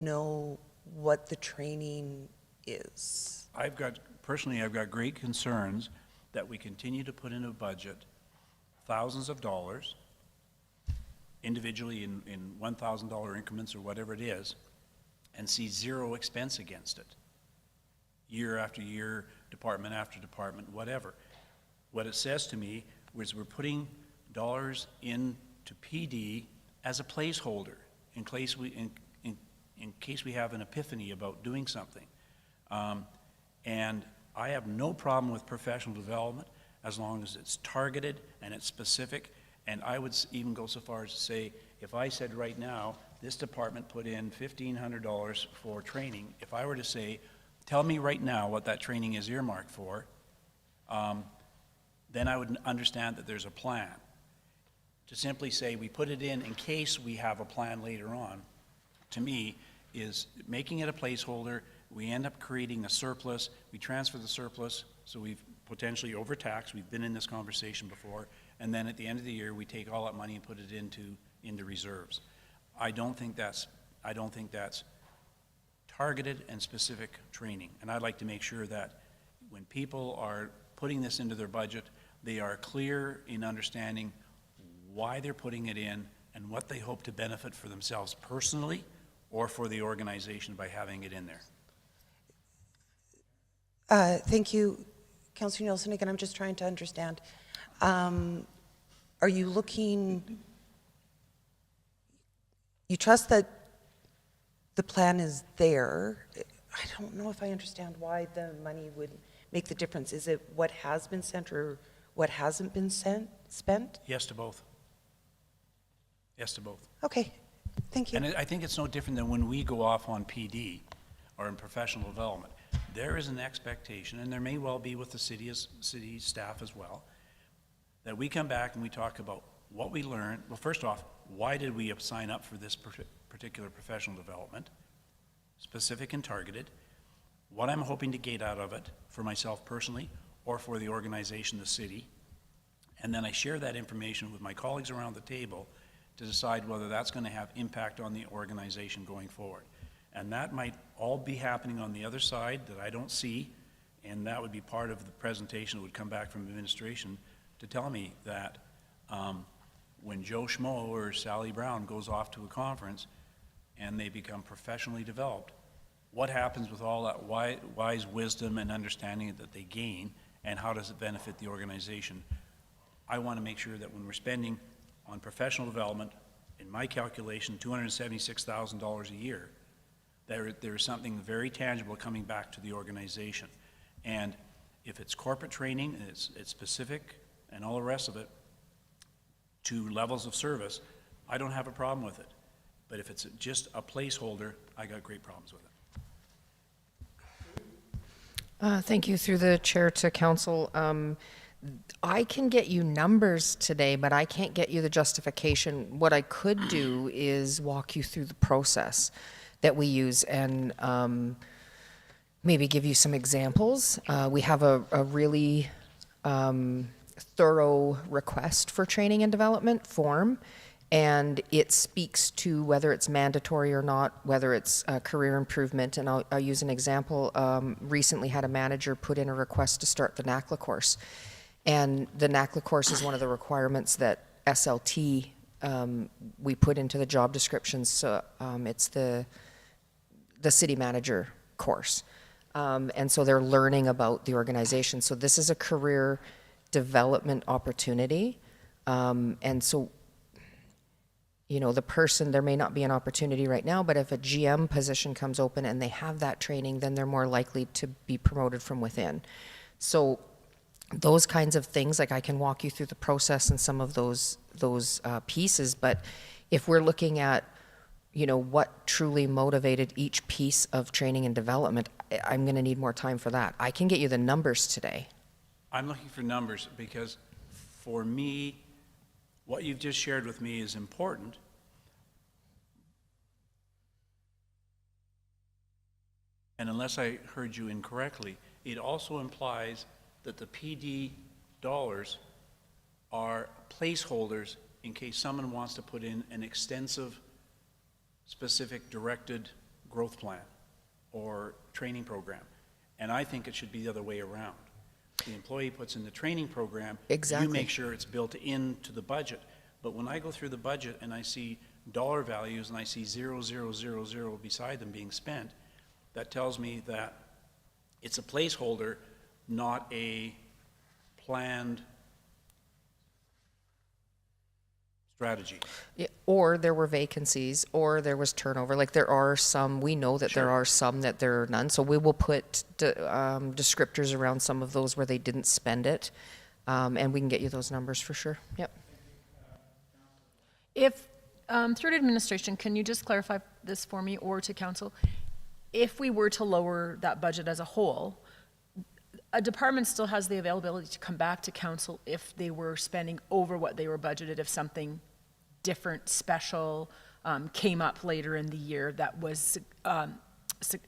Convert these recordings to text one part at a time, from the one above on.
know what the training is. Personally, I've got great concerns that we continue to put in a budget thousands of dollars individually in $1,000 increments or whatever it is, and see zero expense against it. Year after year, department after department, whatever. What it says to me is we're putting dollars into PD as a placeholder in case we have an epiphany about doing something. And I have no problem with professional development as long as it's targeted and it's specific. And I would even go so far as to say, if I said right now, this department put in $1,500 for training, if I were to say, tell me right now what that training is earmarked for, then I would understand that there's a plan. To simply say we put it in case we have a plan later on, to me, is making it a placeholder. We end up creating a surplus. We transfer the surplus, so we've potentially overtaxed. We've been in this conversation before. And then at the end of the year, we take all that money and put it into reserves. I don't think that's targeted and specific training. And I'd like to make sure that when people are putting this into their budget, they are clear in understanding why they're putting it in and what they hope to benefit for themselves personally or for the organization by having it in there. Thank you, Councillor Nielsen. Again, I'm just trying to understand. Are you looking, you trust that the plan is there? I don't know if I understand why the money would make the difference. Is it what has been sent or what hasn't been spent? Yes to both. Yes to both. Okay, thank you. And I think it's no different than when we go off on PD or in professional development. There is an expectation, and there may well be with the city staff as well, that we come back and we talk about what we learned. Well, first off, why did we sign up for this particular professional development, specific and targeted, what I'm hoping to get out of it for myself personally or for the organization, the city, and then I share that information with my colleagues around the table to decide whether that's going to have impact on the organization going forward. And that might all be happening on the other side that I don't see, and that would be part of the presentation that would come back from administration to tell me that when Joe Schmo or Sally Brown goes off to a conference and they become professionally developed, what happens with all that wise wisdom and understanding that they gain, and how does it benefit the organization? I want to make sure that when we're spending on professional development, in my calculation, $276,000 a year, there is something very tangible coming back to the organization. And if it's corporate training and it's specific and all the rest of it to levels of service, I don't have a problem with it. But if it's just a placeholder, I got great problems with it. Thank you. Through the chair to council. I can get you numbers today, but I can't get you the justification. What I could do is walk you through the process that we use and maybe give you some examples. We have a really thorough request for training and development form, and it speaks to whether it's mandatory or not, whether it's career improvement. And I'll use an example. Recently had a manager put in a request to start the NACLA course. And the NACLA course is one of the requirements that SLT we put into the job descriptions. So it's the city manager course. And so they're learning about the organization. So this is a career development opportunity. And so, you know, the person, there may not be an opportunity right now, but if a GM position comes open and they have that training, then they're more likely to be promoted from within. So those kinds of things, like I can walk you through the process and some of those pieces, but if we're looking at, you know, what truly motivated each piece of training and development, I'm going to need more time for that. I can get you the numbers today. I'm looking for numbers because for me, what you've just shared with me is important. And unless I heard you incorrectly, it also implies that the PD dollars are placeholders in case someone wants to put in an extensive, specific, directed growth plan or training program. And I think it should be the other way around. The employee puts in the training program. Exactly. You make sure it's built into the budget. But when I go through the budget and I see dollar values and I see 0,000 beside them being spent, that tells me that it's a placeholder, not a planned strategy. Yeah, or there were vacancies, or there was turnover. Like there are some, we know that there Sure. are some that there are none. So we will put descriptors around some of those where they didn't spend it. And we can get you those numbers for sure. Yep. If, through to administration, can you just clarify this for me or to council? If we were to lower that budget as a whole, a department still has the availability to come back to council if they were spending over what they were budgeted, if something different, special, came up later in the year that was,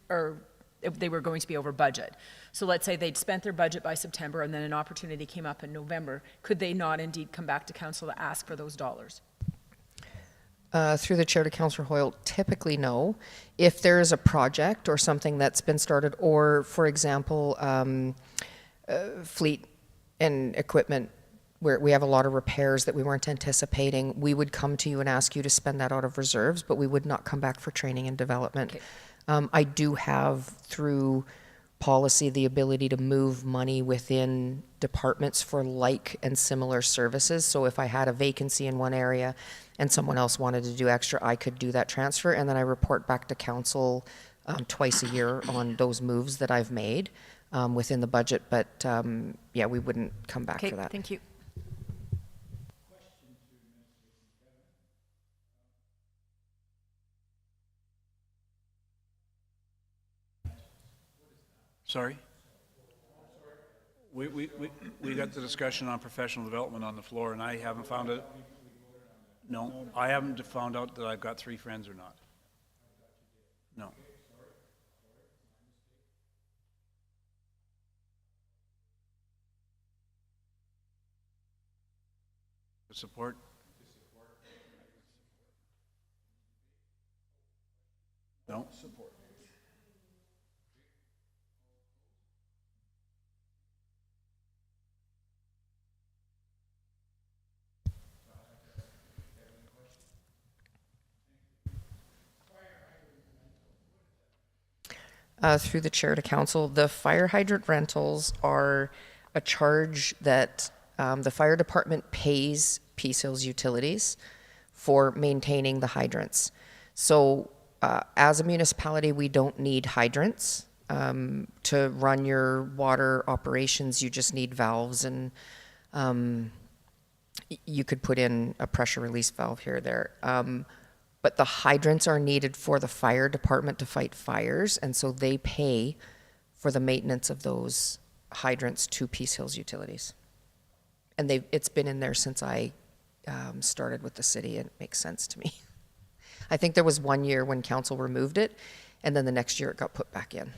or if they were going to be over budget. So let's say they'd spent their budget by September and then an opportunity came up in November. Could they not indeed come back to council to ask for those dollars? Through the chair to Councillor Hoyle, typically no. If there is a project or something that's been started, or for example, fleet and equipment where we have a lot of repairs that we weren't anticipating, we would come to you and ask you to spend that out of reserves, but we would not come back for training and development. Okay. I do have, through policy, the ability to move money within departments for like and similar services. So if I had a vacancy in one area and someone else wanted to do extra, I could do that transfer, and then I report back to council twice a year on those moves that I've made within the budget. But yeah, we wouldn't come back Okay, for that. thank you. Sorry? We got the discussion on professional development on the floor, and I haven't found it. No, I haven't found out that I've got 3 friends or not. No. The support? No? Support. Through the chair to council, the fire hydrant rentals are a charge that the fire department pays Peace Hills Utilities for maintaining the hydrants. So as a municipality, we don't need hydrants to run your water operations. You just need valves, and you could put in a pressure release valve here or there. But the hydrants are needed for the fire department to fight fires, and so they pay for the maintenance of those hydrants to Peace Hills Utilities. And it's been in there since I started with the city, and it makes sense to me. I think there was one year when council removed it, and then the next year it got put back in.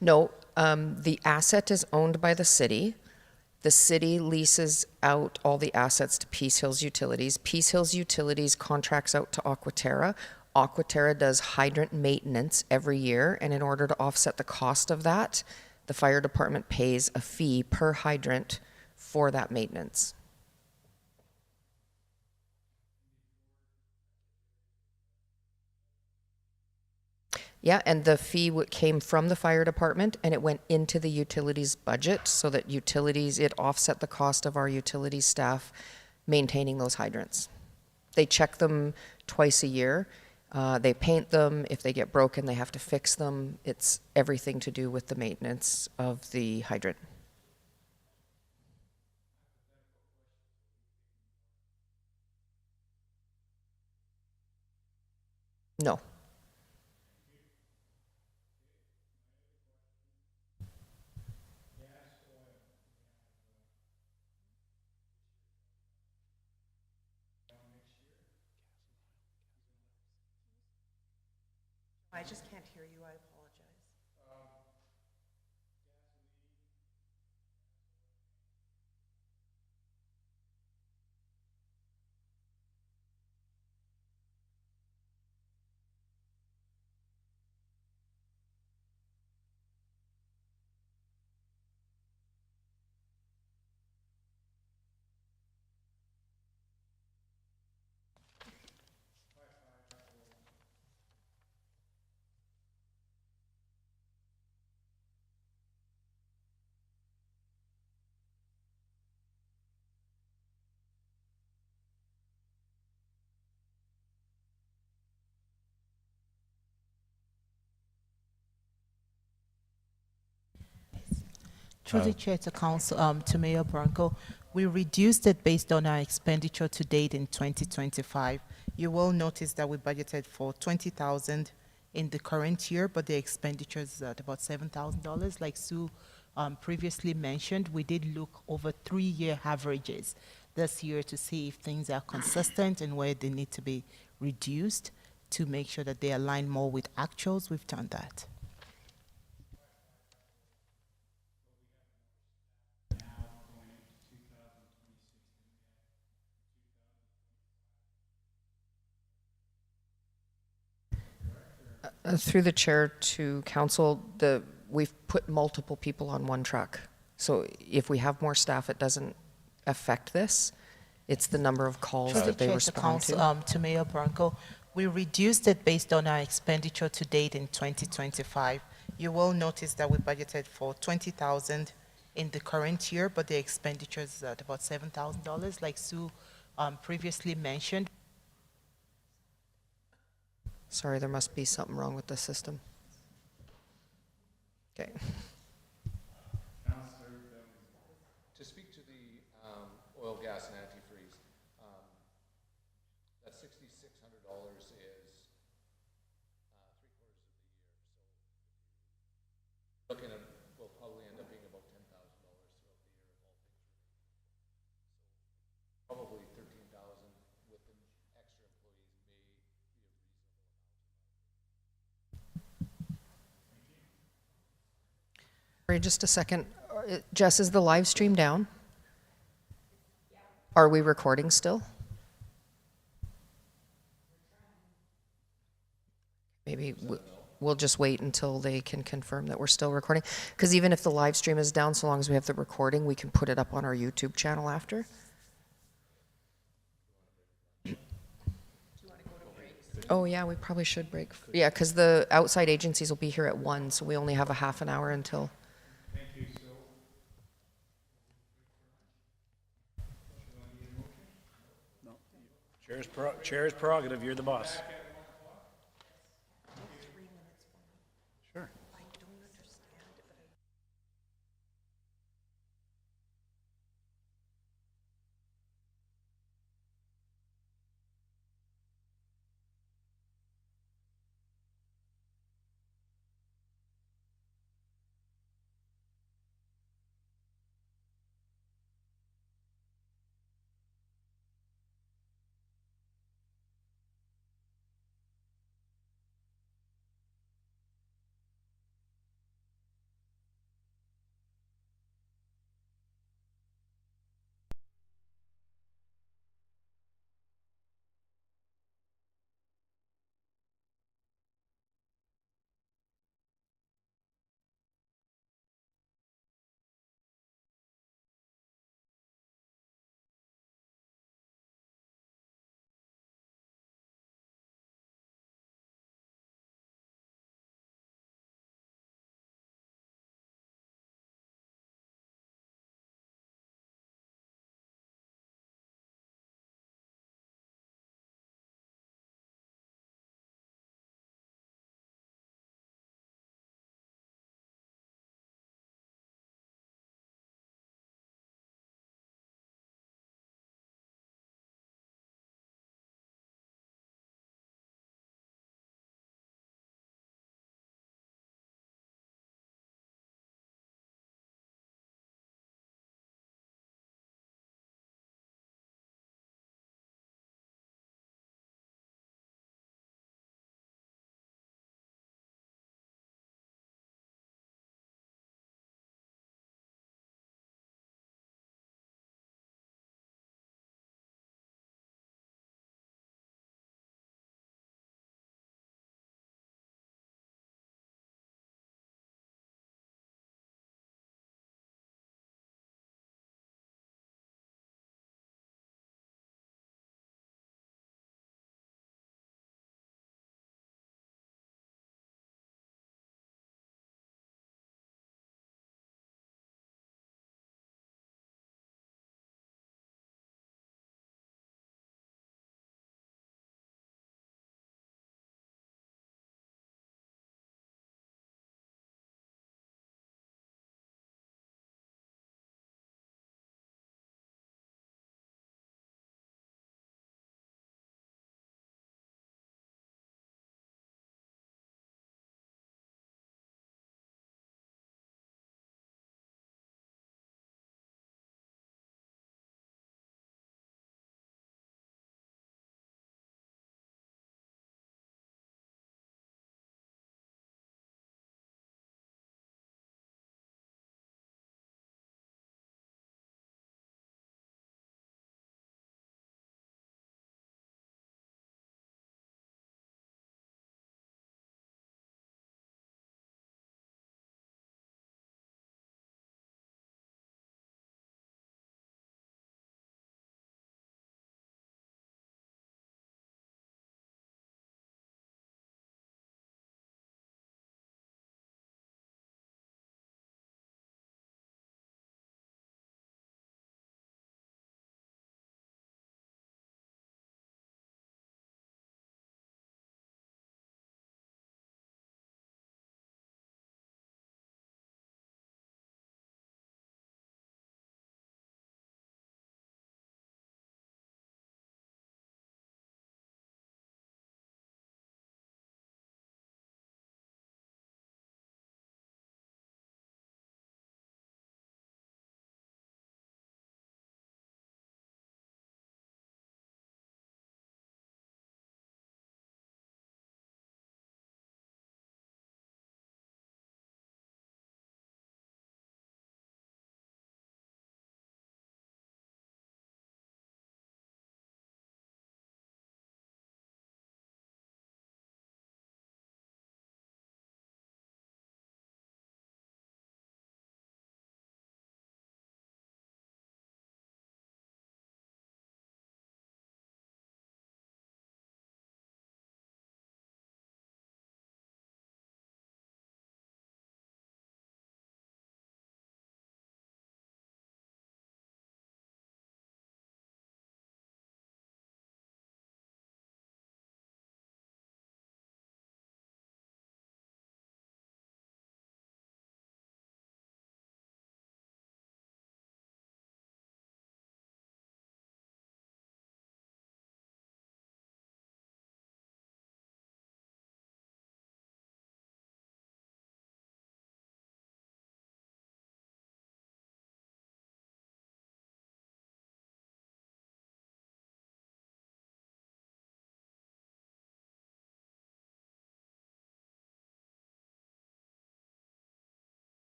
No, the asset is owned by the city. The city leases out all the assets to Peace Hills Utilities. Peace Hills Utilities contracts out to Aquaterra. Aquaterra does hydrant maintenance every year, and in order to offset the cost of that, the fire department pays a fee per hydrant for that maintenance. Yeah, and the fee came from the fire department, and it went into the utilities budget so that it offset the cost of our utilities staff maintaining those hydrants. They check them twice a year. They paint them. If they get broken, they have to fix them. It's everything to do with the maintenance of the hydrant. No. I just can't hear you, I apologize. Through the chair to council, to Mayor Branco, we reduced it based on our expenditure to date in 2025. You will notice that we budgeted for 20,000 in the current year, but the expenditure is at about $7,000. Like Sue previously mentioned, we did look over 3-year averages this year to see if things are consistent and where they need to be reduced to make sure that they align more with actuals. We've done that. Through the chair to council, we've put multiple people on one truck. So if we have more staff, it doesn't affect this. It's the number of calls Through the that they chair to respond to. council, to Mayor Branco, we reduced it based on our expenditure to date in 2025. You will notice that we budgeted for 20,000 in the current year, but the expenditure is at about $7,000. Like Sue previously mentioned, Sorry, there must be something wrong with the system. Okay. To speak to the oil, gas, and antifreeze, that $6,600 is 3/4 of the year. So looking at, will probably end up being about $10,000 throughout the year if all things remain. So probably 13,000 with the extra employees may be a reasonable amount. Sorry, just a second. Jess, is the live stream down? Are we recording still? Maybe we'll just wait until they can confirm that we're still recording. Because even if the live stream is down, so long as we have the recording, we can put it up on our YouTube channel after. Oh, yeah, we probably should break. Yeah, because the outside agencies will be here at 1, so we only have a half an hour until. Chair's prerogative, you're the boss. Sure.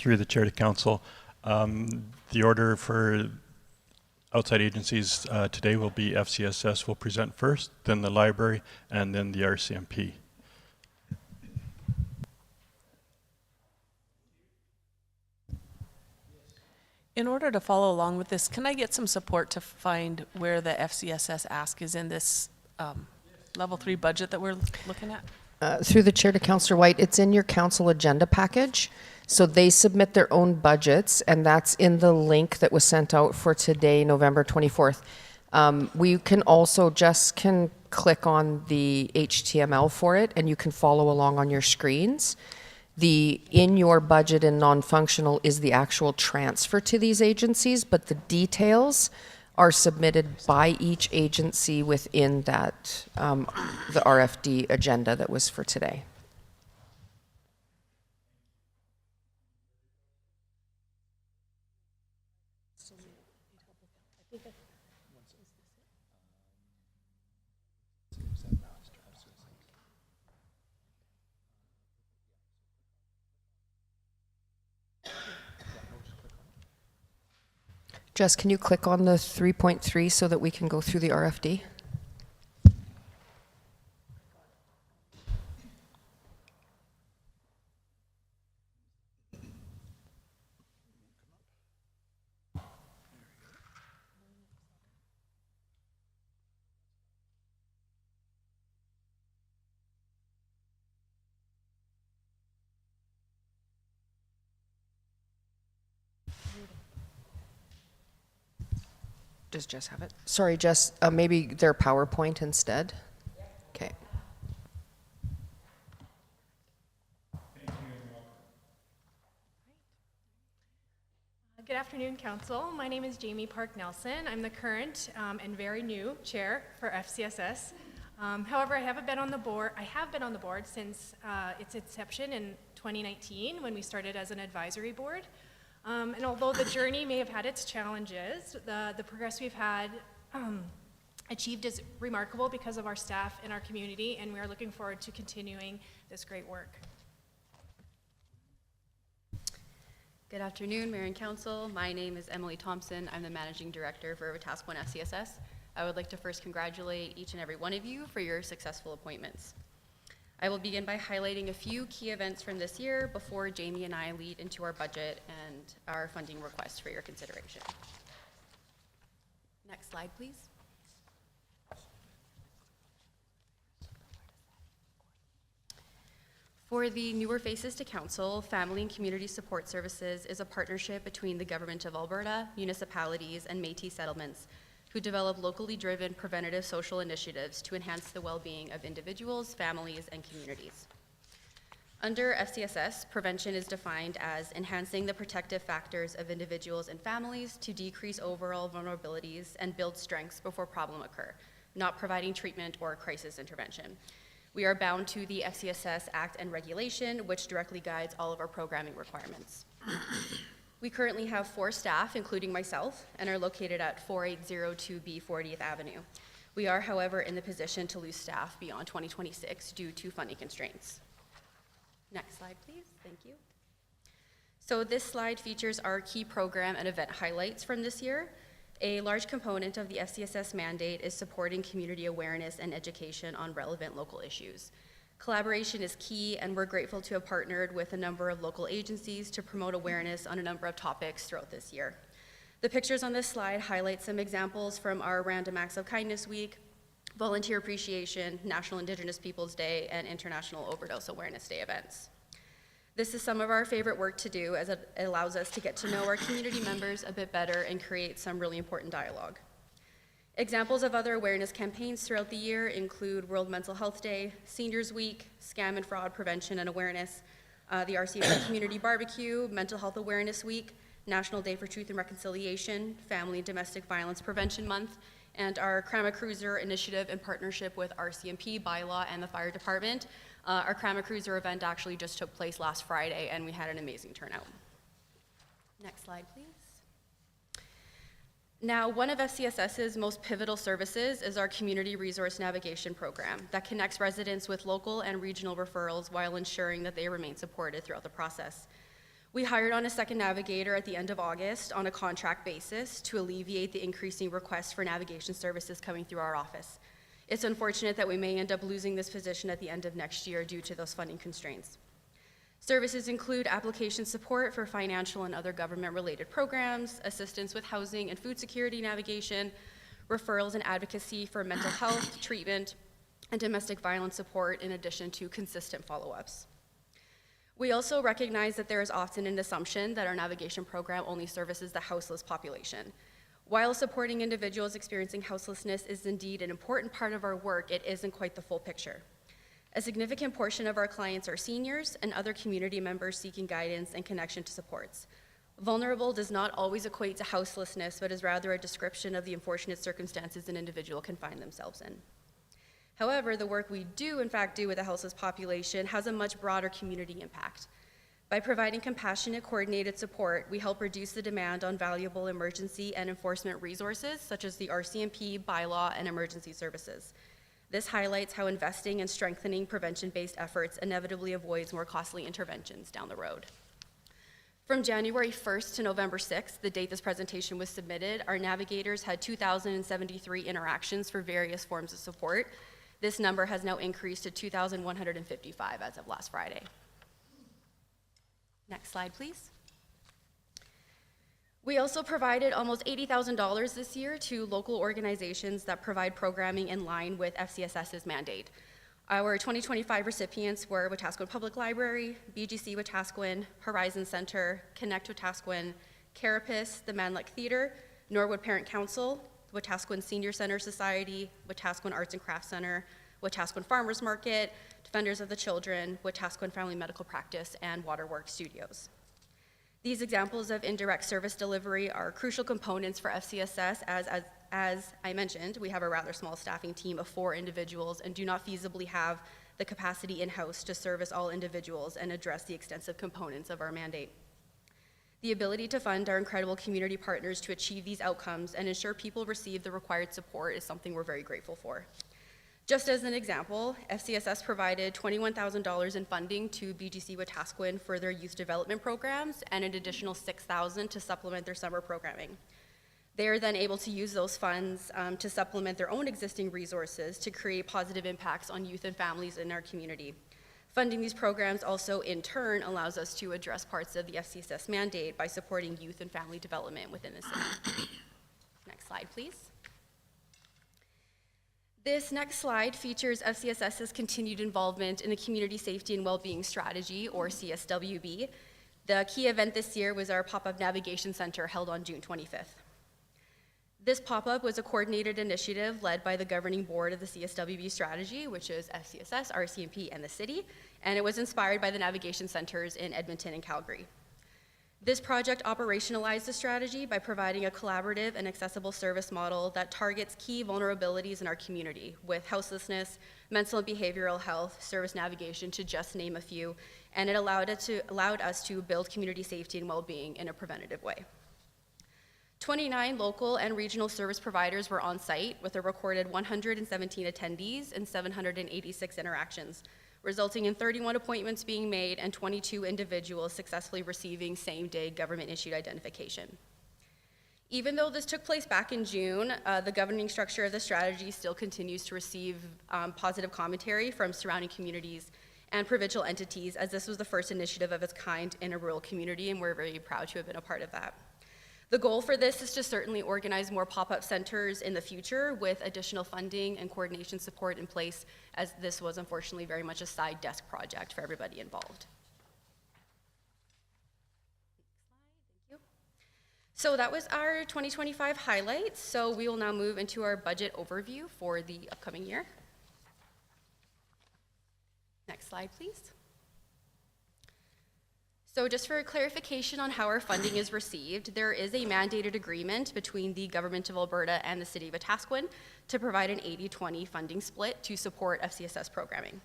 through the chair to council, the order for outside agencies today will be FCSS will present first, then the library, and then the RCMP. In order to follow along with this, can I get some support to find where the FCSS ask is in this level 3 budget that we're looking at? Through the chair to Councillor White, it's in your council agenda package. So they submit their own budgets, and that's in the link that was sent out for today, November 24th. We can also can click on the HTML for it, and you can follow along on your screens. The in your budget and non-functional is the actual transfer to these agencies, but the details are submitted by each agency within that, the RFD agenda that was for today. Jess, can you click on the 3.3 so that we can go through the RFD? Does Jess have it? Sorry, Jess, maybe their PowerPoint instead? Okay. Good afternoon, Council. My name is Jamie Park Nelson. I'm the current and very new chair for FCSS. However, I have been on the board since its inception in 2019 when we started as an advisory board. And although the journey may have had its challenges, the progress we've had achieved is remarkable because of our staff and our community, and we are looking forward to continuing this great work. Good afternoon, Mayor and Council. My name is Emily Thompson. I'm the Managing Director for Task 1 FCSS. I would like to first congratulate each and every one of you for your successful appointments. I will begin by highlighting a few key events from this year before Jamie and I lead into our budget and our funding requests for your consideration. Next slide, please. For the newer faces to council, Family and Community Support Services is a partnership between the Government of Alberta, municipalities, and Métis settlements who develop locally driven preventative social initiatives to enhance the well-being of individuals, families, and communities. Under FCSS, prevention is defined as enhancing the protective factors of individuals and families to decrease overall vulnerabilities and build strengths before problems occur, not providing treatment or crisis intervention. We are bound to the FCSS Act and regulation, which directly guides all of our programming requirements. We currently have 4 staff, including myself, and are located at 4802B 40th Avenue. We are, however, in the position to lose staff beyond 2026 due to funding constraints. Next slide, please. Thank you. So this slide features our key program and event highlights from this year. A large component of the FCSS mandate is supporting community awareness and education on relevant local issues. Collaboration is key, and we're grateful to have partnered with a number of local agencies to promote awareness on a number of topics throughout this year. The pictures on this slide highlight some examples from our Random Acts of Kindness Week, Volunteer Appreciation, National Indigenous Peoples Day, and International Overdose Awareness Day events. This is some of our favorite work to do, as it allows us to get to know our community members a bit better and create some really important dialogue. Examples of other awareness campaigns throughout the year include World Mental Health Day, Seniors Week, Scam and Fraud Prevention and Awareness, the RCMP Community Barbecue, Mental Health Awareness Week, National Day for Truth and Reconciliation, Family and Domestic Violence Prevention Month, and our Crama Cruiser initiative in partnership with RCMP, Bylaw, and the Fire Department. Our Crama Cruiser event actually just took place last Friday, and we had an amazing turnout. Next slide, please. Now, one of FCSS's most pivotal services is our Community Resource Navigation Program that connects residents with local and regional referrals while ensuring that they remain supported throughout the process. We hired on a second navigator at the end of August on a contract basis to alleviate the increasing requests for navigation services coming through our office. It's unfortunate that we may end up losing this position at the end of next year due to those funding constraints. Services include application support for financial and other government-related programs, assistance with housing and food security navigation, referrals and advocacy for mental health treatment, and domestic violence support, in addition to consistent follow-ups. We also recognize that there is often an assumption that our navigation program only services the houseless population. While supporting individuals experiencing houselessness is indeed an important part of our work, it isn't quite the full picture. A significant portion of our clients are seniors and other community members seeking guidance and connection to supports. Vulnerable does not always equate to houselessness, but is rather a description of the unfortunate circumstances an individual can find themselves in. However, the work we do in fact do with the houseless population has a much broader community impact. By providing compassionate, coordinated support, we help reduce the demand on valuable emergency and enforcement resources, such as the RCMP, bylaw, and emergency services. This highlights how investing in strengthening prevention-based efforts inevitably avoids more costly interventions down the road. From January 1st to November 6th, the date this presentation was submitted, our navigators had 2,073 interactions for various forms of support. This number has now increased to 2,155 as of last Friday. Next slide, please. We also provided almost $80,000 this year to local organizations that provide programming in line with FCSS's mandate. Our 2025 recipients were Wetaskiwin Public Library, BGC Wetaskiwin, Horizon Center, Connect Wetaskiwin, Carapace, the Manlek Theater, Norwood Parent Council, Wetaskiwin Senior Center Society, Wetaskiwin Arts and Crafts Center, Wetaskiwin Farmers Market, Defenders of the Children, Wetaskiwin Family Medical Practice, and Waterworks Studios. These examples of indirect service delivery are crucial components for FCSS as I mentioned, we have a rather small staffing team of 4 individuals and do not feasibly have the capacity in-house to service all individuals and address the extensive components of our mandate. The ability to fund our incredible community partners to achieve these outcomes and ensure people receive the required support is something we're very grateful for. Just as an example, FCSS provided $21,000 in funding to BGC Wetaskiwin for their youth development programs and an additional $6,000 to supplement their summer programming. They are then able to use those funds to supplement their own existing resources to create positive impacts on youth and families in our community. Funding these programs also, in turn, allows us to address parts of the FCSS mandate by supporting youth and family development within the city. Next slide, please. This next slide features FCSS's continued involvement in the Community Safety and Wellbeing Strategy, or CSWB. The key event this year was our pop-up navigation center held on June 25th. This pop-up was a coordinated initiative led by the governing board of the CSWB strategy, which is FCSS, RCMP, and the city, and it was inspired by the navigation centers in Edmonton and Calgary. This project operationalized the strategy by providing a collaborative and accessible service model that targets key vulnerabilities in our community, with houselessness, mental and behavioral health, service navigation, to just name a few, and it allowed us to build community safety and well-being in a preventative way. 29 local and regional service providers were on site with a recorded 117 attendees and 786 interactions, resulting in 31 appointments being made and 22 individuals successfully receiving same-day government-issued identification. Even though this took place back in June, the governing structure of the strategy still continues to receive positive commentary from surrounding communities and provincial entities, as this was the first initiative of its kind in a rural community, and we're very proud to have been a part of that. The goal for this is to certainly organize more pop-up centers in the future with additional funding and coordination support in place, as this was unfortunately very much a side desk project for everybody involved. Next slide, thank you. So that was our 2025 highlights. So we will now move into our budget overview for the upcoming year. Next slide, please. So just for clarification on how our funding is received, there is a mandated agreement between the Government of Alberta and the City of Wetaskiwin to provide an 80-20 funding split to support FCSS programming.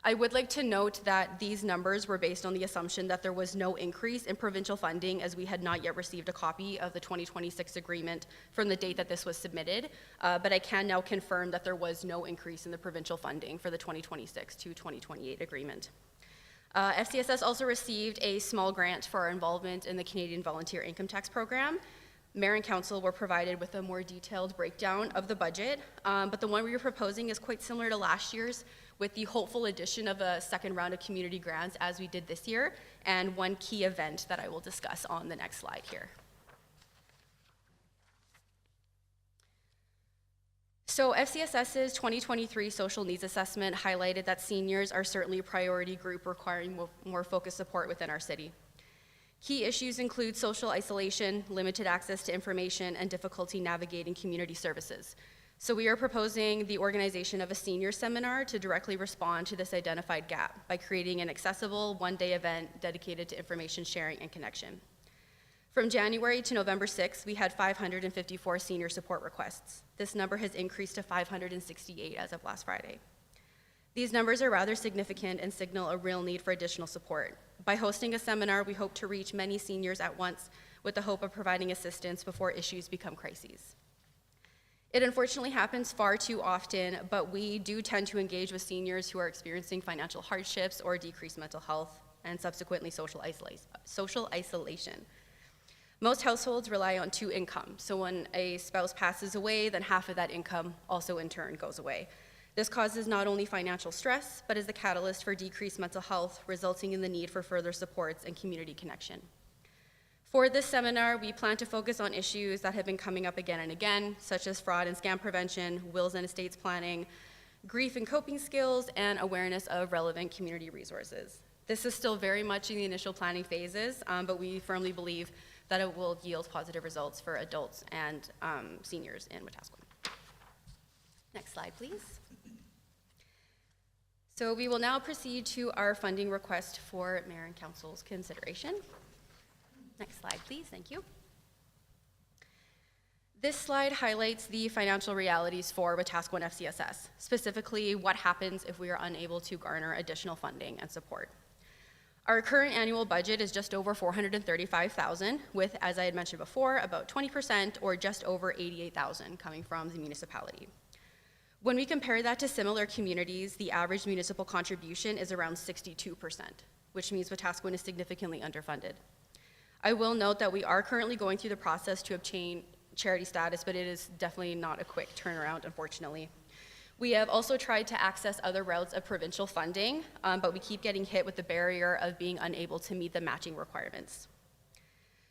I would like to note that these numbers were based on the assumption that there was no increase in provincial funding, as we had not yet received a copy of the 2026 agreement from the date that this was submitted, but I can now confirm that there was no increase in the provincial funding for the 2026 to 2028 agreement. FCSS also received a small grant for our involvement in the Canadian Volunteer Income Tax Program. Mayor and Council were provided with a more detailed breakdown of the budget, but the one we are proposing is quite similar to last year's, with the hopeful addition of a second round of community grants as we did this year, and one key event that I will discuss on the next slide here. So FCSS's 2023 social needs assessment highlighted that seniors are certainly a priority group requiring more focused support within our city. Key issues include social isolation, limited access to information, and difficulty navigating community services. So we are proposing the organization of a senior seminar to directly respond to this identified gap by creating an accessible one-day event dedicated to information sharing and connection. From January to November 6th, we had 554 senior support requests. This number has increased to 568 as of last Friday. These numbers are rather significant and signal a real need for additional support. By hosting a seminar, we hope to reach many seniors at once with the hope of providing assistance before issues become crises. It unfortunately happens far too often, but we do tend to engage with seniors who are experiencing financial hardships or decreased mental health and subsequently social isolation. Most households rely on two incomes, so when a spouse passes away, then half of that income also in turn goes away. This causes not only financial stress, but is the catalyst for decreased mental health, resulting in the need for further supports and community connection. For this seminar, we plan to focus on issues that have been coming up again and again, such as fraud and scam prevention, wills and estates planning, grief and coping skills, and awareness of relevant community resources. This is still very much in the initial planning phases, but we firmly believe that it will yield positive results for adults and seniors in Wetaskiwin. Next slide, please. So we will now proceed to our funding request for Mayor and Council's consideration. Next slide, please. Thank you. This slide highlights the financial realities for Wetaskiwin FCSS, specifically what happens if we are unable to garner additional funding and support. Our current annual budget is just over $435,000, with, as I had mentioned before, about 20% or just over $88,000 coming from the municipality. When we compare that to similar communities, the average municipal contribution is around 62%, which means Wetaskiwin is significantly underfunded. I will note that we are currently going through the process to obtain charity status, but it is definitely not a quick turnaround, unfortunately. We have also tried to access other routes of provincial funding, but we keep getting hit with the barrier of being unable to meet the matching requirements.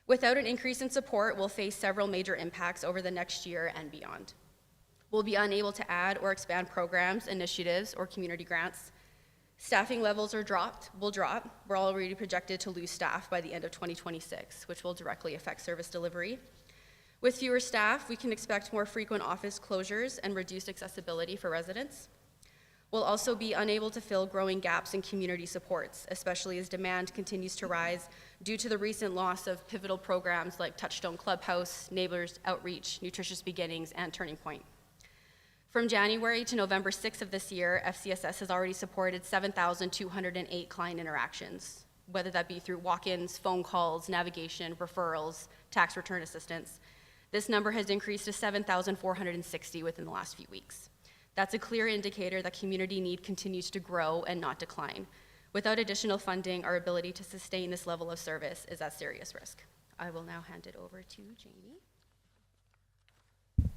Without an increase in support, we'll face several major impacts over the next year and beyond. We'll be unable to add or expand programs, initiatives, or community grants. Staffing levels will drop. We're already projected to lose staff by the end of 2026, which will directly affect service delivery. With fewer staff, we can expect more frequent office closures and reduced accessibility for residents. We'll also be unable to fill growing gaps in community supports, especially as demand continues to rise due to the recent loss of pivotal programs like Touchstone Clubhouse, Neighbors Outreach, Nutritious Beginnings, and Turning Point. From January to November 6th of this year, FCSS has already supported 7,208 client interactions, whether that be through walk-ins, phone calls, navigation, referrals, tax return assistance. This number has increased to 7,460 within the last few weeks. That's a clear indicator that community need continues to grow and not decline. Without additional funding, our ability to sustain this level of service is at serious risk. I will now hand it over to Jamie.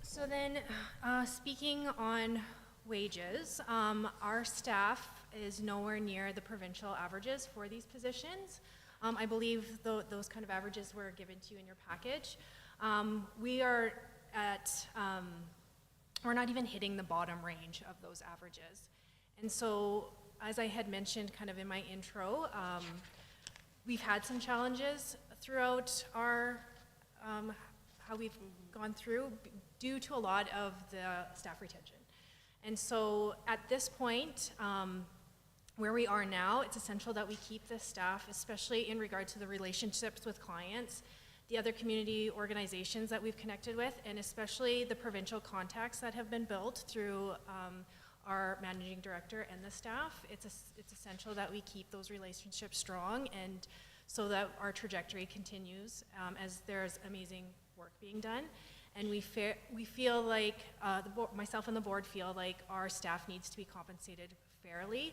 So then, speaking on wages, our staff is nowhere near the provincial averages for these positions. I believe those kind of averages were given to you in your package. We are at, we're not even hitting the bottom range of those averages. And so, as I had mentioned kind of in my intro, we've had some challenges throughout our, how we've gone through due to a lot of the staff retention. And so at this point, where we are now, it's essential that we keep the staff, especially in regard to the relationships with clients, the other community organizations that we've connected with, and especially the provincial contacts that have been built through our managing director and the staff. It's essential that we keep those relationships strong, and so that our trajectory continues as there's amazing work being done. And we feel like, myself and the board feel like our staff needs to be compensated fairly.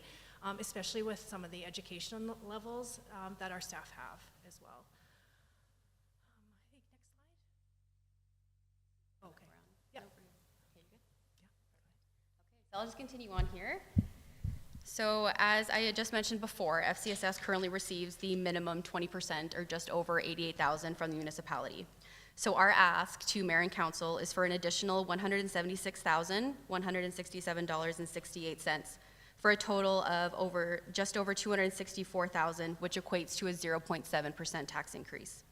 especially with some of the educational levels that our staff have as well. I think next slide. Okay. Yeah. So I'll just continue on here. So as I had just mentioned before, FCSS currently receives the minimum 20% or just over $88,000 from the municipality. So our ask to Mayor and Council is for an additional $176,167.68 for a total of just over $264,000, which equates to a 0.7% tax increase.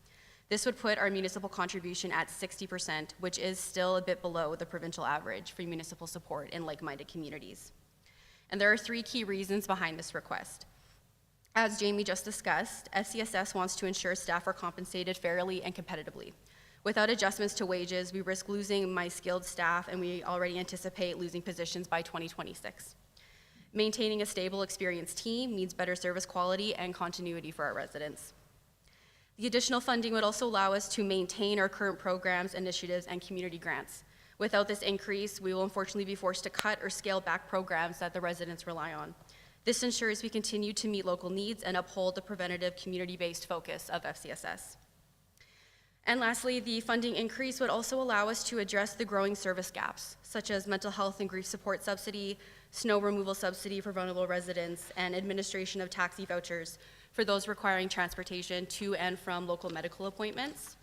This would put our municipal contribution at 60%, which is still a bit below the provincial average for municipal support in like-minded communities. And there are 3 key reasons behind this request. As Jamie just discussed, FCSS wants to ensure staff are compensated fairly and competitively. Without adjustments to wages, we risk losing my skilled staff, and we already anticipate losing positions by 2026. Maintaining a stable, experienced team means better service quality and continuity for our residents. The additional funding would also allow us to maintain our current programs, initiatives, and community grants. Without this increase, we will unfortunately be forced to cut or scale back programs that the residents rely on. This ensures we continue to meet local needs and uphold the preventative, community-based focus of FCSS. And lastly, the funding increase would also allow us to address the growing service gaps, such as mental health and grief support subsidy, snow removal subsidy for vulnerable residents, and administration of taxi vouchers for those requiring transportation to and from local medical appointments.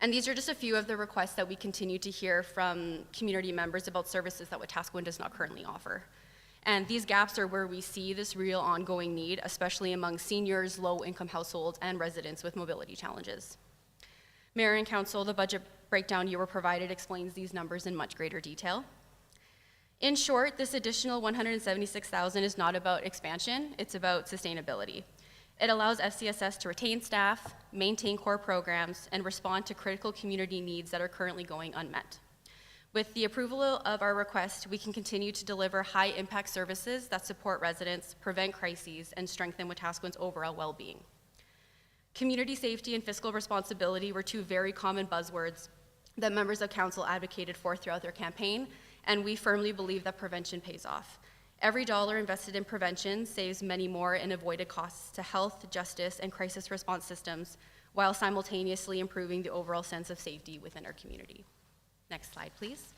And these are just a few of the requests that we continue to hear from community members about services that Wetaskiwin does not currently offer. And these gaps are where we see this real ongoing need, especially among seniors, low-income households, and residents with mobility challenges. Mayor and Council, the budget breakdown you were provided explains these numbers in much greater detail. In short, this additional $176,000 is not about expansion, it's about sustainability. It allows FCSS to retain staff, maintain core programs, and respond to critical community needs that are currently going unmet. With the approval of our request, we can continue to deliver high-impact services that support residents, prevent crises, and strengthen Wetaskiwin's overall well-being. Community safety and fiscal responsibility were 2 very common buzzwords that members of council advocated for throughout their campaign, and we firmly believe that prevention pays off. Every dollar invested in prevention saves many more in avoided costs to health, justice, and crisis response systems, while simultaneously improving the overall sense of safety within our community. Next slide, please.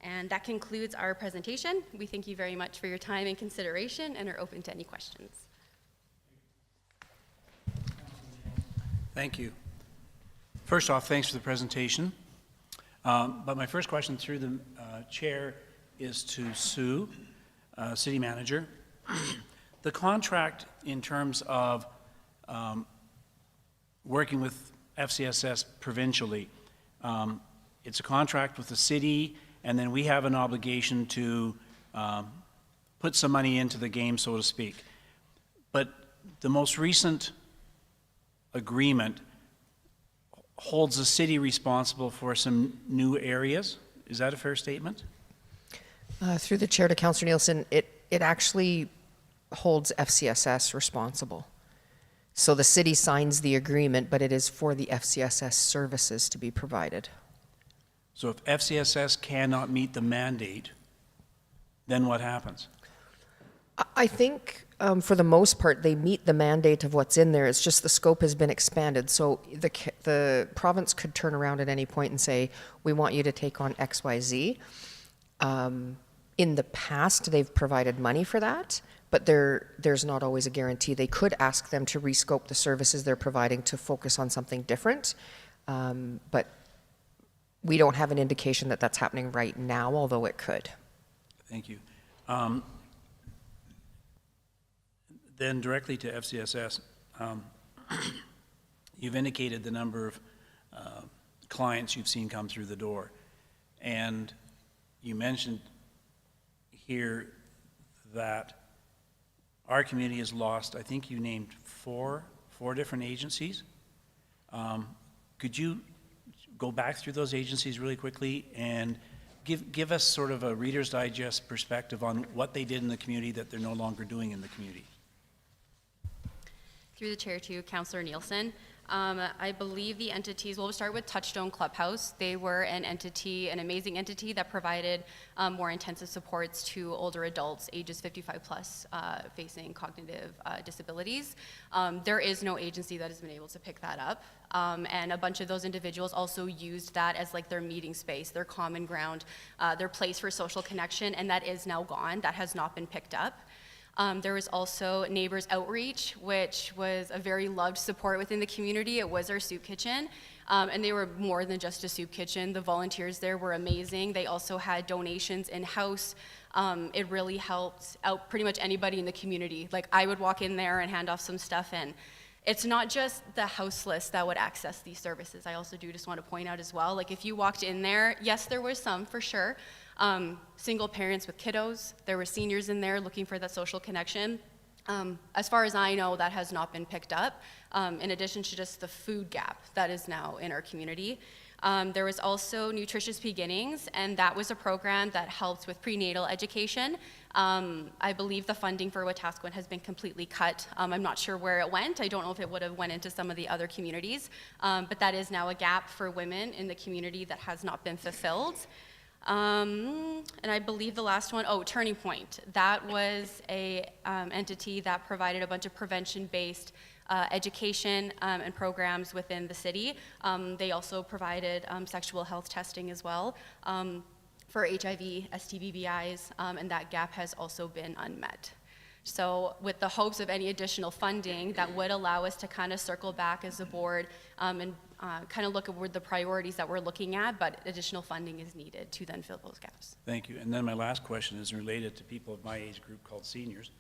And that concludes our presentation. We thank you very much for your time and consideration and are open to any questions. Thank you. First off, thanks for the presentation. But my first question through the chair is to Sue, City Manager. The contract in terms of working with FCSS provincially, it's a contract with the city, and then we have an obligation to put some money into the game, so to speak. But the most recent agreement holds the city responsible for some new areas. Is that a fair statement? Through the chair to Councillor Nielsen, it actually holds FCSS responsible. So the city signs the agreement, but it is for the FCSS services to be provided. So if FCSS cannot meet the mandate, then what happens? I think for the most part, they meet the mandate of what's in there. It's just the scope has been expanded. So the province could turn around at any point and say, we want you to take on X, Y, Z. In the past, they've provided money for that, but there's not always a guarantee. They could ask them to rescope the services they're providing to focus on something different, but we don't have an indication that that's happening right now, although it could. Thank you. Then directly to FCSS, you've indicated the number of clients you've seen come through the door, and you mentioned here that our community has lost, I think you named four different agencies. Could you go back through those agencies really quickly and give us sort of a Reader's Digest perspective on what they did in the community that they're no longer doing in the community? Through the chair to Councillor Nielsen, I believe the entities, well, we'll start with Touchstone Clubhouse. They were an entity, an amazing entity that provided more intensive supports to older adults, ages 55 plus, facing cognitive disabilities. There is no agency that has been able to pick that up. And a bunch of those individuals also used that as like their meeting space, their common ground, their place for social connection, and that is now gone. That has not been picked up. There was also Neighbors Outreach, which was a very loved support within the community. It was our soup kitchen, and they were more than just a soup kitchen. The volunteers there were amazing. They also had donations in-house. It really helped out pretty much anybody in the community. Like, I would walk in there and hand off some stuff, and it's not just the houseless that would access these services. I also do just want to point out as well, like if you walked in there, yes, there was some for sure, single parents with kiddos. There were seniors in there looking for that social connection. As far as I know, that has not been picked up, in addition to just the food gap that is now in our community. There was also Nutritious Beginnings, and that was a program that helped with prenatal education. I believe the funding for Wetaskiwin has been completely cut. I'm not sure where it went. I don't know if it would have went into some of the other communities, but that is now a gap for women in the community that has not been fulfilled. And I believe the last one, Turning Point. That was a entity that provided a bunch of prevention-based education and programs within the city. They also provided sexual health testing as well for HIV, STVBIs, and that gap has also been unmet. So with the hopes of any additional funding, that would allow us to kind of circle back as a board and kind of look at where the priorities that we're looking at, but additional funding is needed to then fill those gaps. Thank you. And then my last question is related to people of my age group called seniors.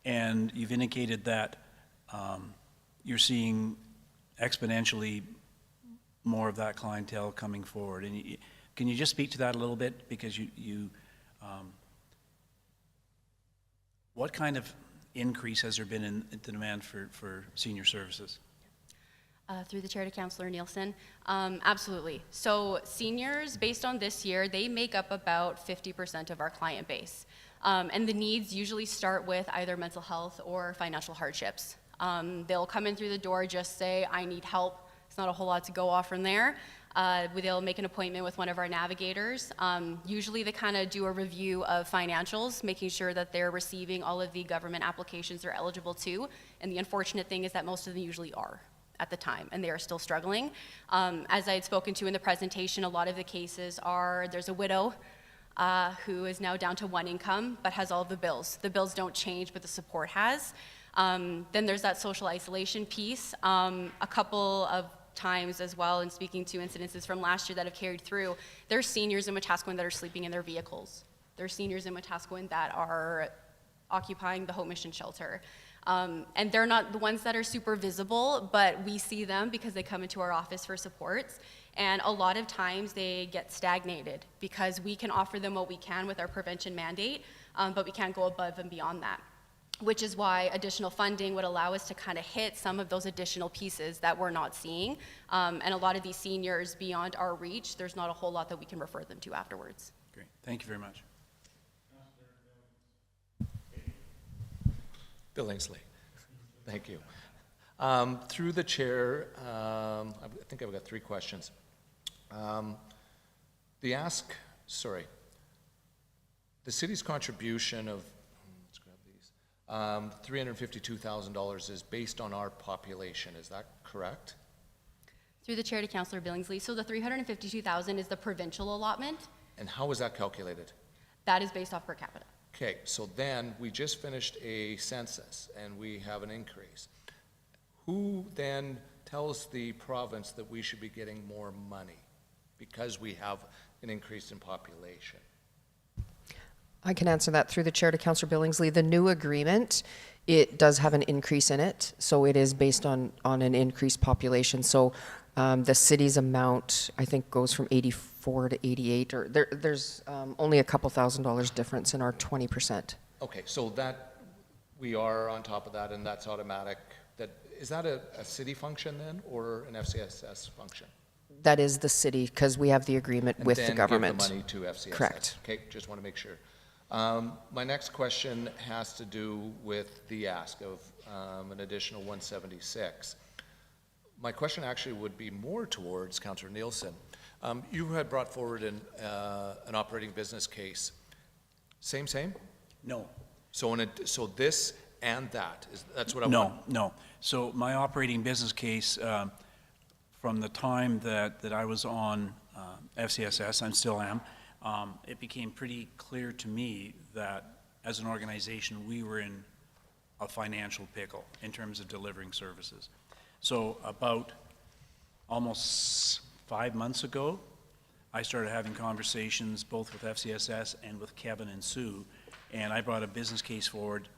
And you've indicated that you're seeing exponentially more of that clientele coming forward. And can you just speak to that a little bit? Because what kind of increase has there been in the demand for senior services? Through the chair to Councillor Nielsen. Absolutely. So seniors, based on this year, they make up about 50% of our client base. And the needs usually start with either mental health or financial hardships. They'll come in through the door, just say, I need help. It's not a whole lot to go off from there. They'll make an appointment with one of our navigators. Usually they kind of do a review of financials, making sure that they're receiving all of the government applications they're eligible to. And the unfortunate thing is that most of them usually are at the time, and they are still struggling. As I had spoken to in the presentation, a lot of the cases are, there's a widow who is now down to one income, but has all the bills. The bills don't change, but the support has. Then there's that social isolation piece. A couple of times as well, and speaking to incidences from last year that have carried through, there's seniors in Wetaskiwin that are sleeping in their vehicles. There's seniors in Wetaskiwin that are occupying the Hope Mission shelter. And they're not the ones that are super visible, but we see them because they come into our office for supports. And a lot of times they get stagnated because we can offer them what we can with our prevention mandate, but we can't go above and beyond that, which is why additional funding would allow us to kind of hit some of those additional pieces that we're not seeing. And a lot of these seniors beyond our reach, there's not a whole lot that we can refer them to afterwards. Great. Thank you very much. Billingsley. Thank you. Through the chair, I think I've got three questions. The city's contribution of, let's grab these, $352,000 is based on our population. Is that correct? Through the chair to Councillor Billingsley. So the $352,000 is the provincial allotment. And how is that calculated? That is based off per capita. Okay, so then we just finished a census and we have an increase. Who then tells the province that we should be getting more money because we have an increase in population? I can answer that through the chair to Councillor Billingsley. The new agreement, it does have an increase in it, so it is based on an increased population. So the city's amount, I think, goes from 84 to 88, or there's only a couple $1,000s difference in our 20%. Okay, so that we are on top of that, and that's automatic. Is that a city function then, or an FCSS function? That is the city, because we have the agreement with the government. And then give the money to FCSS? Correct. Okay, just want to make sure. My next question has to do with the ask of an additional 176. My question actually would be more towards Councillor Nielsen. You had brought forward an operating business case. Same? No. So this and that, that's what I No, want? no. So my operating business case, from the time that I was on FCSS, I still am, it became pretty clear to me that as an organization, we were in a financial pickle in terms of delivering services. So about almost 5 months ago, I started having conversations both with FCSS and with Kevin and Sue, and I brought a business case forward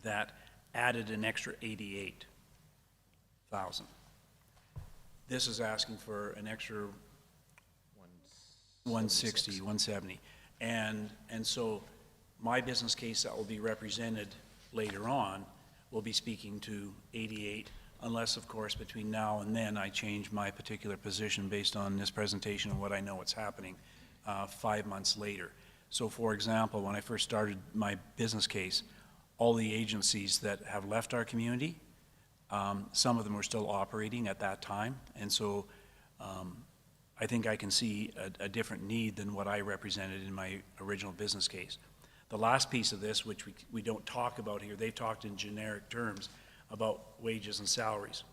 that added an extra 88,000. This is asking for an extra 160, 170. And so my business case that will be represented later on will be speaking to 88, unless, of course, between now and then I change my particular position based on this presentation and what I know what's happening 5 months later. So, for example, when I first started my business case, all the agencies that have left our community, some of them were still operating at that time, and so I think I can see a different need than what I represented in my original business case. The last piece of this, which we don't talk about here, they've talked in generic terms about wages and salaries.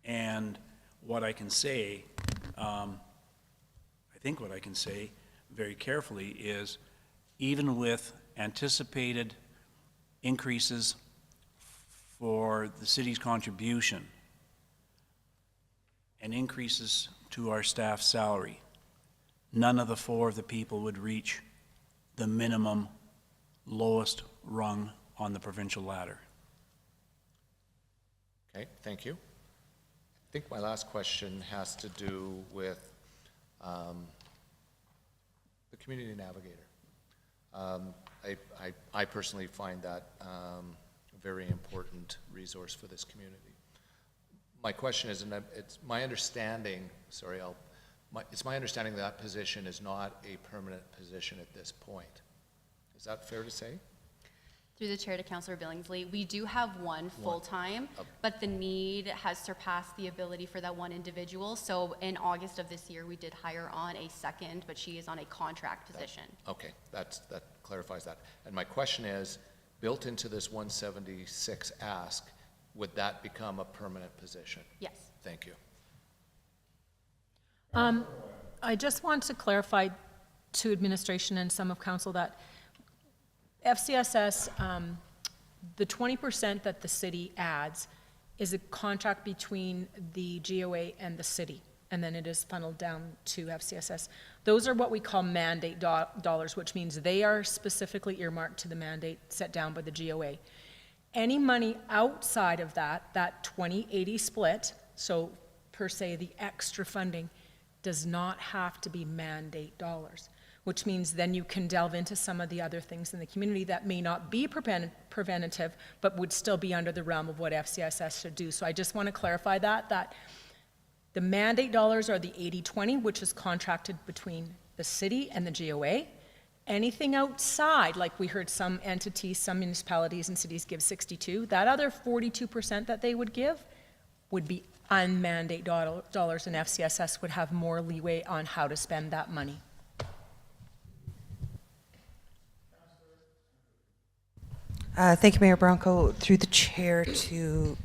And what I can say, I think what I can say very carefully is, even with anticipated increases for the city's contribution and increases to our staff salary, none of the four of the people would reach the minimum lowest rung on the provincial ladder. Okay, thank you. I think my last question has to do with the community navigator. I personally find that a very important resource for this community. My question is, and it's my understanding, sorry, it's my understanding that position is not a permanent position at this point. Is that fair to say? Through the chair to Councillor Billingsley, we do have one full-time, but the need has surpassed the ability for that one individual. So in August of this year, we did hire on a second, but she is on a contract position. Okay, that clarifies that. And my question is, built into this 176 ask, would that become a permanent position? Yes. Thank you. I just want to clarify to administration and some of council that FCSS, the 20% that the city adds is a contract between the GOA and the city, and then it is funneled down to FCSS. Those are what we call mandate dollars, which means they are specifically earmarked to the mandate set down by the GOA. Any money outside of that 20-80 split, so per se the extra funding, does not have to be mandate dollars, which means then you can delve into some of the other things in the community that may not be preventative, but would still be under the realm of what FCSS should do. So I just want to clarify that the mandate dollars are the 80-20, which is contracted between the city and the GOA. Anything outside, like we heard some entities, some municipalities and cities give 62, that other 42% that they would give would be unmandate dollars, and FCSS would have more leeway on how to spend that money. Thank you, Mayor Bronco. Through the chair to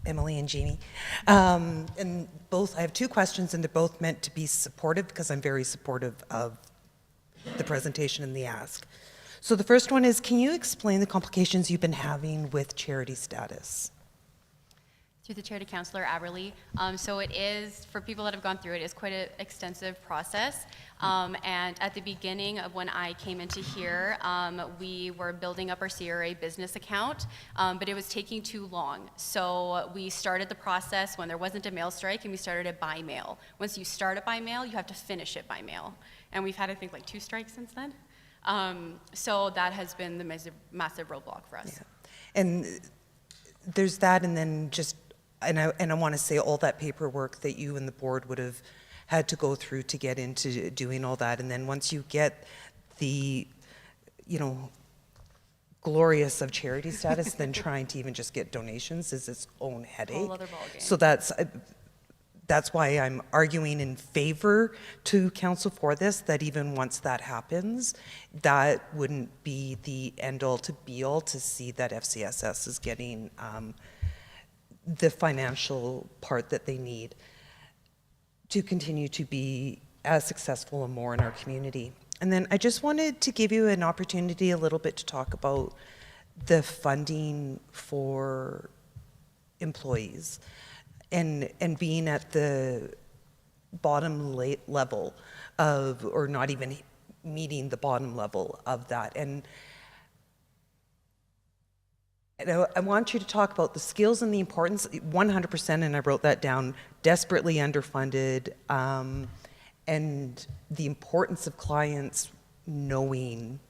Emily and Jamie. And both, I have two questions, and they're both meant to be supportive because I'm very supportive of the presentation and the ask. So the first one is, can you explain the complications you've been having with charity status? Through the chair to Councillor Aberley. So it is, for people that have gone through it, is quite an extensive process. And at the beginning of when I came into here, we were building up our CRA business account, but it was taking too long. So we started the process when there wasn't a mail strike, and we started it by mail. Once you start it by mail, you have to finish it by mail. And we've had, I think, like 2 strikes since then. So that has been the massive roadblock for us. Yeah. And there's that, and then just, and I want to say all that paperwork that you and the board would have had to go through to get into doing all that. And then once you get the, glorious of charity status than trying to even just get donations is its own headache. Whole other ballgame. So that's why I'm arguing in favor to council for this, that even once that happens, that wouldn't be the end-all to be-all to see that FCSS is getting the financial part that they need to continue to be as successful and more in our community. And then I just wanted to give you an opportunity a little bit to talk about the funding for employees and being at the bottom level of, or not even meeting the bottom level of that. And I want you to talk about the skills and the importance, 100%, and I wrote that down, desperately underfunded, and the importance of clients knowing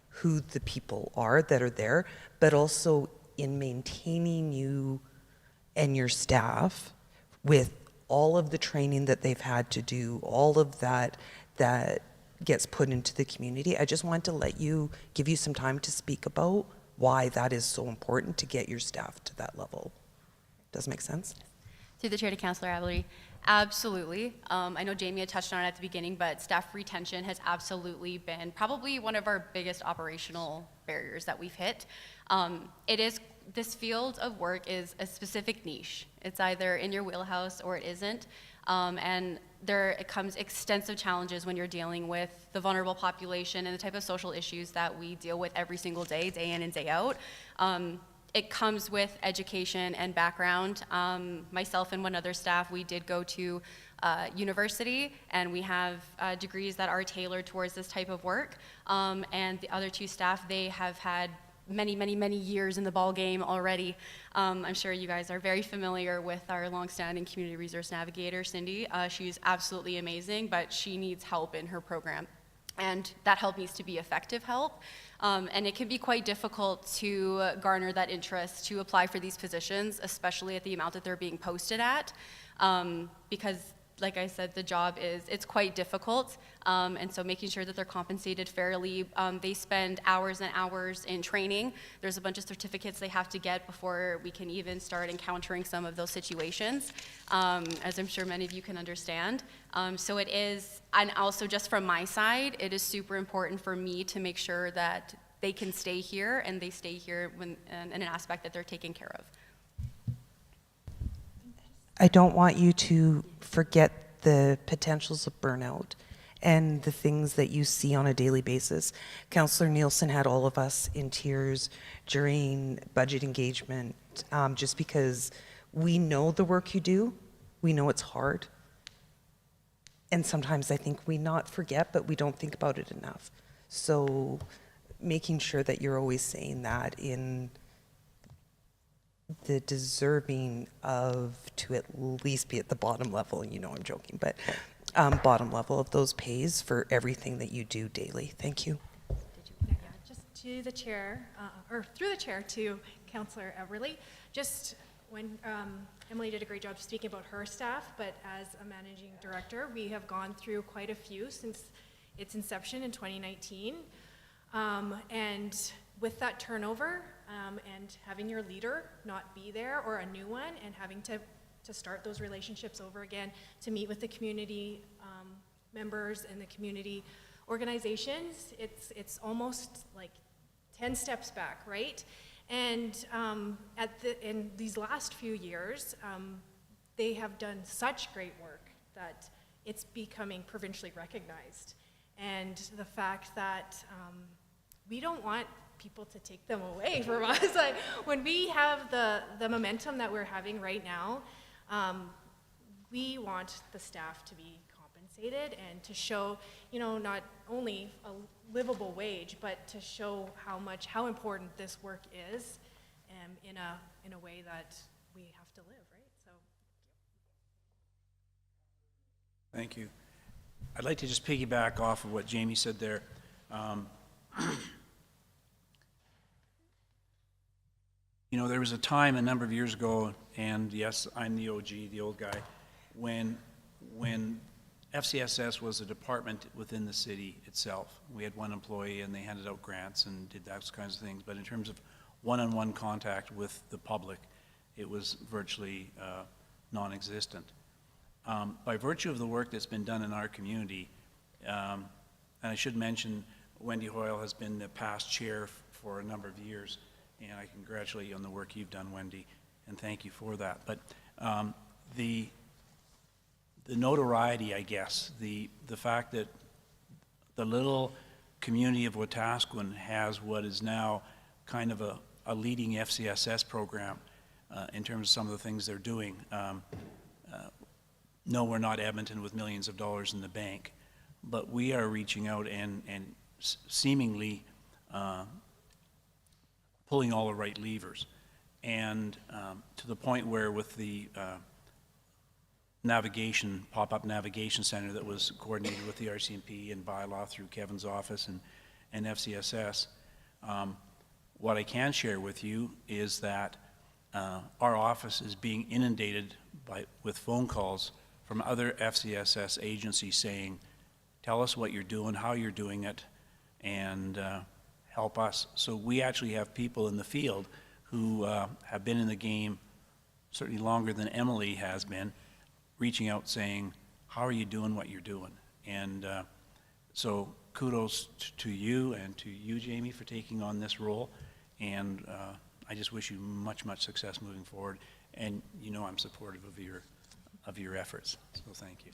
who the people are that are there, but also in maintaining you and your staff with all of the training that they've had to do, all of that gets put into the community. I just want to give you some time to speak about why that is so important to get your staff to that level. Does it make sense? Through the chair to Councillor Aberle, absolutely. I know Jamie had touched on it at the beginning, but staff retention has absolutely been probably one of our biggest operational barriers that we've hit. This field of work is a specific niche. It's either in your wheelhouse or it isn't. And it comes extensive challenges when you're dealing with the vulnerable population and the type of social issues that we deal with every single day, day in and day out. It comes with education and background. Myself and one other staff, we did go to university, and we have degrees that are tailored towards this type of work. And the other two staff, they have had many years in the ball game already. I'm sure you guys are very familiar with our longstanding community resource navigator, Cindy. She's absolutely amazing, but she needs help in her program. And that help needs to be effective help. And it can be quite difficult to garner that interest to apply for these positions, especially at the amount that they're being posted at, because like I said, the job it's quite difficult, and so making sure that they're compensated fairly. They spend hours and hours in training. There's a bunch of certificates they have to get before we can even start encountering some of those situations, as I'm sure many of you can understand. So it is, and also just from my side, it is super important for me to make sure that they can stay here, and they stay here in an aspect that they're taken care of. I don't want you to forget the potentials of burnout and the things that you see on a daily basis. Councillor Nielsen had all of us in tears during budget engagement, just because we know the work you do, we know it's hard, and sometimes I think we not forget, but we don't think about it enough. So making sure that you're always saying that in the deserving of, to at least be at the bottom level, you know I'm joking, but bottom level of those pays for everything that you do daily. Thank you. Yeah, just to the chair, or through the chair to Councillor Aberle, just when Emily did a great job speaking about her staff, but as a managing director, we have gone through quite a few since its inception in 2019. And with that turnover, and having your leader not be there, or a new one, and having to start those relationships over again, to meet with the community members and the community organizations, it's almost like 10 steps back, right? And in these last few years, they have done such great work that it's becoming provincially recognized. And the fact that we don't want people to take them away from us. Like, when we have the momentum that we're having right now, we want the staff to be compensated and to show, not only a livable wage, but to show how important this work is, in a way that we have to live, right? So. Thank you. I'd like to just piggyback off of what Jamie said there. There was a time a number of years ago, and yes, I'm the OG, the old guy, when FCSS was a department within the city itself. We had one employee, and they handed out grants and did those kinds of things. But in terms of one-on-one contact with the public, it was virtually non-existent. By virtue of the work that's been done in our community, and I should mention, Wendy Hoyle has been the past chair for a number of years, and I congratulate you on the work you've done, Wendy, and thank you for that. But the notoriety, I guess, the fact that the little community of Wetaskiwin has what is now kind of a leading FCSS program in terms of some of the things they're doing. No, we're not Edmonton with millions of dollars in the bank, but we are reaching out and seemingly pulling all the right levers. And to the point where with the navigation, pop-up navigation center that was coordinated with the RCMP and bylaw through Kevin's office and FCSS, what I can share with you is that our office is being inundated with phone calls from other FCSS agencies saying, tell us what you're doing, how you're doing it, and help us. So we actually have people in the field who have been in the game certainly longer than Emily has been, reaching out saying, how are you doing what you're doing? And so kudos to you and to you, Jamie, for taking on this role. And I just wish you much, much success moving forward. And you know I'm supportive of your efforts. So thank you.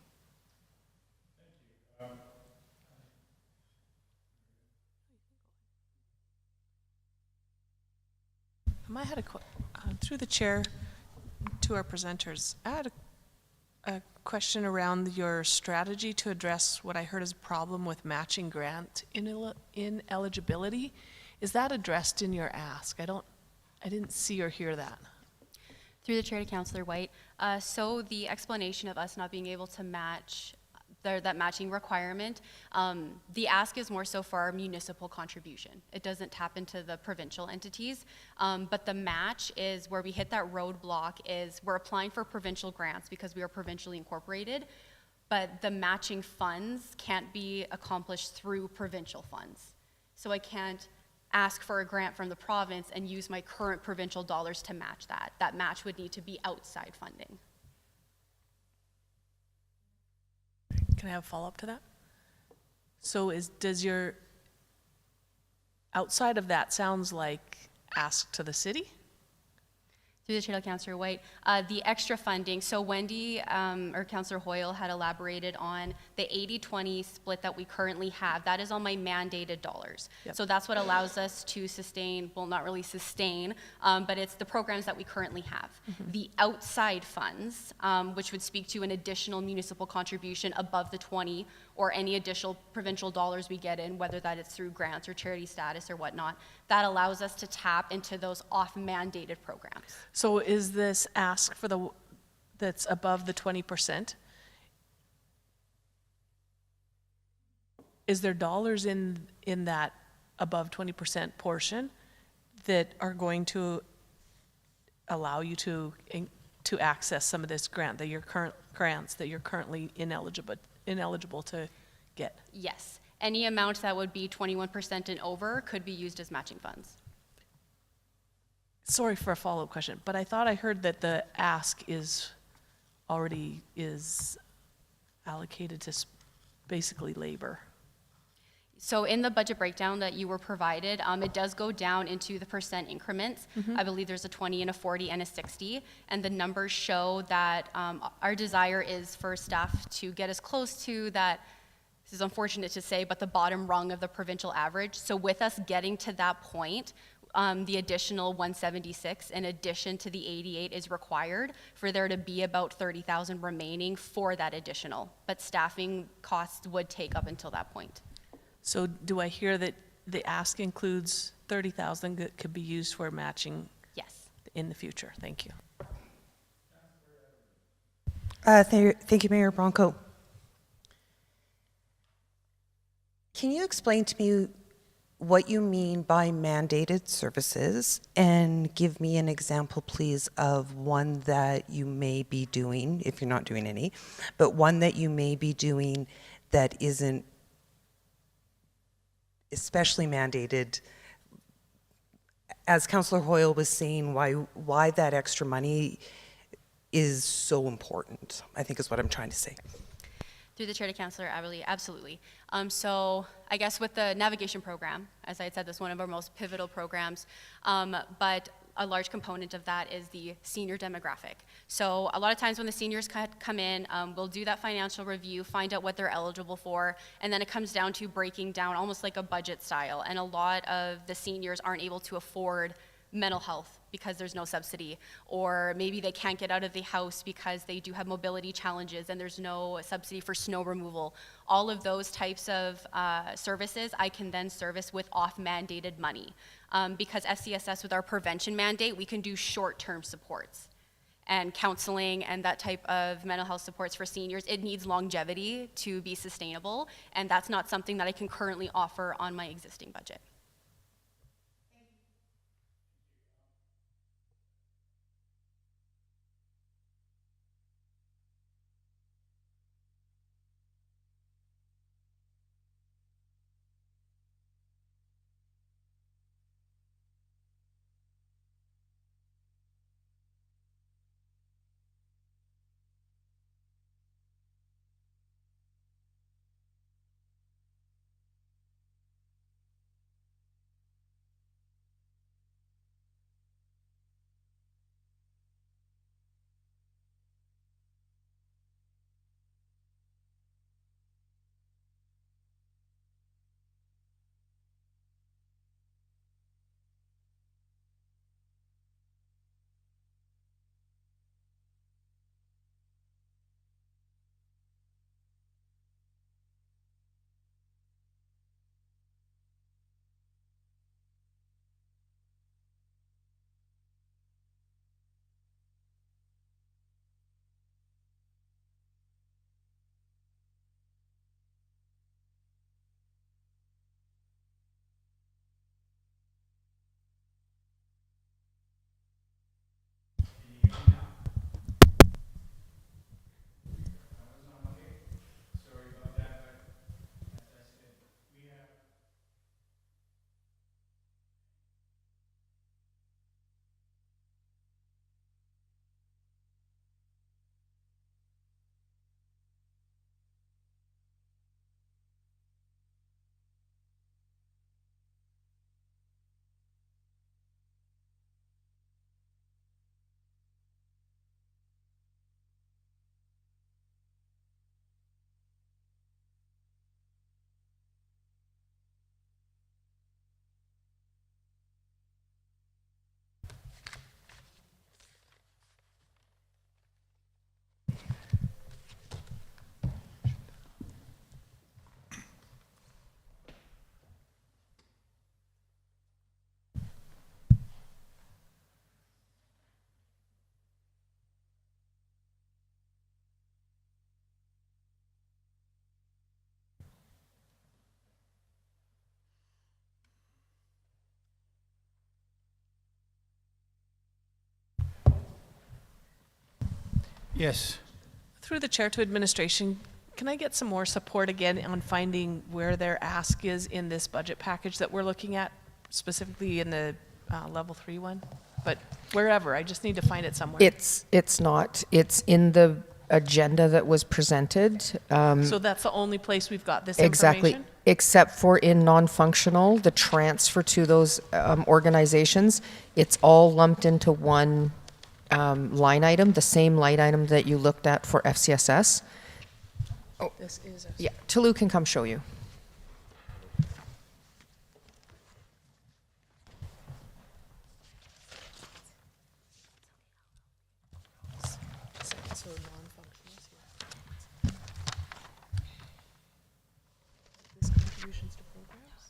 I had through the chair to our presenters, I had a question around your strategy to address what I heard as a problem with matching grant ineligibility. Is that addressed in your ask? I didn't see or hear that. Through the chair to Councillor White. So the explanation of us not being able to match that matching requirement, the ask is more so for our municipal contribution. It doesn't tap into the provincial entities, but the match is where we hit that roadblock is we're applying for provincial grants because we are provincially incorporated, but the matching funds can't be accomplished through provincial funds. So I can't ask for a grant from the province and use my current provincial dollars to match that. That match would need to be outside funding. Can I have a follow-up to that? So does your, outside of that sounds like ask to the city? Through the chair to Councillor White, the extra funding, so Wendy or Councillor Hoyle had elaborated on the 80-20 split that we currently have. That is on my mandated dollars. Yep. So that's what allows us to sustain, well, not really sustain, but it's the programs that we currently have. Mm-hmm. The outside funds, which would speak to an additional municipal contribution above the 20 or any additional provincial dollars we get in, whether that is through grants or charity status or whatnot, that allows us to tap into those off-mandated programs. So is this ask for that's above the 20%? Is there dollars in that above 20% portion that are going to allow you to access some of this grants that you're currently ineligible to get? Yes. Any amount that would be 21% and over could be used as matching funds. Sorry for a follow-up question, but I thought I heard that the ask already is allocated to basically labor. So in the budget breakdown that you were provided, it does go down into the percent increments. Mm-hmm. I believe there's a 20 and a 40 and a 60, and the numbers show that our desire is for staff to get as close to that. This is unfortunate to say, but the bottom rung of the provincial average. So with us getting to that point, the additional 176 in addition to the 88 is required for there to be about 30,000 remaining for that additional. But staffing costs would take up until that point. So do I hear that the ask includes 30,000 that could be used for matching? Yes. In the future? Thank you. Thank you, Mayor Bronco. Can you explain to me what you mean by mandated services, and give me an example, please, of one that you may be doing, if you're not doing any, but one that you may be doing that isn't especially mandated. As Councillor Hoyle was saying, why that extra money is so important, I think is what I'm trying to say. Through the chair to Councillor Aberly, absolutely. So I guess with the navigation program, as I had said, this is one of our most pivotal programs, but a large component of that is the senior demographic. So a lot of times when the seniors come in, we'll do that financial review, find out what they're eligible for, and then it comes down to breaking down almost like a budget style. And a lot of the seniors aren't able to afford mental health because there's no subsidy, or maybe they can't get out of the house because they do have mobility challenges and there's no subsidy for snow removal. All of those types of services I can then service with off-mandated money. Because FCSS, with our prevention mandate, we can do short-term supports and counseling and that type of mental health supports for seniors. It needs longevity to be sustainable, and that's not something that I can currently offer on my existing budget. Yes. Through the chair to administration, can I get some more support again on finding where their ask is in this budget package that we're looking at, specifically in the level 3 one? But wherever, I just need to find it somewhere. It's not. It's in the agenda that was presented. So that's the only place we've got this Exactly, information? except for in non-functional, the transfer to those organizations, it's all lumped into one line item, the same line item that you looked at for FCSS. This is a Yeah, Toulouse can come show you. so non-functionals here. This contributions to programs?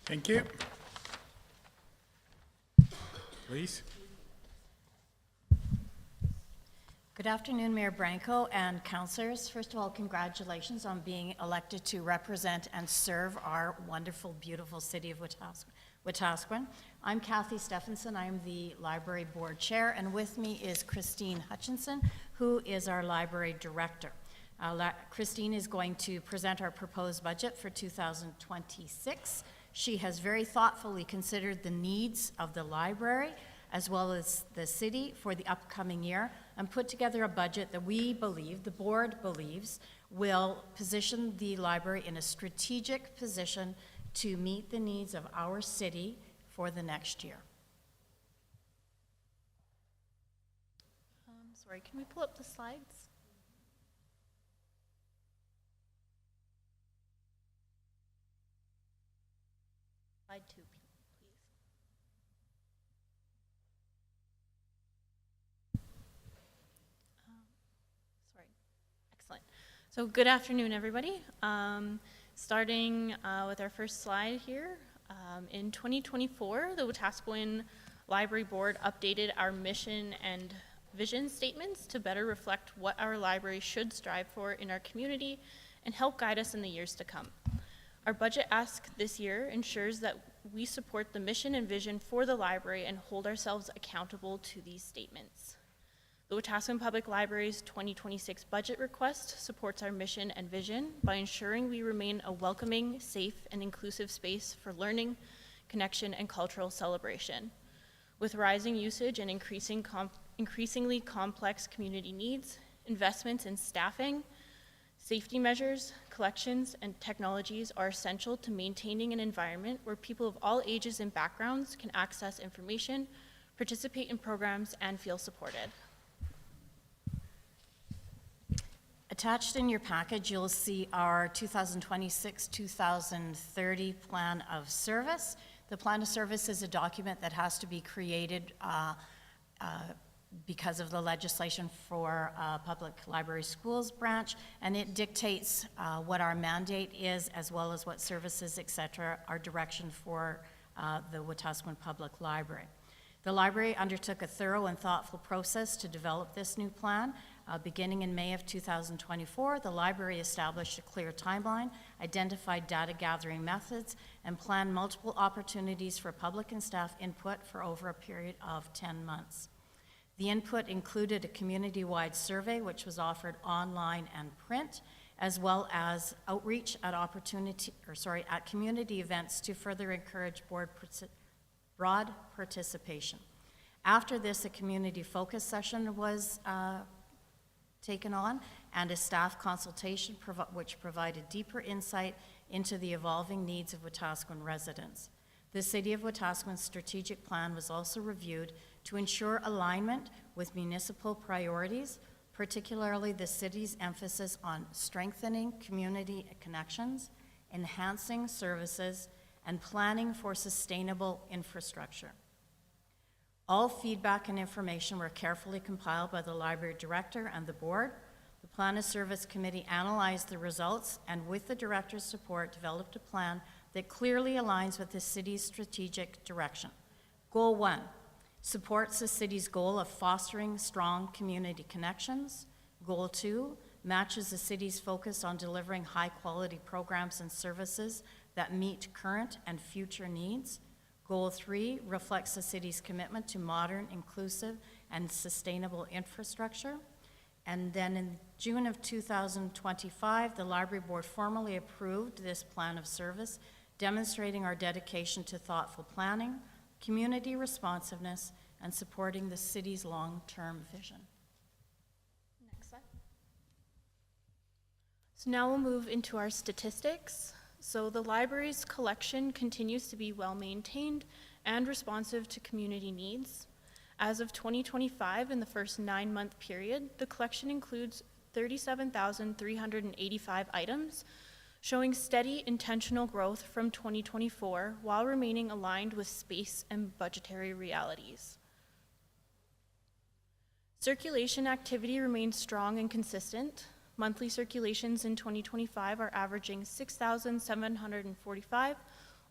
Thank you. Please. Good afternoon, Mayor Branco and councillors. First of all, congratulations on being elected to represent and serve our wonderful, beautiful city of Wetaskiwin. I'm Kathy Stephenson. I'm the Library Board Chair, and with me is Christine Hutchinson, who is our Library Director. Christine is going to present our proposed budget for 2026. She has very thoughtfully considered the needs of the library as well as the city for the upcoming year, and put together a budget that we believe, the board believes, will position the library in a strategic position to meet the needs of our city for the next year. Sorry, can we pull up the slides? Slide 2, please. Sorry. Excellent. So good afternoon, everybody. Starting with our first slide here. In 2024, the Wetaskiwin Library Board updated our mission and vision statements to better reflect what our library should strive for in our community and help guide us in the years to come. Our budget ask this year ensures that we support the mission and vision for the library and hold ourselves accountable to these statements. The Wetaskiwin Public Library's 2026 budget request supports our mission and vision by ensuring we remain a welcoming, safe, and inclusive space for learning, connection, and cultural celebration. With rising usage and increasingly complex community needs, investments in staffing, safety measures, collections, and technologies are essential to maintaining an environment where people of all ages and backgrounds can access information, participate in programs, and feel supported. Attached in your package, you'll see our 2026-2030 Plan of Service. The Plan of Service is a document that has to be created because of the legislation for Public Library Schools branch, and it dictates what our mandate is, as well as what services, et cetera, our direction for the Wetaskiwin Public Library. The library undertook a thorough and thoughtful process to develop this new plan. Beginning in May of 2024, the library established a clear timeline, identified data gathering methods, and planned multiple opportunities for public and staff input for over a period of 10 months. The input included a community-wide survey, which was offered online and print, as well as outreach at at community events to further encourage broad participation. After this, a community focus session was taken on, and a staff consultation which provided deeper insight into the evolving needs of Wetaskiwin residents. The City of Wetaskiwin's strategic plan was also reviewed to ensure alignment with municipal priorities, particularly the city's emphasis on strengthening community connections, enhancing services, and planning for sustainable infrastructure. All feedback and information were carefully compiled by the library director and the board. The Plan of Service Committee analyzed the results and, with the director's support, developed a plan that clearly aligns with the city's strategic direction. Goal 1 supports the city's goal of fostering strong community connections. Goal 2 matches the city's focus on delivering high-quality programs and services that meet current and future needs. Goal 3 reflects the city's commitment to modern, inclusive, and sustainable infrastructure. And then in June of 2025, the Library Board formally approved this Plan of Service, demonstrating our dedication to thoughtful planning, community responsiveness, and supporting the city's long-term vision. Next slide. So now we'll move into our statistics. So the library's collection continues to be well-maintained and responsive to community needs. As of 2025, in the first 9-month period, the collection includes 37,385 items, showing steady intentional growth from 2024 while remaining aligned with space and budgetary realities. Circulation activity remains strong and consistent. Monthly circulations in 2025 are averaging 6,745,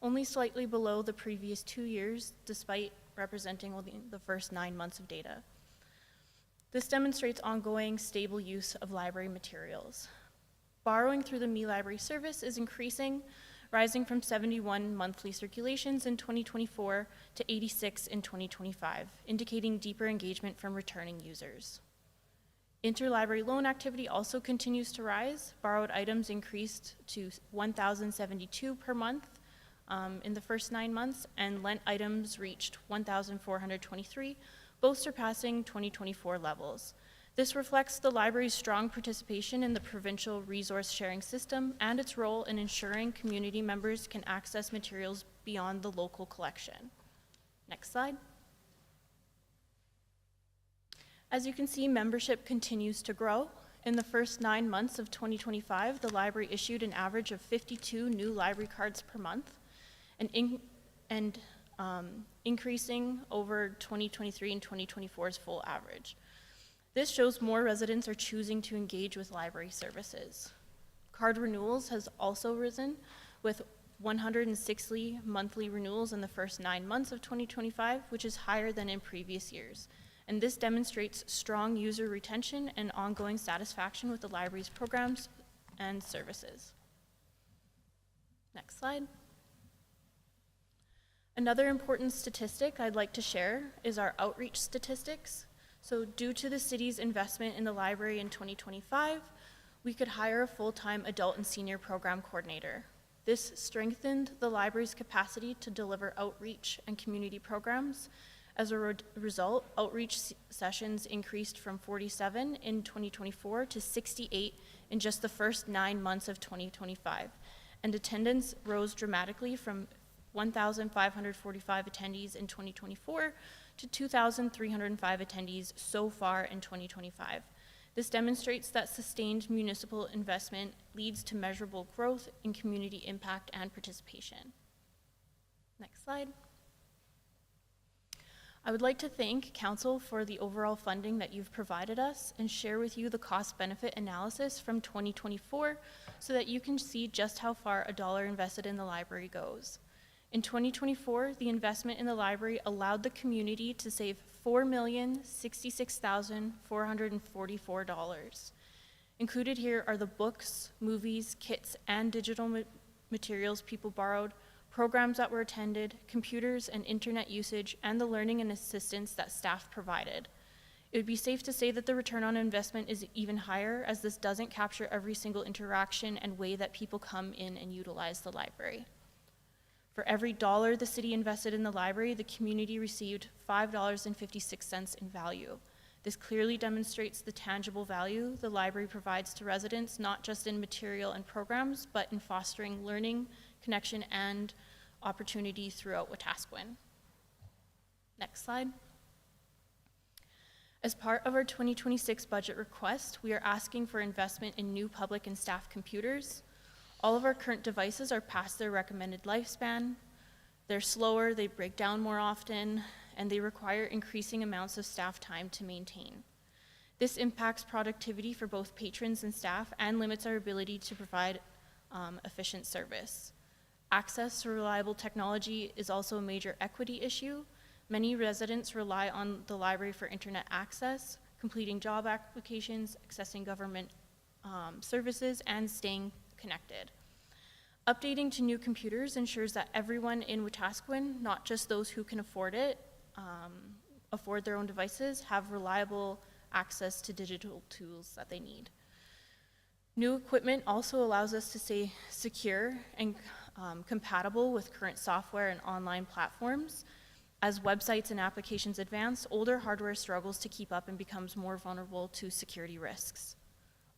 only slightly below the previous 2 years, despite representing only the first 9 months of data. This demonstrates ongoing stable use of library materials. Borrowing through the Me Library service is increasing, rising from 71 monthly circulations in 2024 to 86 in 2025, indicating deeper engagement from returning users. Interlibrary loan activity also continues to rise. Borrowed items increased to 1,072 per month in the first 9 months, and lent items reached 1,423, both surpassing 2024 levels. This reflects the library's strong participation in the provincial resource sharing system and its role in ensuring community members can access materials beyond the local collection. Next slide. As you can see, membership continues to grow. In the first 9 months of 2025, the library issued an average of 52 new library cards per month, and increasing over 2023 and 2024's full average. This shows more residents are choosing to engage with library services. Card renewals has also risen, with 160 monthly renewals in the first 9 months of 2025, which is higher than in previous years. And this demonstrates strong user retention and ongoing satisfaction with the library's programs and services. Next slide. Another important statistic I'd like to share is our outreach statistics. So due to the city's investment in the library in 2025, we could hire a full-time adult and senior program coordinator. This strengthened the library's capacity to deliver outreach and community programs. As a result, outreach sessions increased from 47 in 2024 to 68 in just the first 9 months of 2025. And attendance rose dramatically from 1,545 attendees in 2024 to 2,305 attendees so far in 2025. This demonstrates that sustained municipal investment leads to measurable growth in community impact and participation. Next slide. I would like to thank Council for the overall funding that you've provided us and share with you the cost-benefit analysis from 2024 so that you can see just how far a dollar invested in the library goes. In 2024, the investment in the library allowed the community to save $4,066,444. Included here are the books, movies, kits, and digital materials people borrowed, programs that were attended, computers and internet usage, and the learning and assistance that staff provided. It would be safe to say that the return on investment is even higher, as this doesn't capture every single interaction and way that people come in and utilize the library. For every dollar the city invested in the library, the community received $5.56 in value. This clearly demonstrates the tangible value the library provides to residents, not just in material and programs, but in fostering learning, connection, and opportunity throughout Wetaskiwin. Next slide. As part of our 2026 budget request, we are asking for investment in new public and staff computers. All of our current devices are past their recommended lifespan. They're slower, they break down more often, and they require increasing amounts of staff time to maintain. This impacts productivity for both patrons and staff and limits our ability to provide efficient service. Access to reliable technology is also a major equity issue. Many residents rely on the library for internet access, completing job applications, accessing government services, and staying connected. Updating to new computers ensures that everyone in Wetaskiwin, not just those who can afford it, afford their own devices, have reliable access to digital tools that they need. New equipment also allows us to stay secure and compatible with current software and online platforms. As websites and applications advance, older hardware struggles to keep up and becomes more vulnerable to security risks.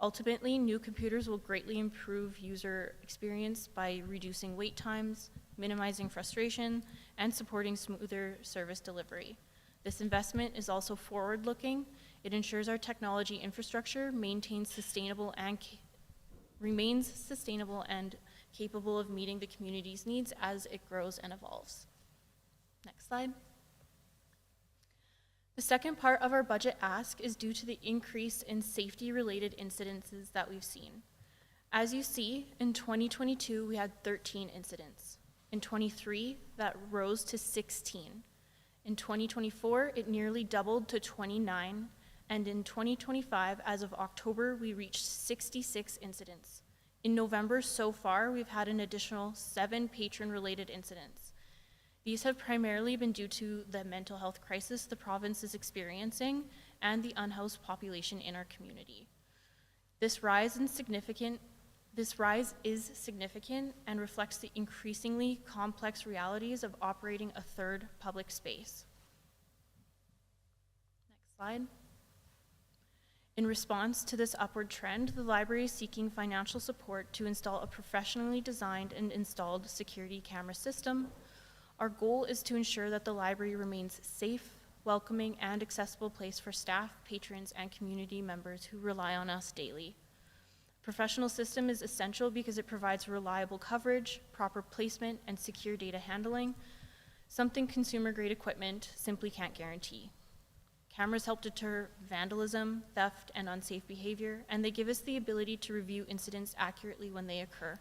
Ultimately, new computers will greatly improve user experience by reducing wait times, minimizing frustration, and supporting smoother service delivery. This investment is also forward-looking. It ensures our technology infrastructure remains sustainable and capable of meeting the community's needs as it grows and evolves. Next slide. The second part of our budget ask is due to the increase in safety-related incidences that we've seen. As you see, in 2022, we had 13 incidents. In '23, that rose to 16. In 2024, it nearly doubled to 29. And in 2025, as of October, we reached 66 incidents. In November so far, we've had an additional 7 patron-related incidents. These have primarily been due to the mental health crisis the province is experiencing and the unhoused population in our community. This rise is significant and reflects the increasingly complex realities of operating a third public space. Next slide. In response to this upward trend, the library is seeking financial support to install a professionally designed and installed security camera system. Our goal is to ensure that the library remains safe, welcoming, and accessible place for staff, patrons, and community members who rely on us daily. Professional system is essential because it provides reliable coverage, proper placement, and secure data handling, something consumer-grade equipment simply can't guarantee. Cameras help deter vandalism, theft, and unsafe behavior, and they give us the ability to review incidents accurately when they occur.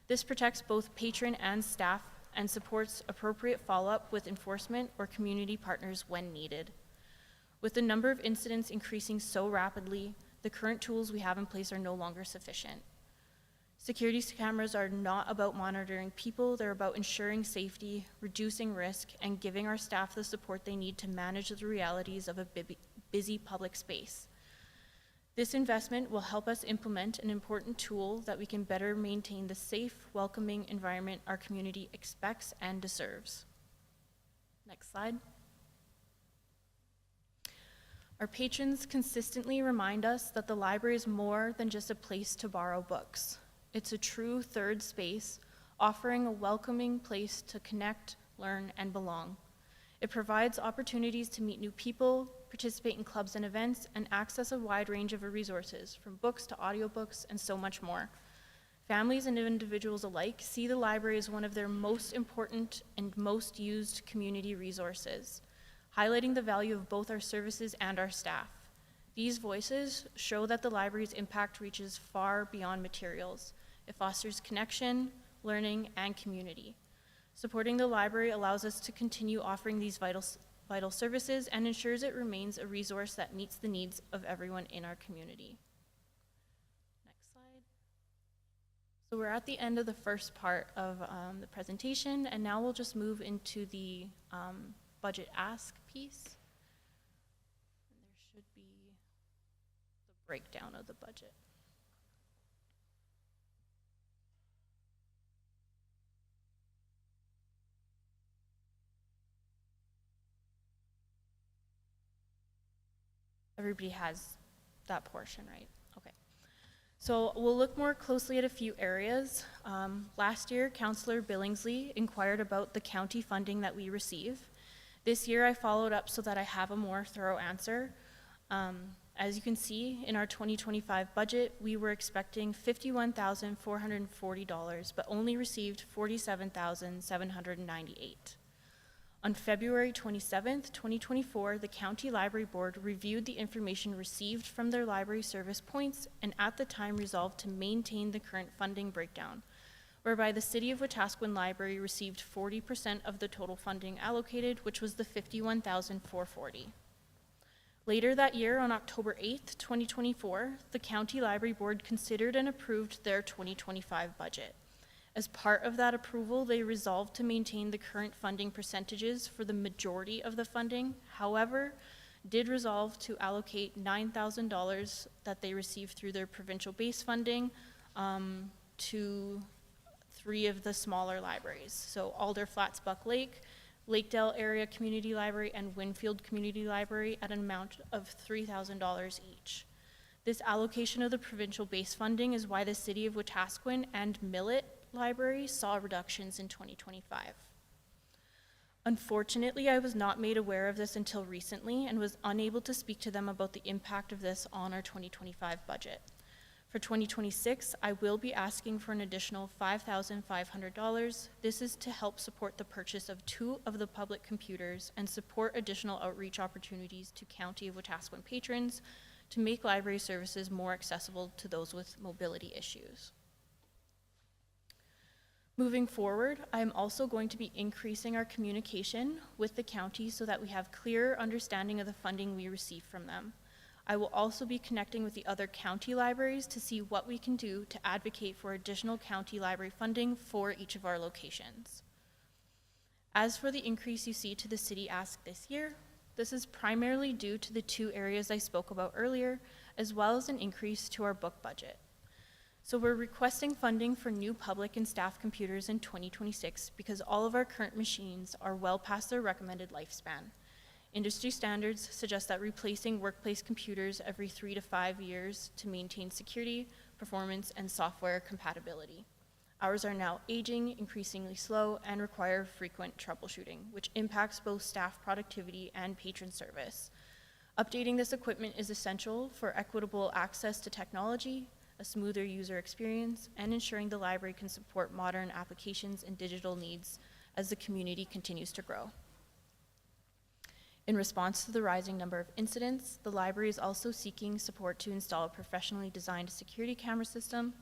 This protects both patron and staff and supports appropriate follow-up with enforcement or community partners when needed. With the number of incidents increasing so rapidly, the current tools we have in place are no longer sufficient. Security cameras are not about monitoring people, they're about ensuring safety, reducing risk, and giving our staff the support they need to manage the realities of a busy public space. This investment will help us implement an important tool that we can better maintain the safe, welcoming environment our community expects and deserves. Next slide. Our patrons consistently remind us that the library is more than just a place to borrow books. It's a true third space, offering a welcoming place to connect, learn, and belong. It provides opportunities to meet new people, participate in clubs and events, and access a wide range of resources, from books to audiobooks, and so much more. Families and individuals alike see the library as one of their most important and most used community resources, highlighting the value of both our services and our staff. These voices show that the library's impact reaches far beyond materials. It fosters connection, learning, and community. Supporting the library allows us to continue offering these vital services and ensures it remains a resource that meets the needs of everyone in our community. Next slide. So we're at the end of the first part of the presentation, and now we'll just move into the budget ask piece. And there should be the breakdown of the budget. Everybody has that portion, right? Okay. So we'll look more closely at a few areas. Last year, Councillor Billingsley inquired about the county funding that we receive. This year, I followed up so that I have a more thorough answer. As you can see, in our 2025 budget, we were expecting $51,440, but only received $47,798. On February 27th, 2024, the County Library Board reviewed the information received from their library service points and at the time resolved to maintain the current funding breakdown, whereby the City of Wetaskiwin Library received 40% of the total funding allocated, which was the $51,440. Later that year, on October 8th, 2024, the County Library Board considered and approved their 2025 budget. As part of that approval, they resolved to maintain the current funding percentages for the majority of the funding, however, did resolve to allocate $9,000 that they received through their provincial base funding to 3 of the smaller libraries. So Alder Flats Buck Lake, Lakedale Area Community Library, and Winfield Community Library at an amount of $3,000 each. This allocation of the provincial base funding is why the City of Wetaskiwin and Millet Library saw reductions in 2025. Unfortunately, I was not made aware of this until recently and was unable to speak to them about the impact of this on our 2025 budget. For 2026, I will be asking for an additional $5,500. This is to help support the purchase of 2 of the public computers and support additional outreach opportunities to County of Wetaskiwin patrons to make library services more accessible to those with mobility issues. Moving forward, I'm also going to be increasing our communication with the county so that we have clear understanding of the funding we receive from them. I will also be connecting with the other county libraries to see what we can do to advocate for additional county library funding for each of our locations. As for the increase you see to the city ask this year, this is primarily due to the 2 areas I spoke about earlier, as well as an increase to our book budget. So we're requesting funding for new public and staff computers in 2026 because all of our current machines are well past their recommended lifespan. Industry standards suggest that replacing workplace computers every 3 to 5 years to maintain security, performance, and software compatibility. Ours are now aging, increasingly slow, and require frequent troubleshooting, which impacts both staff productivity and patron service. Updating this equipment is essential for equitable access to technology, a smoother user experience, and ensuring the library can support modern applications and digital needs as the community continues to grow. In response to the rising number of incidents, the library is also seeking support to install a professionally designed security camera system.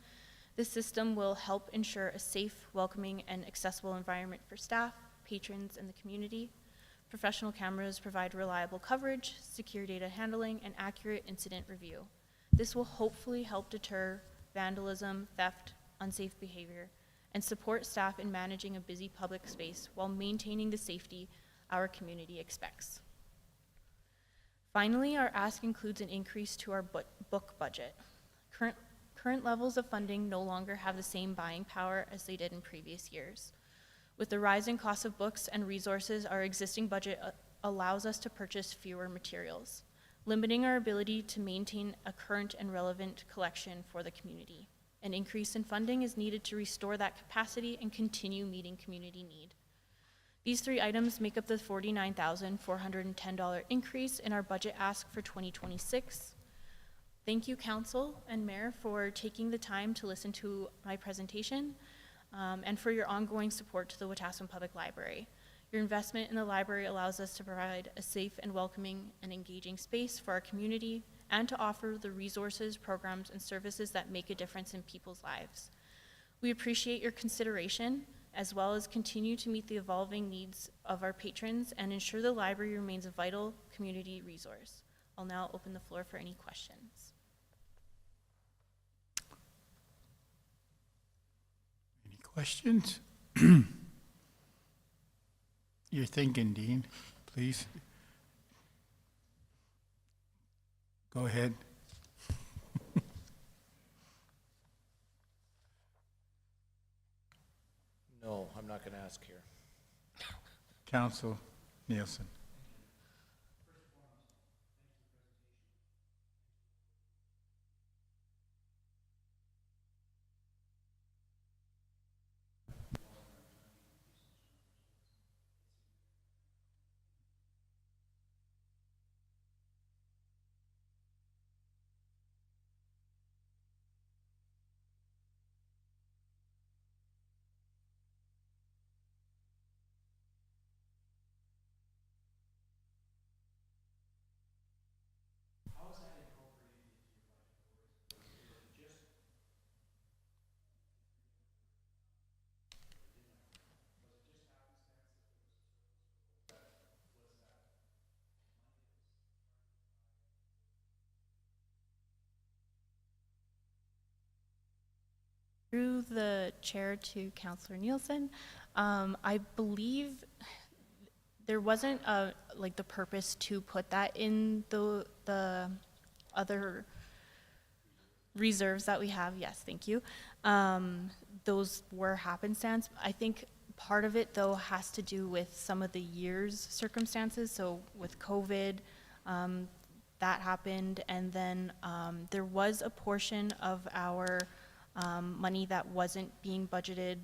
This system will help ensure a safe, welcoming, and accessible environment for staff, patrons, and the community. Professional cameras provide reliable coverage, secure data handling, and accurate incident review. This will hopefully help deter vandalism, theft, unsafe behavior, and support staff in managing a busy public space while maintaining the safety our community expects. Finally, our ask includes an increase to our book budget. Current levels of funding no longer have the same buying power as they did in previous years. With the rising cost of books and resources, our existing budget allows us to purchase fewer materials, limiting our ability to maintain a current and relevant collection for the community. An increase in funding is needed to restore that capacity and continue meeting community need. These 3 items make up the $49,410 increase in our budget ask for 2026. Thank you, Council and Mayor, for taking the time to listen to my presentation and for your ongoing support to the Wetaskiwin Public Library. Your investment in the library allows us to provide a safe and welcoming and engaging space for our community and to offer the resources, programs, and services that make a difference in people's lives. We appreciate your consideration as well as continue to meet the evolving needs of our patrons and ensure the library remains a vital community resource. I'll now open the floor for any questions. Any questions? You're thinking, Dean, please. Go ahead. No, I'm not going to ask here. Council Nielsen. Through the chair to Councillor Nielsen, I believe there wasn't like the purpose to put that in the other reserves that we have. Yes, thank you. Those were happenstance. I think part of it though has to do with some of the year's circumstances. So with COVID, that happened, and then there was a portion of our money that wasn't being budgeted,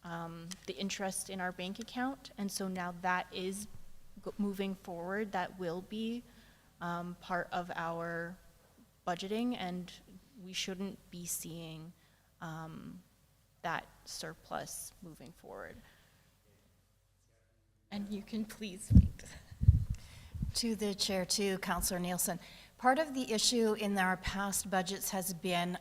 the interest in our bank account, and so now that is moving forward. That will be part of our budgeting, and we shouldn't be seeing that surplus moving forward. And you can please speak. To the chair, too, Councillor Nielsen. Part of the issue in our past budgets has been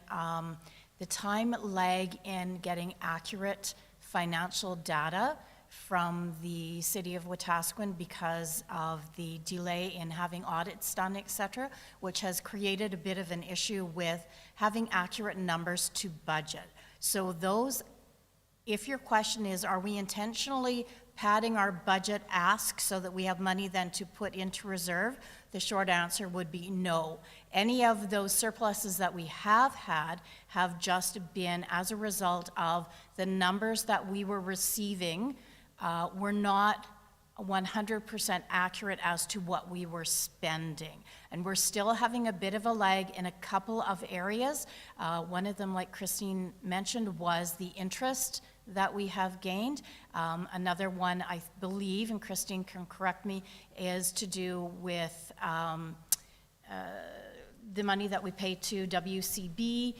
the time lag in getting accurate financial data from the city of Wetaskiwin because of the delay in having audits done, et cetera, which has created a bit of an issue with having accurate numbers to budget. So those, if your question is, are we intentionally padding our budget ask so that we have money then to put into reserve, the short answer would be no. Any of those surpluses that we have had have just been as a result of the numbers that we were receiving were not 100% accurate as to what we were spending. And we're still having a bit of a lag in a couple of areas. One of them, like Christine mentioned, was the interest that we have gained. Another one, I believe, and Christine can correct me, is to do with the money that we pay to WCB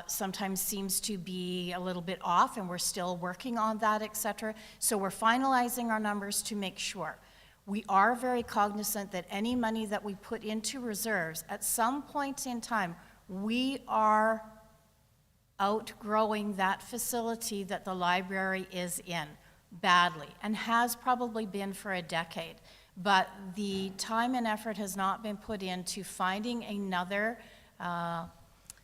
sometimes seems to be a little bit off, and we're still working on that, et cetera. So we're finalizing our numbers to make sure. We are very cognizant that any money that we put into reserves, at some point in time, we are outgrowing that facility that the library is in badly, and has probably been for a decade. But the time and effort has not been put into finding another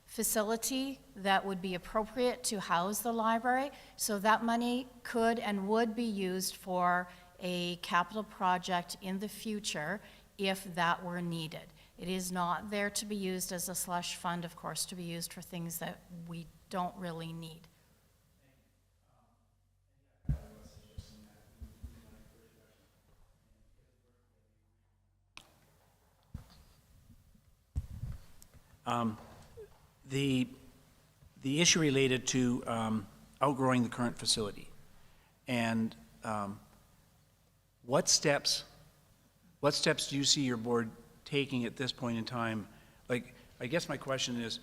facility that would be appropriate to house the library. So that money could and would be used for a capital project in the future if that were needed. It is not there to be used as a slush fund, of course, to be used for things that we don't really need. The issue related to outgrowing the current facility, and what steps do you see your board taking at this point in time? Like, I guess my question is,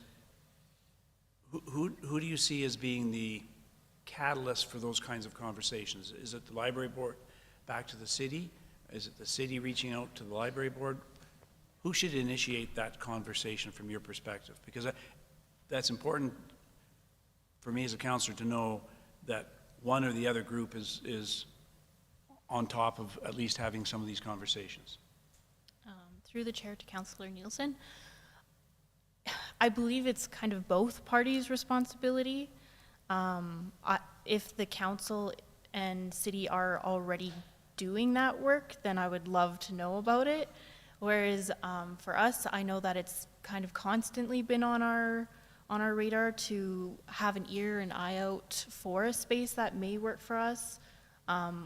who do you see as being the catalyst for those kinds of conversations? Is it the library board back to the city? Is it the city reaching out to the library board? Who should initiate that conversation from your perspective? Because that's important for me as a counselor to know that one or the other group is on top of at least having some of these conversations. Through the chair to Councillor Nielsen, I believe it's kind of both parties' responsibility. If the council and city are already doing that work, then I would love to know about it. Whereas for us, I know that it's kind of constantly been on our radar to have an ear and eye out for a space that may work for us,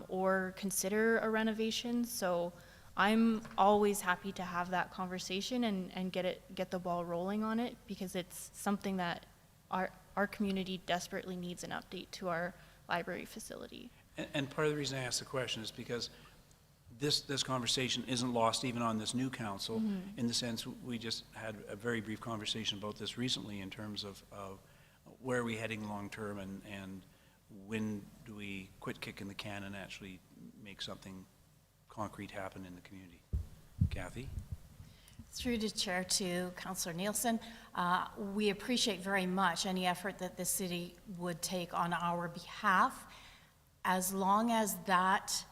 or consider a renovation. So I'm always happy to have that conversation and get the ball rolling on it, because it's something that our community desperately needs an update to our library facility. And part of the reason I asked the question is because this conversation isn't lost even on this new council, in the sense we just had a very brief conversation about this recently in terms of where are we heading long term, and when do we quit kicking the can and actually make something concrete happen in the community. Kathy? Through the chair to Councillor Nielsen, we appreciate very much any effort that the city would take on our behalf, as long as that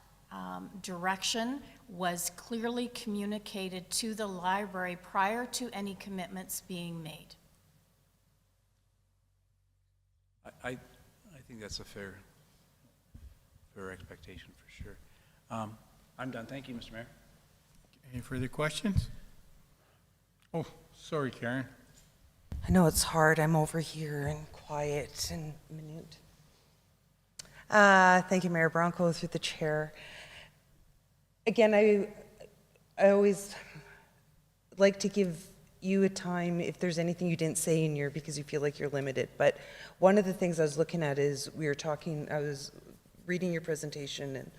direction was clearly communicated to the library prior to any commitments being made. I think that's a fair expectation for sure. I'm done. Thank you, Mr. Mayor. Any further questions? Oh, sorry, Karen. I know it's hard. I'm over here and quiet and minute. Thank you, Mayor Bronco, through the chair. Again, I always like to give you a time if there's anything you didn't say in your, because you feel like you're limited. But one of the things I was looking at is I was reading your presentation and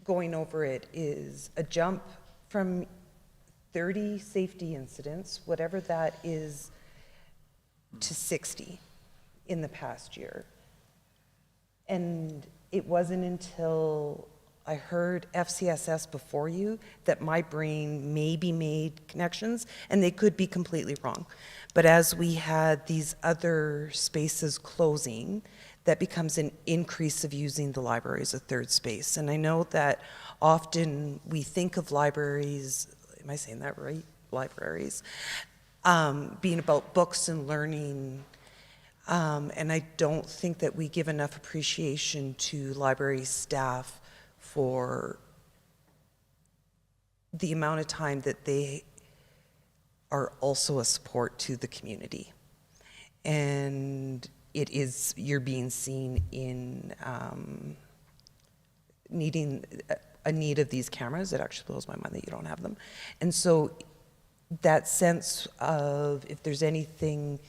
going over it, is a jump from 30 safety incidents, whatever that is, to 60 in the past year. And it wasn't until I heard FCSS before you that my brain maybe made connections, and they could be completely wrong. But as we had these other spaces closing, that becomes an increase of using the library as a third space. And I know that often we think of libraries, am I saying that right? Libraries, being about books and learning. And I don't think that we give enough appreciation to library staff for the amount of time that they are also a support to the community. And it is, you're being seen in needing a need of these cameras. It actually blows my mind that you don't have them. And so that sense of if there's anything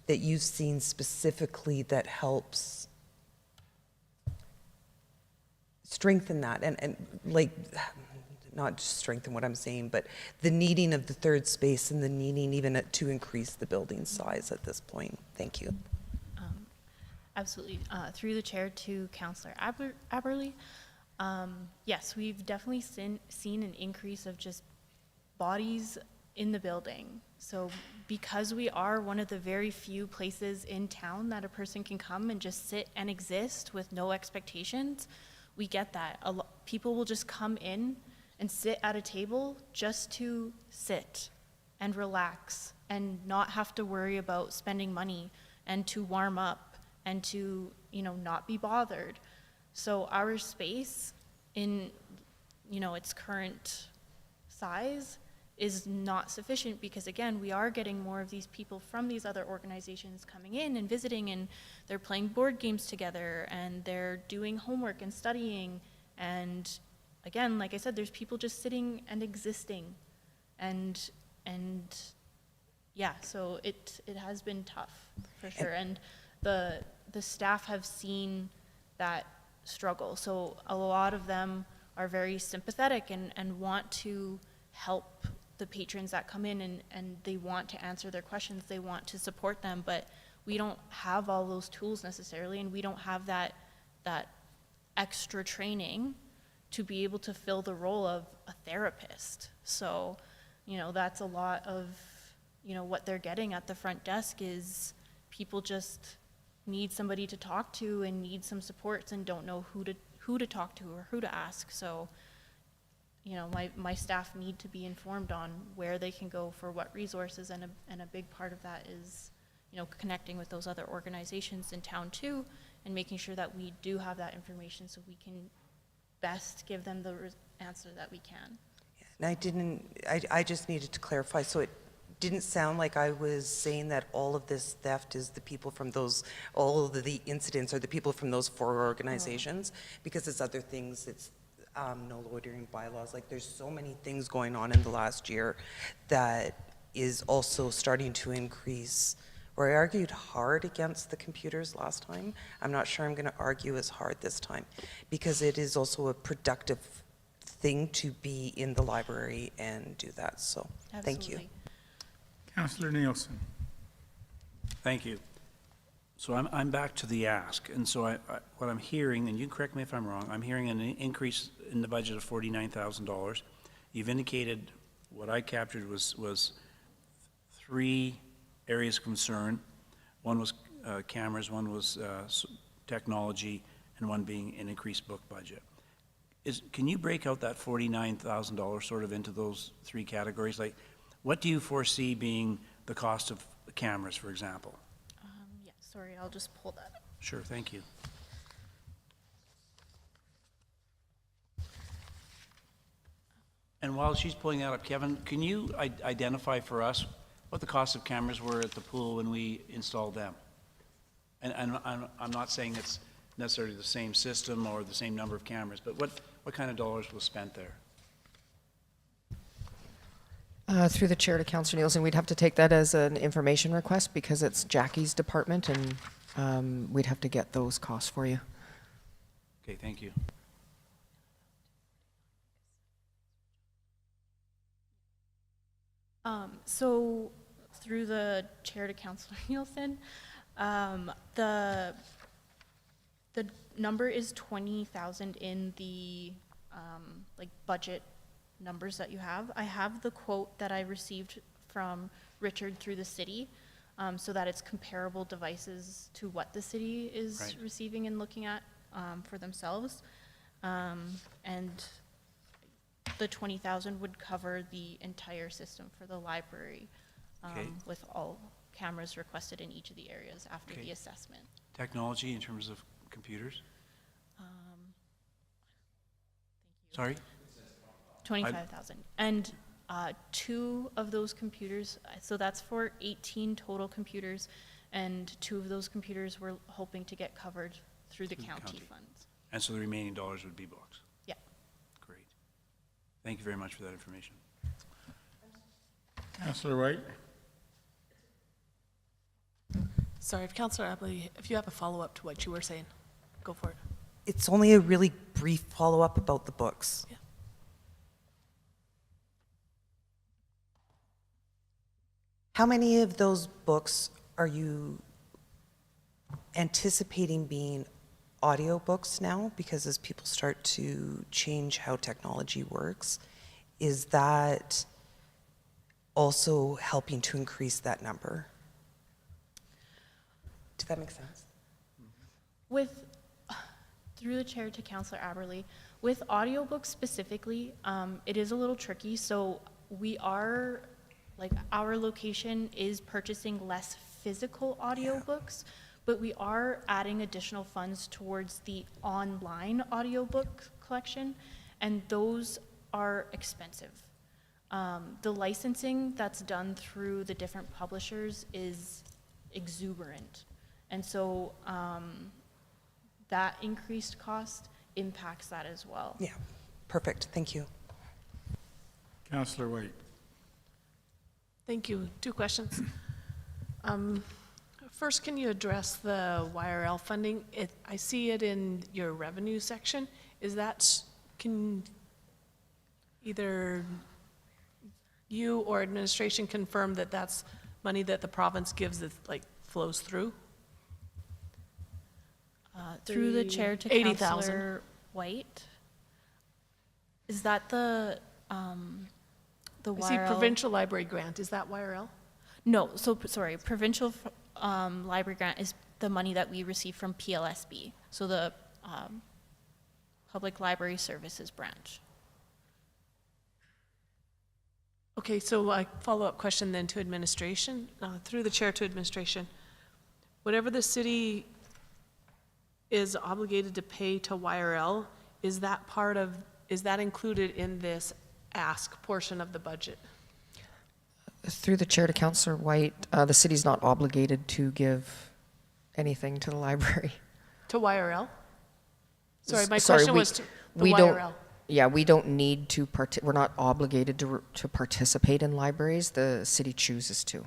that you've seen specifically that helps strengthen that, and like, not just strengthen what I'm saying, but the needing of the third space and the needing even to increase the building size at this point. Thank you. Absolutely. Through the chair to Councillor Aberley. Yes, we've definitely seen an increase of just bodies in the building. So because we are one of the very few places in town that a person can come and just sit and exist with no expectations, we get that. People will just come in and sit at a table just to sit and relax and not have to worry about spending money and to warm up and to, you know, not be bothered. So our space in, you know, its current size is not sufficient because, again, we are getting more of these people from these other organizations coming in and visiting, and they're playing board games together and they're doing homework and studying. And again, like I said, there's people just sitting and existing. And yeah, so it has been tough for sure. And the staff have seen that struggle. So a lot of them are very sympathetic and want to help the patrons that come in, and they want to answer their questions, they want to support them, but we don't have all those tools necessarily, and we don't have that extra training to be able to fill the role of a therapist. So, you know, that's a lot of, you know, what they're getting at the front desk is people just need somebody to talk to and need some supports and don't know who to talk to or who to ask. So, you know, my staff need to be informed on where they can go for what resources, and a big part of that is, you know, connecting with those other organizations in town too, and making sure that we do have that information so we can best give them the answer that we can. And I just needed to clarify, so it didn't sound like I was saying that all of this theft is the people from those, all of the incidents are the people from those 4 organizations, because it's other things, it's no loitering bylaws, like there's so many things going on in the last year that is also starting to increase. Where I argued hard against the computers last time, I'm not sure I'm going to argue as hard this time, because it is also a productive thing to be in the library and do that. So thank you. Councillor Nielsen. Thank you. So I'm back to the ask, and so what I'm hearing, and you can correct me if I'm wrong, I'm hearing an increase in the budget of $49,000. You've indicated what I captured was 3 areas of concern. One was cameras, one was technology, and one being an increased book budget. Can you break out that $49,000 sort of into those 3 categories? Like, what do you foresee being the cost of cameras, for example? Yeah, sorry, I'll just pull that up. Sure, thank you. And while she's pulling that up, Kevin, can you identify for us what the cost of cameras were at the pool when we installed them? And I'm not saying it's necessarily the same system or the same number of cameras, but what kind of dollars was spent there? Through the chair to Councillor Nielsen, we'd have to take that as an information request because it's Jackie's department, and we'd have to get those costs for you. Okay, thank you. So through the chair to Councillor Nielsen, the number is 20,000 in the like budget numbers that you have. I have the quote that I received from Richard through the city. so that it's comparable devices to what the city is Right. receiving and looking at for themselves. And the 20,000 would cover the entire system for the library, Okay. with all cameras requested in each of the areas after Okay. the assessment. Technology in terms of computers? Sorry? 25,000. And 2 of those computers, so that's for 18 total computers, and 2 of those computers we're hoping to get covered through the Through the county county. funds. And so the remaining dollars would be books? Yeah. Great. Thank you very much for that information. Councillor White? Sorry, if Councillor Abley, if you have a follow-up to what you were saying, go for it. It's only a really brief follow-up about the books. Yeah. How many of those books are you anticipating being audiobooks now? Because as people start to change how technology works, is that also helping to increase that number? Does that make sense? With, through the chair to Councillor Aberley, with audiobooks specifically, it is a little tricky. So we are, like, our location is purchasing less physical audiobooks, but we are adding additional funds towards the online audiobook collection, and those are expensive. The licensing that's done through the different publishers is exuberant. And so that increased cost impacts that as well. Yeah, perfect, thank you. Councillor White? Thank you. 2 questions. First, can you address the YRL funding? I see it in your revenue section. Is that, can either you or administration confirm that that's money that the province gives that, like, flows through? Through the chair to 80,000. Councillor White, is that the I see YRL? provincial library grant. Is that YRL? No, so, sorry, provincial library grant is the money that we receive from PLSB, so the Public Library Services Branch. Okay, so a follow-up question then to administration, through the chair to administration. Whatever the city is obligated to pay to YRL, is that included in this ask portion of the budget? Through the chair to Councillor White, the city's not obligated to give anything to the library. To YRL? Sorry, my Sorry, question was to the YRL. Yeah, we don't need to, we're not obligated to participate in libraries. The city chooses to.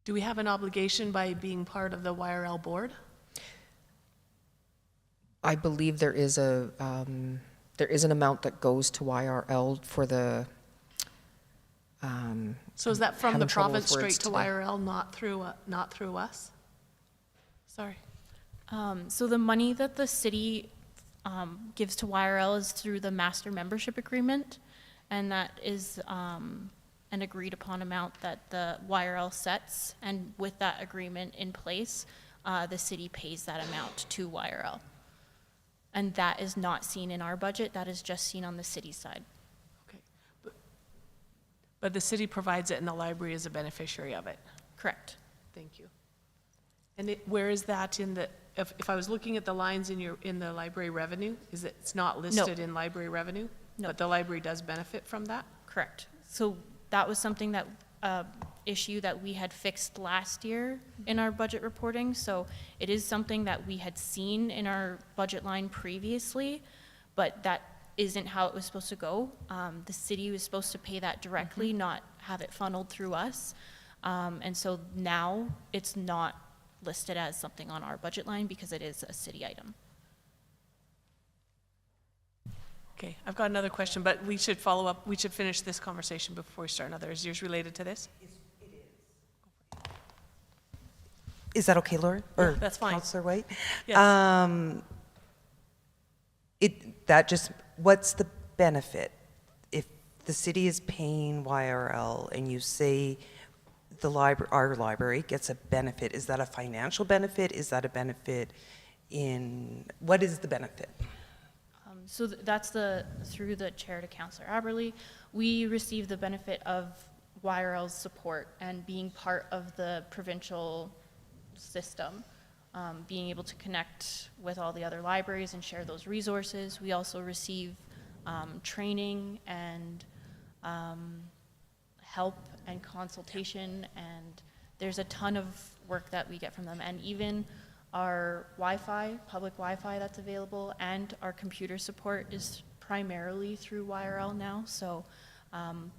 Do we have an obligation by being part of the YRL board? I believe there is an amount that goes to YRL for the. So is that from having the trouble province with straight words to today. YRL, not through us? Sorry. So the money that the city gives to YRL is through the master membership agreement, and that is an agreed upon amount that the YRL sets, and with that agreement in place, the city pays that amount to YRL. And that is not seen in our budget, that is just seen on the city side. Okay. But the city provides it and the library is a beneficiary of it? Correct. Thank you. And where is that in the, if I was looking at the lines in the library revenue, it's not listed in library revenue? No. But the library does benefit from that? Correct. So that was something that, issue that we had fixed last year in our budget reporting. So it is something that we had seen in our budget line previously, but that isn't how it was supposed to go. The city was supposed to pay that directly, not have it funneled through us. And so now it's not listed as something on our budget line because it is a city item. Okay, I've got another question, but we should follow up, we should finish this conversation before we start another. Is yours related to this? Is that okay, Laura? Or that's fine. Councillor White? Yes. What's the benefit if the city is paying YRL and you say our library gets a benefit, is that a financial benefit? Is that a benefit in, what is the benefit? So that's through the chair to Councillor Aberley, we receive the benefit of YRL's support and being part of the provincial system, being able to connect with all the other libraries and share those resources. We also receive training and help and consultation, and there's a ton of work that we get from them. And even our Wi-Fi, public Wi-Fi that's available, and our computer support is primarily through YRL now. So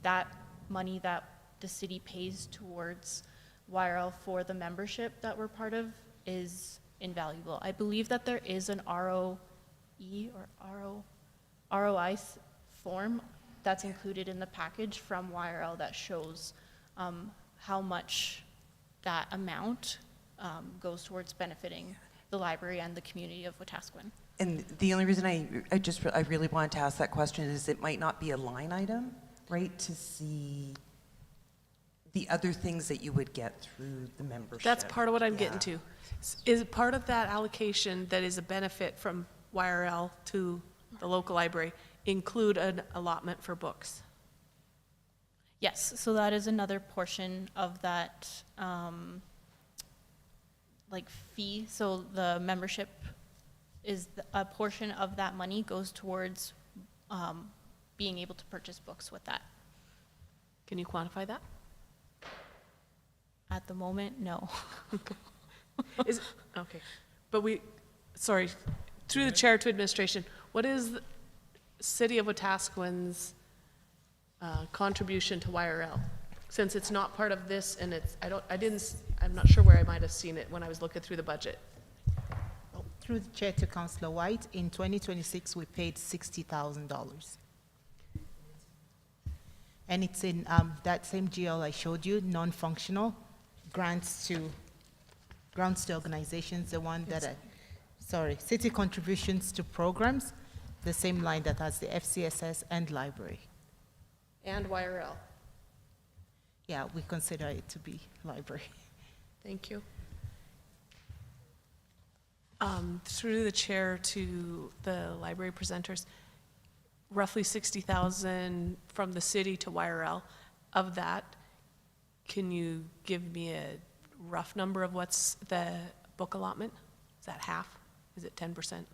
that money that the city pays towards YRL for the membership that we're part of is invaluable. I believe that there is an ROE or ROI form that's included in the package from YRL that shows how much that amount goes towards benefiting the library and the community of Wetaskiwin. And the only reason I really wanted to ask that question is it might not be a line item, right, to see the other things that you would get through the membership. That's part of what I'm getting to. Is part of that allocation that is a benefit from YRL to the local library include an allotment for books? Yes, so that is another portion of that fee. So the membership is a portion of that money goes towards being able to purchase books with that. Can you quantify that? At the moment, no. Okay, but sorry, through the chair to administration, what is the City of Wetaskiwin's contribution to YRL? Since it's not part of this, and I'm not sure where I might have seen it when I was looking through the budget. Through the chair to Councillor White, in 2026 we paid $60,000. And it's in that same GL I showed you, non-functional, grants to organizations, the one that city contributions to programs, the same line that has the FCSS and library. And YRL. Yeah, we consider it to be library. Thank you. Through the chair to the library presenters, roughly 60,000 from the city to YRL. Of that, can you give me a rough number of what's the book allotment? Is that half? Is it 10%?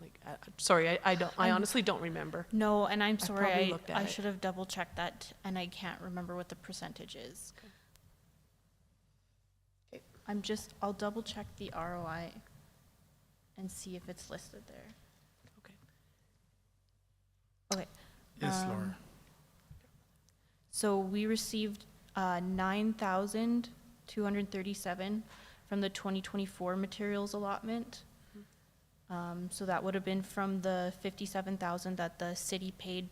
Sorry, I honestly don't remember. No, and I'm sorry, looked at I it. should have double checked that, and I can't remember what the percentage is. Okay. I'll double check the ROI and see if it's listed there. Okay. Yes, Laura. So we received 9,237 from the 2024 materials allotment. So that would have been from the 57,000 that the city paid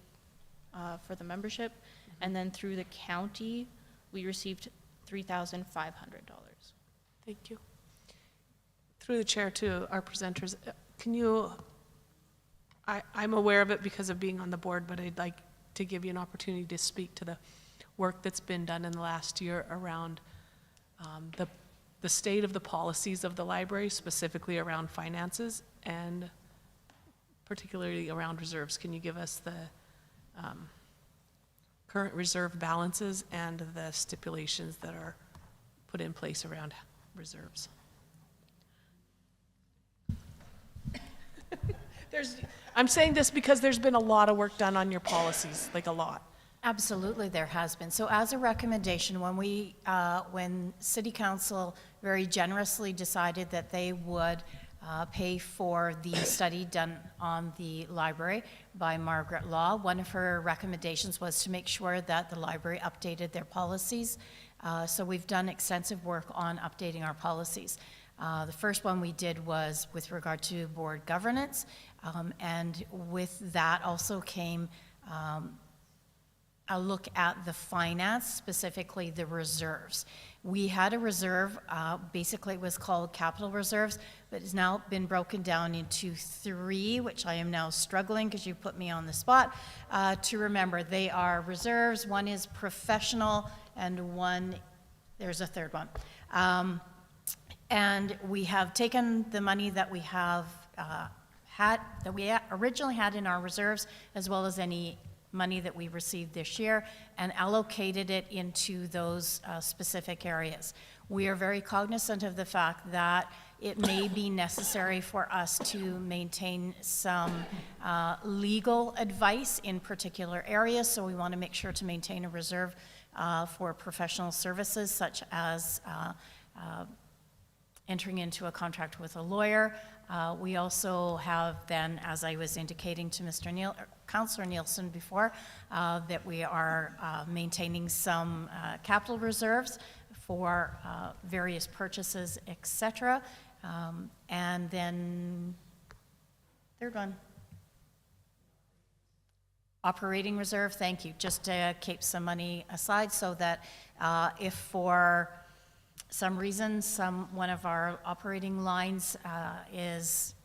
for the membership. And then through the county, we received $3,500. Thank you. Through the chair to our presenters, I'm aware of it because of being on the board, but I'd like to give you an opportunity to speak to the work that's been done in the last year around the state of the policies of the library, specifically around finances and particularly around reserves. Can you give us the current reserve balances and the stipulations that are put in place around reserves? I'm saying this because there's been a lot of work done on your policies, like a lot. Absolutely, there has been. So as a recommendation, when City Council very generously decided that they would pay for the study done on the library by Margaret Law, one of her recommendations was to make sure that the library updated their policies. So we've done extensive work on updating our policies. The first one we did was with regard to board governance, and with that also came a look at the finance, specifically the reserves. We had a reserve, basically it was called capital reserves, but it's now been broken down into 3, which I am now struggling because you put me on the spot to remember. They are reserves, one is professional, and one, there's a third one. And we have taken the money that we have that we originally had in our reserves, as well as any money that we received this year, and allocated it into those specific areas. We are very cognizant of the fact that it may be necessary for us to maintain some legal advice in particular areas, so we want to make sure to maintain a reserve for professional services, such as entering into a contract with a lawyer. We also have then, as I was indicating to Councillor Nielsen before, that we are maintaining some capital reserves for various purchases, etc. And then, third one. Operating reserve, thank you, just to keep some money aside so that if for some reason one of our operating lines is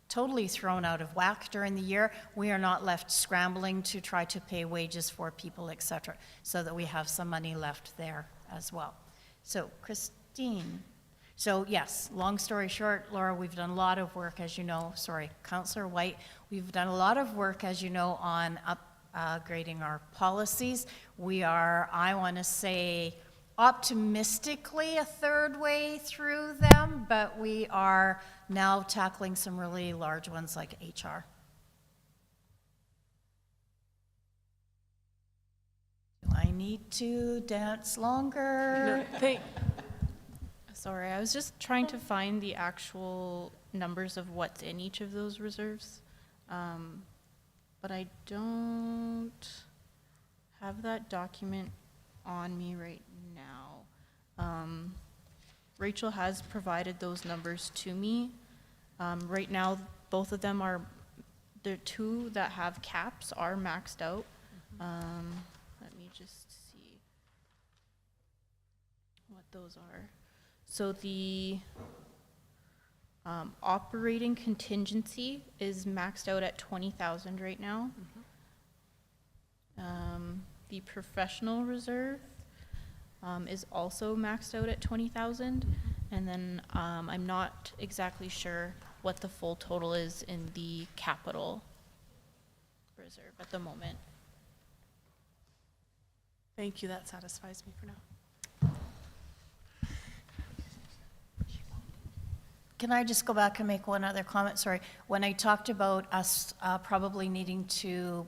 totally thrown out of whack during the year, we are not left scrambling to try to pay wages for people, etc., so that we have some money left there as well. So, Christine. So yes, long story short, Laura, we've done a lot of work, as you know, sorry, Councillor White, we've done a lot of work, as you know, on upgrading our policies. We are, I want to say, optimistically a third way through them, but we are now tackling some really large ones like HR. Do I need to dance longer? No, sorry, I was just trying to find the actual numbers of what's in each of those reserves, but I don't have that document on me right now. Rachel has provided those numbers to me. Right now, both of them are, the 2 that have caps are maxed out. Let me just see what those are. So the operating contingency is maxed out at 20,000 right now. The professional reserve is also maxed out at 20,000, and then I'm not exactly sure what the full total is in the capital reserve at the moment. Thank you, that satisfies me for now. Can I just go back and make one other comment? Sorry. When I talked about us probably needing to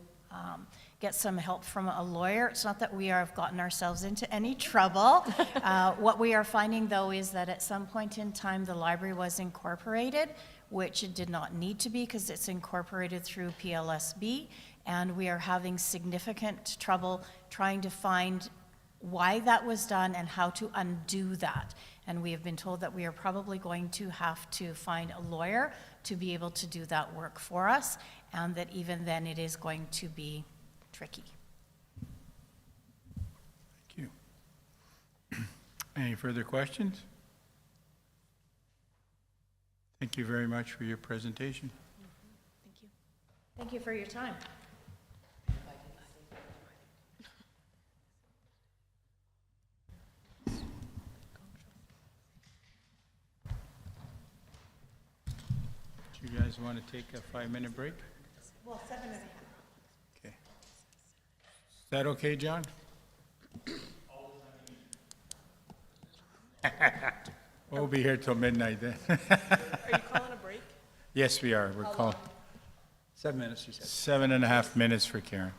get some help from a lawyer, it's not that we have gotten ourselves into any trouble. What we are finding, though, is that at some point in time, the library was incorporated, which it did not need to be because it's incorporated through PLSB, and we are having significant trouble trying to find why that was done and how to undo that. And we have been told that we are probably going to have to find a lawyer to be able to do that work for us, and that even then it is going to be tricky. Thank you. Any further questions? Thank you very much for your presentation. Thank you. Thank you for your time. Do you guys want to take a 5-minute break? Well, 7.5. Okay. Is that okay, John? We'll be here till midnight then. Are you calling a break? Yes, we are. We're calling 7 minutes, she said. 7.5 minutes for Karen.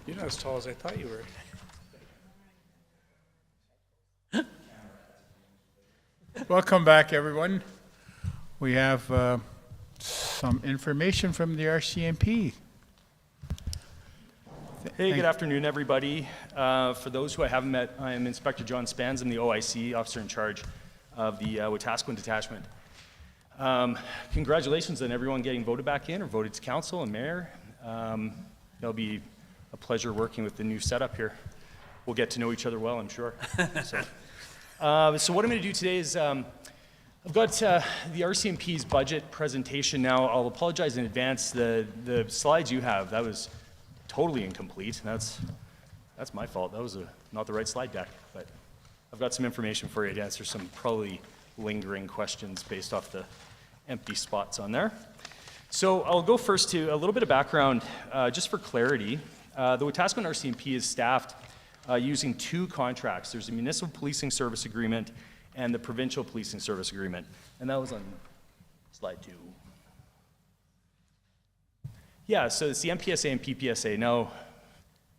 You're not as tall as I thought you were. Welcome back, everyone. We have some information from the RCMP. Hey, good afternoon, everybody. For those who I haven't met, I am Inspector John Spans. I'm the OIC, officer in charge of the Wetaskiwin Detachment. Congratulations on everyone getting voted back in or voted to council and mayor. It'll be a pleasure working with the new setup here. We'll get to know each other well, I'm sure. So what I'm going to do today is I've got the RCMP's budget presentation now. I'll apologize in advance. The slides you have, that was totally incomplete. That's my fault. That was not the right slide deck. But I've got some information for you to answer some probably lingering questions based off the empty spots on there. So I'll go first to a little bit of background, just for clarity. The Wetaskiwin RCMP is staffed using two contracts. There's a municipal policing service agreement and the provincial policing service agreement. And that was on slide 2. Yeah, so it's the MPSA and PPSA. Now,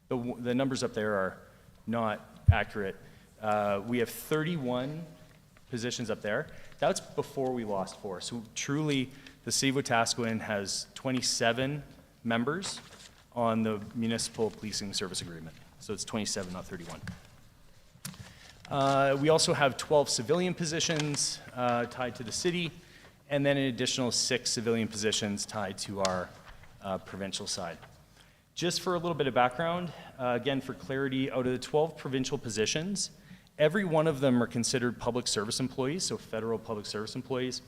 the numbers up there are not accurate. We have 31 positions up there. That's before we lost 4. So truly, the City of Wetaskiwin has 27 members on the municipal policing service agreement. So it's 27, not 31. We also have 12 civilian positions tied to the city, and then an additional 6 civilian positions tied to our provincial side. Just for a little bit of background, again for clarity, out of the 12 provincial positions, every one of them are considered public service employees, so federal public service employees.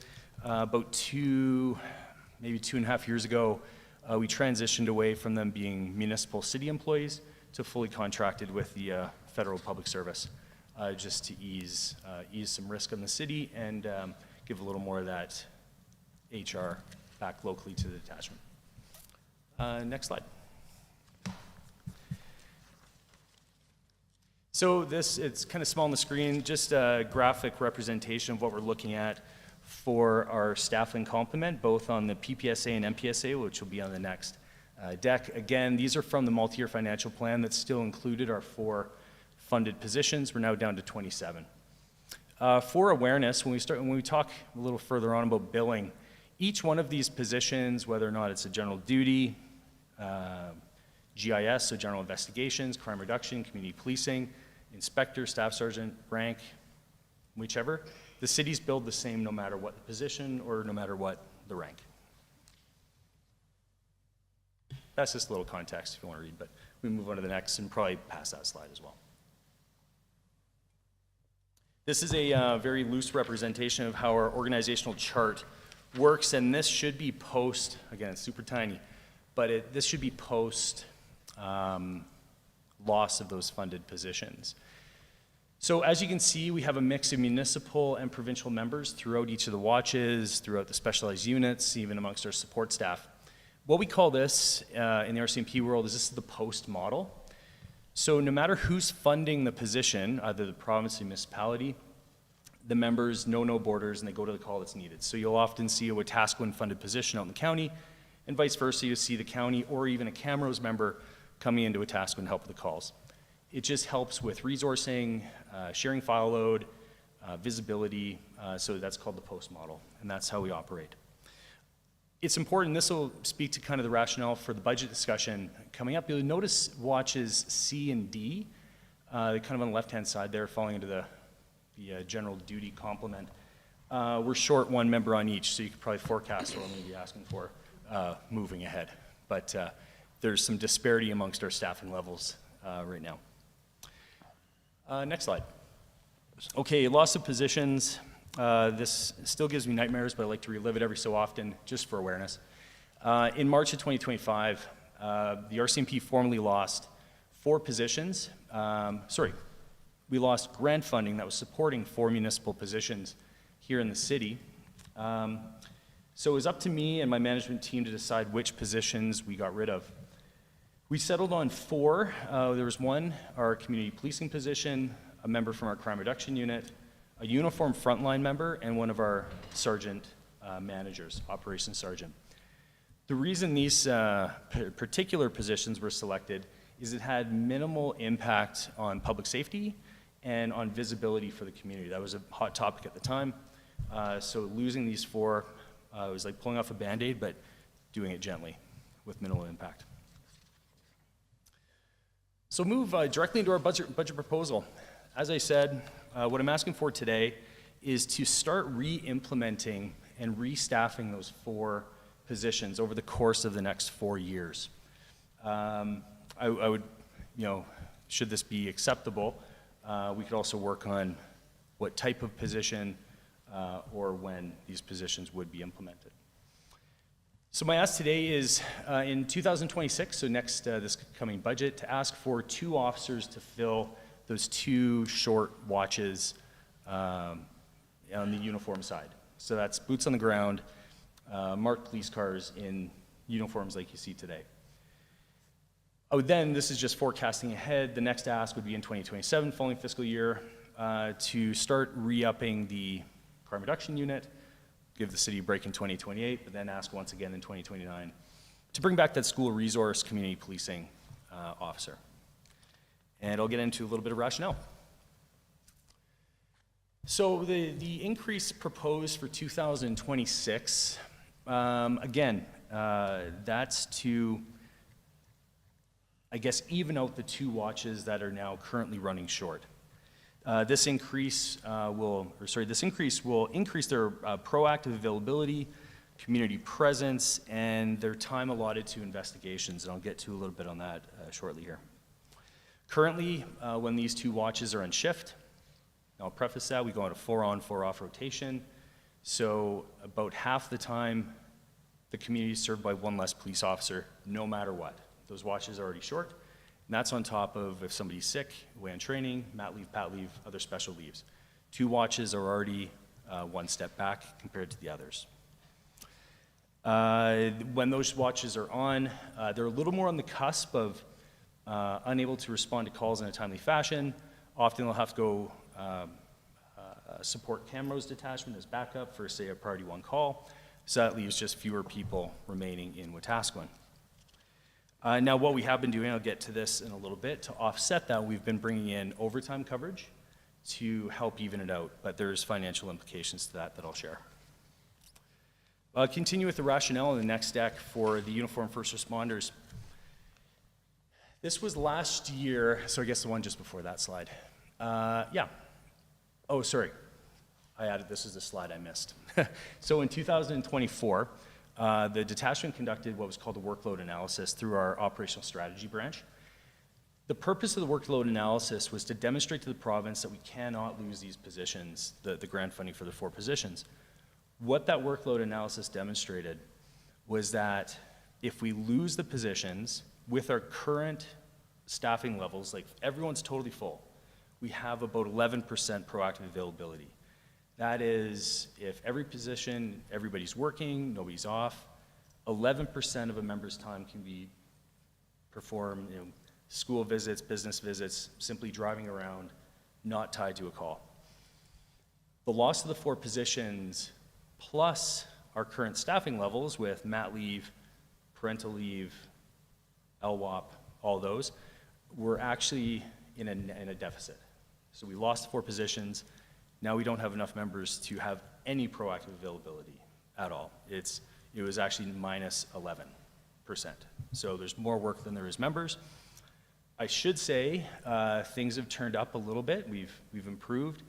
About maybe 2.5 years ago, we transitioned away from them being municipal city employees to fully contracted with the federal public service, just to ease some risk on the city and give a little more of that HR back locally to the detachment. Next slide. So it's kind of small on the screen, just a graphic representation of what we're looking at for our staffing complement, both on the PPSA and MPSA, which will be on the next deck. Again, these are from the multi-year financial plan that still included our 4 funded positions. We're now down to 27. For awareness, when we talk a little further on about billing, each one of these positions, whether or not it's a general duty, GIS, so general investigations, crime reduction, community policing, inspector, staff sergeant, rank, whichever, the city's billed the same no matter what the position or no matter what the rank. That's just a little context if you want to read, but we move on to the next and probably pass that slide as well. This is a very loose representation of how our organizational chart works, and this should be post, again, it's super tiny, but this should be post loss of those funded positions. So as you can see, we have a mix of municipal and provincial members throughout each of the watches, throughout the specialized units, even amongst our support staff. What we call this in the RCMP world is this is the post model. So no matter who's funding the position, either the province or municipality, the members know no borders and they go to the call that's needed. So you'll often see a Wetaskiwin funded position out in the county, and vice versa, you'll see the county or even a Camrose member coming into Wetaskiwin to help with the calls. It just helps with resourcing, sharing file load, visibility, so that's called the post model, and that's how we operate. It's important, this will speak to kind of the rationale for the budget discussion coming up. You'll notice watches C and D, kind of on the left-hand side there, falling into the general duty complement. We're short 1 member on each, so you could probably forecast what I'm going to be asking for moving ahead. But there's some disparity amongst our staffing levels right now. Next slide. Okay, loss of positions. This still gives me nightmares, but I like to relive it every so often, just for awareness. In March of 2025, the RCMP formally lost 4 positions. We lost grant funding that was supporting 4 municipal positions here in the city. So it was up to me and my management team to decide which positions we got rid of. We settled on 4. There was 1, our community policing position, a member from our crime reduction unit, a uniform frontline member, and 1 of our sergeant managers, operations sergeant. The reason these particular positions were selected is it had minimal impact on public safety and on visibility for the community. That was a hot topic at the time. So losing these four was like pulling off a Band-Aid, but doing it gently with minimal impact. So move directly into our budget proposal. As I said, what I'm asking for today is to start re-implementing and restaffing those four positions over the course of the next 4 years. I would, should this be acceptable, we could also work on what type of position or when these positions would be implemented. So my ask today is in 2026, so next this coming budget, to ask for 2 officers to fill those 2 short watches on the uniform side. So that's boots on the ground, marked police cars in uniforms like you see today. I would then, this is just forecasting ahead, the next ask would be in 2027, following fiscal year, to start re-upping the crime reduction unit, give the city a break in 2028, but then ask once again in 2029 to bring back that school resource community policing officer. And I'll get into a little bit of rationale. So the increase proposed for 2026, again, that's to, I guess, even out the 2 watches that are now currently running short. This increase will increase their proactive availability, community presence, and their time allotted to investigations, and I'll get to a little bit on that shortly here. Currently, when these 2 watches are on shift, I'll preface that, we go on a 4-on, 4-off rotation, so about half the time the community is served by 1 less police officer, no matter what. Those watches are already short, and that's on top of if somebody's sick, away on training, mat leave, pat leave, other special leaves. 2 watches are already 1 step back compared to the others. When those watches are on, they're a little more on the cusp of unable to respond to calls in a timely fashion. Often they'll have to go support cameras detachment as backup for, say, a priority 1 call. So that leaves just fewer people remaining in Wetaskiwin. Now, what we have been doing, I'll get to this in a little bit, to offset that, we've been bringing in overtime coverage to help even it out, but there's financial implications to that I'll share. I'll continue with the rationale in the next deck for the uniformed first responders. This was last year, so I guess the one just before that slide. Yeah. Oh, sorry. I added, this is the slide I missed. So in 2024, the detachment conducted what was called a workload analysis through our operational strategy branch. The purpose of the workload analysis was to demonstrate to the province that we cannot lose these positions, the grant funding for the 4 positions. What that workload analysis demonstrated was that if we lose the positions with our current staffing levels, like everyone's totally full, we have about 11% proactive availability. That is, if every position, everybody's working, nobody's off, 11% of a member's time can be performed, school visits, business visits, simply driving around, not tied to a call. The loss of the 4 positions, plus our current staffing levels with mat leave, parental leave, LWOP, all those, we're actually in a deficit. So we lost 4 positions. Now we don't have enough members to have any proactive availability at all. It was actually minus 11%. So there's more work than there is members. I should say things have turned up a little bit. We've improved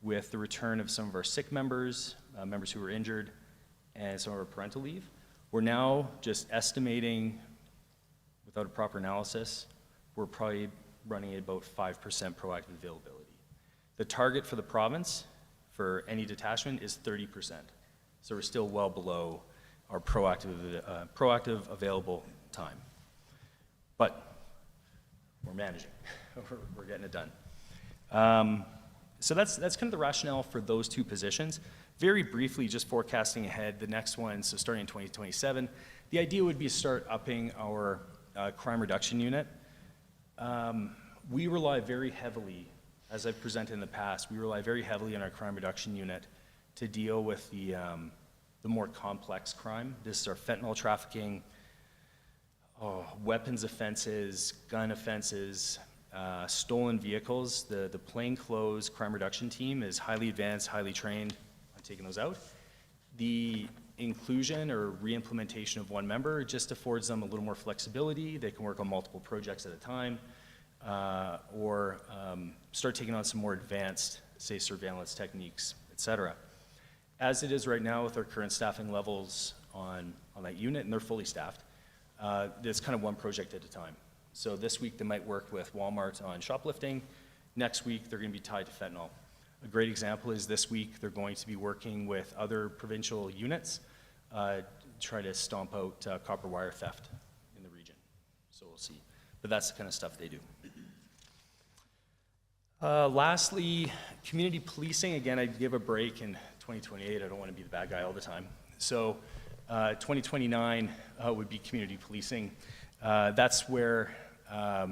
with the return of some of our sick members, members who were injured, and some of our parental leave. We're now just estimating, without a proper analysis, we're probably running at about 5% proactive availability. The target for the province for any detachment is 30%. So we're still well below our proactive available time. But we're managing. We're getting it done. So that's kind of the rationale for those 2 positions. Very briefly, just forecasting ahead, the next one, so starting in 2027, the idea would be to start upping our crime reduction unit. We rely very heavily, as I've presented in the past, we rely very heavily on our crime reduction unit to deal with the the more complex crime. This is our fentanyl trafficking, weapons offenses, gun offenses, stolen vehicles. The plainclothes crime reduction team is highly advanced, highly trained on taking those out. The inclusion or re-implementation of one member just affords them a little more flexibility. They can work on multiple projects at a time, or start taking on some more advanced, say, surveillance techniques, et cetera. As it is right now with our current staffing levels on that unit, and they're fully staffed, it's kind of one project at a time. So this week they might work with Walmart on shoplifting. Next week they're going to be tied to fentanyl. A great example is this week they're going to be working with other provincial units to try to stomp out copper wire theft in the region. So we'll see. But that's the kind of stuff they do. Lastly, community policing. Again, I'd give a break in 2028. I don't want to be the bad guy all the time. So 2029 would be community policing. That's where our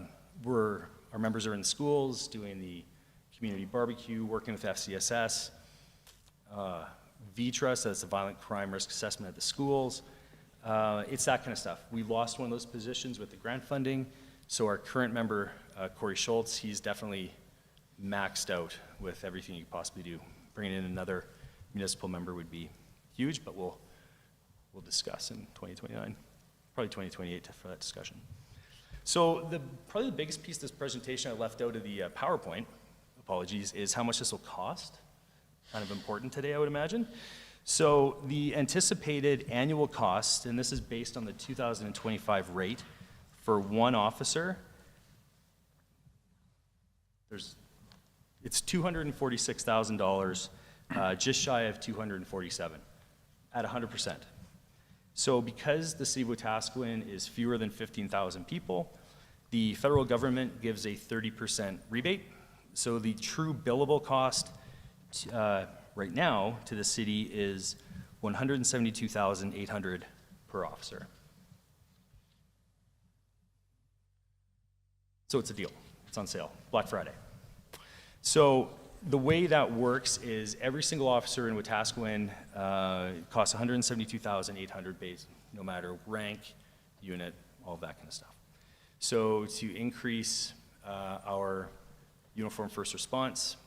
members are in schools doing the community barbecue, working with FCSS, VTRA, so that's the violent crime risk assessment at the schools. It's that kind of stuff. We lost one of those positions with the grant funding, so our current member, Corey Schultz, he's definitely maxed out with everything you could possibly do. Bringing in another municipal member would be huge, but we'll discuss in 2029, probably 2028 for that discussion. So probably the biggest piece of this presentation I left out of the PowerPoint, apologies, is how much this will cost. Kind of important today, I would imagine. So the anticipated annual cost, and this is based on the 2025 rate for one officer, it's $246,000, just shy of $247,000 at 100%. So because the city of Wetaskiwin is fewer than 15,000 people, the federal government gives a 30% rebate. So the true billable cost right now to the city is $172,800 per officer. So it's a deal. It's on sale, Black Friday. So the way that works is every single officer in Wetaskiwin costs $172,800 base, no matter rank, unit, all that kind of stuff. So to increase our uniform first response,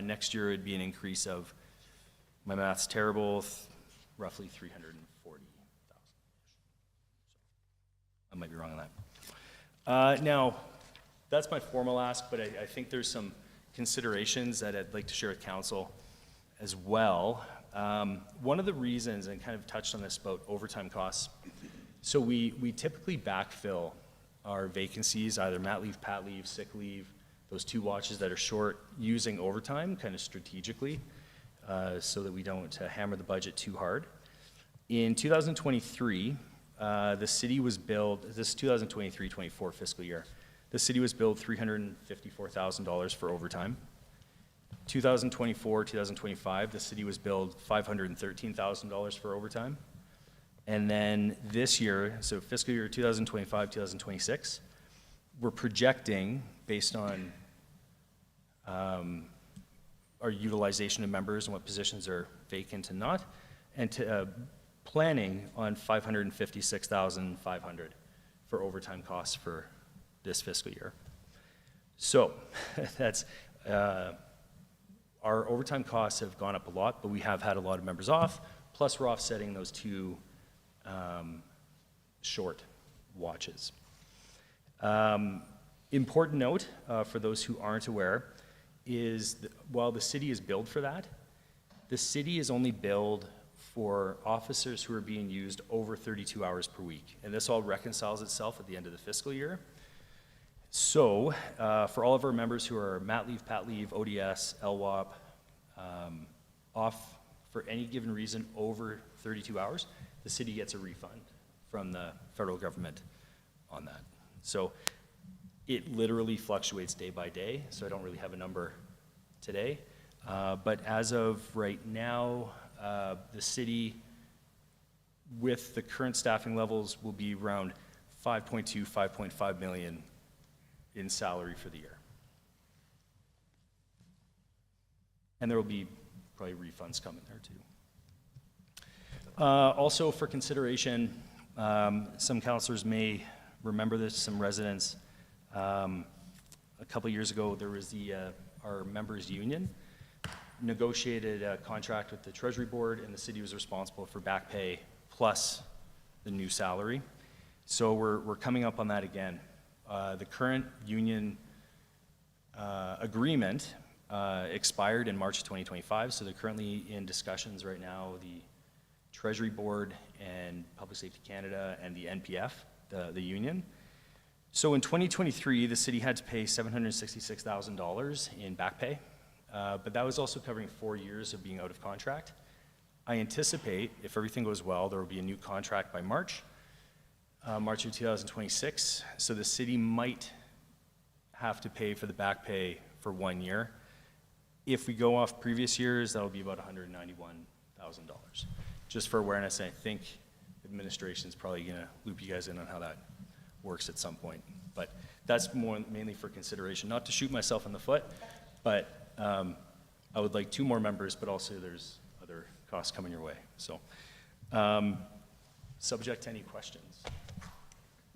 next year it'd be an increase of, my math's terrible, roughly $340,000. I might be wrong on that. Now, that's my formal ask, but I think there's some considerations that I'd like to share with council as well. One of the reasons, and kind of touched on this about overtime costs, so we typically backfill our vacancies, either mat leave, pat leave, sick leave, those two watches that are short, using overtime kind of strategically so that we don't hammer the budget too hard. In 2023, the city was billed, this 2023-24 fiscal year, the city was billed $354,000 for overtime. 2024-2025, the city was billed $513,000 for overtime. And then this year, so fiscal year 2025-2026, we're projecting, based on our utilization of members and what positions are vacant and not, and planning on $556,500 for overtime costs for this fiscal year. So that's our overtime costs have gone up a lot, but we have had a lot of members off, plus we're offsetting those two short watches. Important note for those who aren't aware is that while the city is billed for that, the city is only billed for officers who are being used over 32 hours per week. And this all reconciles itself at the end of the fiscal year. So for all of our members who are mat leave, pat leave, ODS, LWOP, off for any given reason over 32 hours, the city gets a refund from the federal government on that. So it literally fluctuates day by day, so I don't really have a number today. But as of right now, the city, with the current staffing levels, will be around 5.2, 5.5 million in salary for the year. And there will be probably refunds coming there too. Also for consideration, some councillors may remember this, some residents. A couple years ago, there was our members' union negotiated a contract with the Treasury Board, and the city was responsible for back pay plus the new salary. So we're coming up on that again. The current union agreement expired in March of 2025, so they're currently in discussions right now, the Treasury Board and Public Safety Canada and the NPF, the union. So in 2023, the city had to pay $766,000 in back pay, but that was also covering 4 years of being out of contract. I anticipate, if everything goes well, there will be a new contract by March of 2026, so the city might have to pay for the back pay for 1 year. If we go off previous years, that'll be about $191,000. Just for awareness, I think administration's probably gonna loop you guys in on how that works at some point. But that's mainly for consideration, not to shoot myself in the foot, but I would like 2 more members, but also there's other costs coming your way. So, subject to any questions?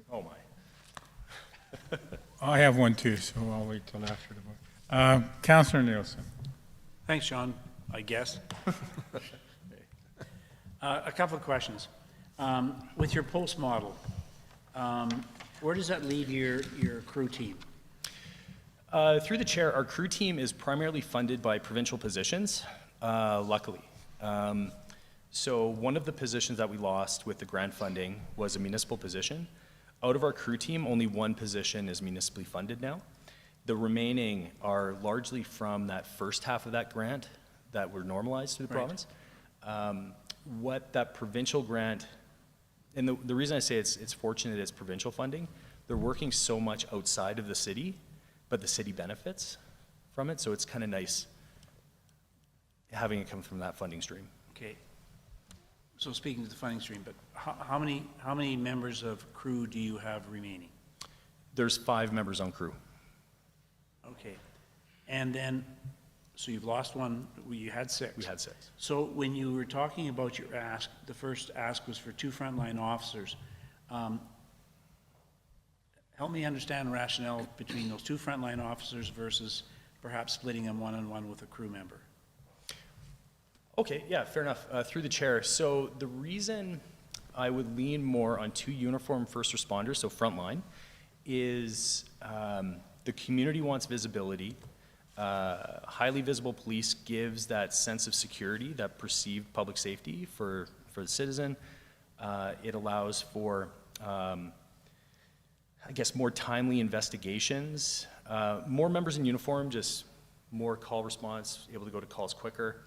Oh my. I have one too, so I'll wait till after the vote. Councillor Nielsen. Thanks, John, I guess. A couple of questions. With your post model, where does that leave your crew team? Through the chair, our crew team is primarily funded by provincial positions, luckily. So one of the positions that we lost with the grant funding was a municipal position. Out of our crew team, only 1 position is municipally funded now. The remaining are largely from that first half of that grant that were normalized through the province. What that provincial grant, and the reason I say it's fortunate it's provincial funding, they're working so much outside of the city, but the city benefits from it, so it's kind of nice having it come from that funding stream. Okay. So speaking to the funding stream, but how many members of crew do you have remaining? There's 5 members on crew. Okay. And then, so you've lost 1, you had 6. We had 6. So when you were talking about your ask, the first ask was for 2 frontline officers. Help me understand the rationale between those 2 frontline officers versus perhaps splitting them one-on-one with a crew member. Okay, yeah, fair enough. Through the chair. So the reason I would lean more on 2 uniformed first responders, so frontline, is the community wants visibility. Highly visible police gives that sense of security, that perceived public safety for the citizen. It allows for, I guess, more timely investigations. More members in uniform, just more call response, able to go to calls quicker.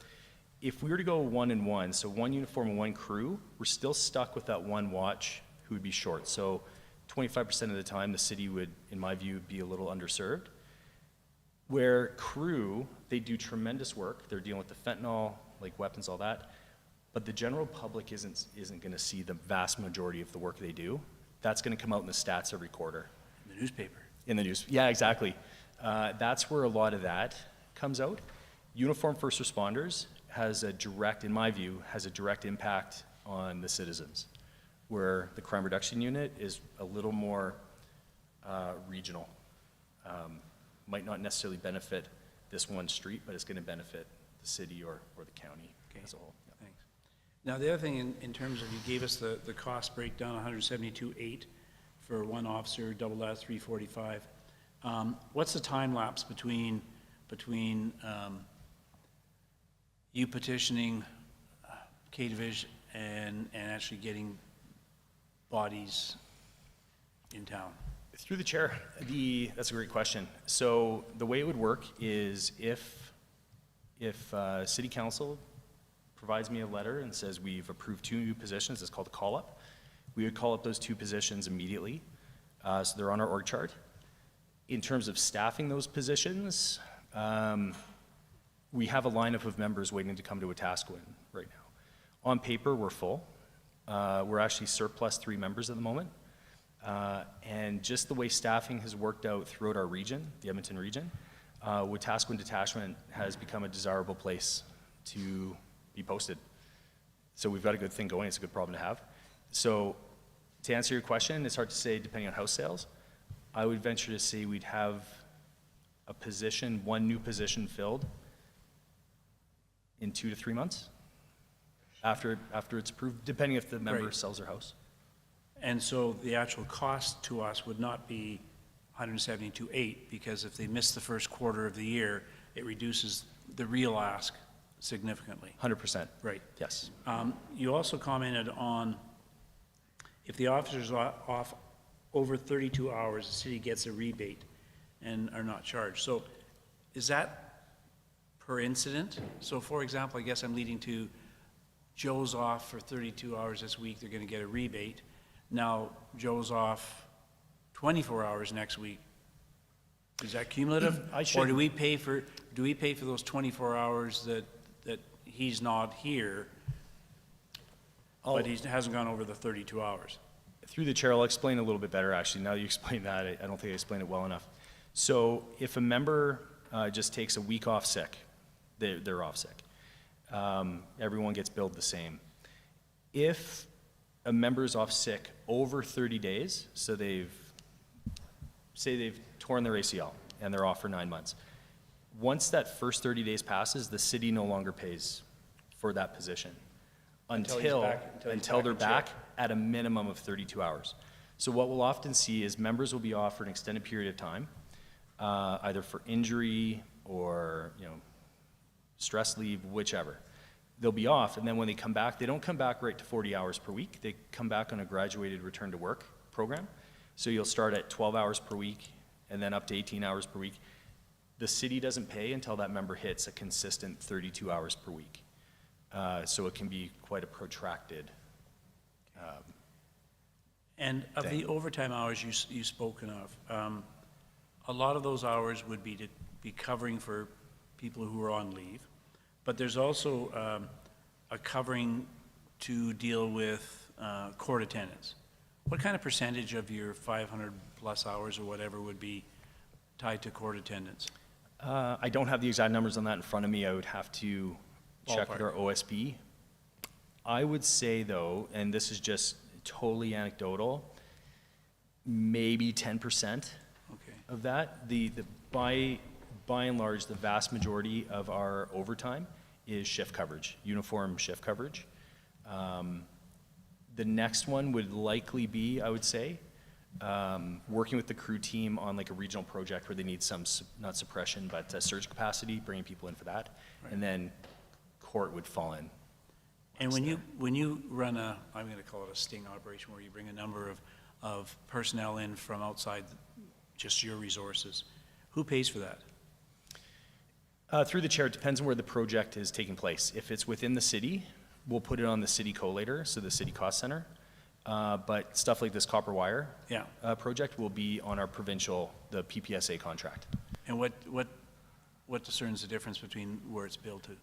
If we were to go 1-and-1, so 1 uniform and 1 crew, we're still stuck with that 1 watch who would be short. So 25% of the time, the city would, in my view, be a little underserved. Where crew, they do tremendous work. They're dealing with the fentanyl, like weapons, all that. But the general public isn't going to see the vast majority of the work they do. That's going to come out in the stats every quarter. In the newspaper. In the news, yeah, exactly. That's where a lot of that comes out. Uniformed first responders has a direct, in my view, has a direct impact on the citizens, where the crime reduction unit is a little more regional. Might not necessarily benefit this one street, but it's going to benefit the city or the county as a whole. Yeah. Thanks. Now, the other thing in terms of, you gave us the cost breakdown, 172.8 for 1 officer, double that, 345. What's the time lapse between you petitioning K-Division and actually getting bodies in town? Through the chair, that's a great question. So the way it would work is if City Council provides me a letter and says we've approved 2 new positions, it's called a call-up, we would call up those 2 positions immediately. So they're on our org chart. In terms of staffing those positions, we have a lineup of members waiting to come to Wetaskiwin right now. On paper, we're full. We're actually surplus 3 members at the moment. And just the way staffing has worked out throughout our region, the Edmonton region, Wetaskiwin Detachment has become a desirable place to be posted. So we've got a good thing going. It's a good problem to have. So to answer your question, it's hard to say depending on house sales. I would venture to say we'd have a position, one new position filled in 2 to 3 months after it's approved, depending if the member Right. sells their house. And so the actual cost to us would not be 172.8, because if they miss the first quarter of the year, it reduces the real ask significantly. 100%. Right. Yes. You also commented on if the officer's off over 32 hours, the city gets a rebate and are not charged. So is that per incident? So for example, I guess I'm leading to Joe's off for 32 hours this week, they're going to get a rebate. Now Joe's off 24 hours next week. Is that cumulative? Or do we pay for those 24 hours that he's not here, but he hasn't gone over the 32 hours? Through the chair, I'll explain a little bit better, actually. Now that you explained that, I don't think I explained it well enough. So if a member just takes a week off sick, they're off sick. Everyone gets billed the same. If a member is off sick over 30 days, so say they've torn their ACL and they're off for 9 months. Once that first 30 days passes, the city no longer pays for that position until they're back at a minimum of 32 hours. So what we'll often see is members will be off for an extended period of time, either for injury or stress leave, whichever. They'll be off, and then when they come back, they don't come back right to 40 hours per week. They come back on a graduated return to work program. So you'll start at 12 hours per week and then up to 18 hours per week. The city doesn't pay until that member hits a consistent 32 hours per week. So it can be quite a protracted And of the overtime hours you've spoken of, a lot of those hours would be to be covering for people who are on leave, but there's also a covering to deal with court attendance. What kind of percentage of your 500 plus hours or whatever would be tied to court attendance? I don't have the exact numbers on that in front of me. I would have to check with our OSB. I would say, though, and this is just totally anecdotal, maybe 10% of that. By and large, the vast majority of our overtime is shift coverage, uniform shift coverage. The next one would likely be, I would say, working with the crew team on like a regional project where they need some, not suppression, but surge capacity, bringing people in for that. Right. And then court would fall in. And when you run I'm going to call it a sting operation, where you bring a number of personnel in from outside just your resources, who pays for that? Through the chair, it depends on where the project is taking place. If it's within the city, we'll put it on the city collator, so the city cost center. But stuff like this copper wire project will be on our provincial, the PPSA contract. And what discerns the difference between where it's billed to?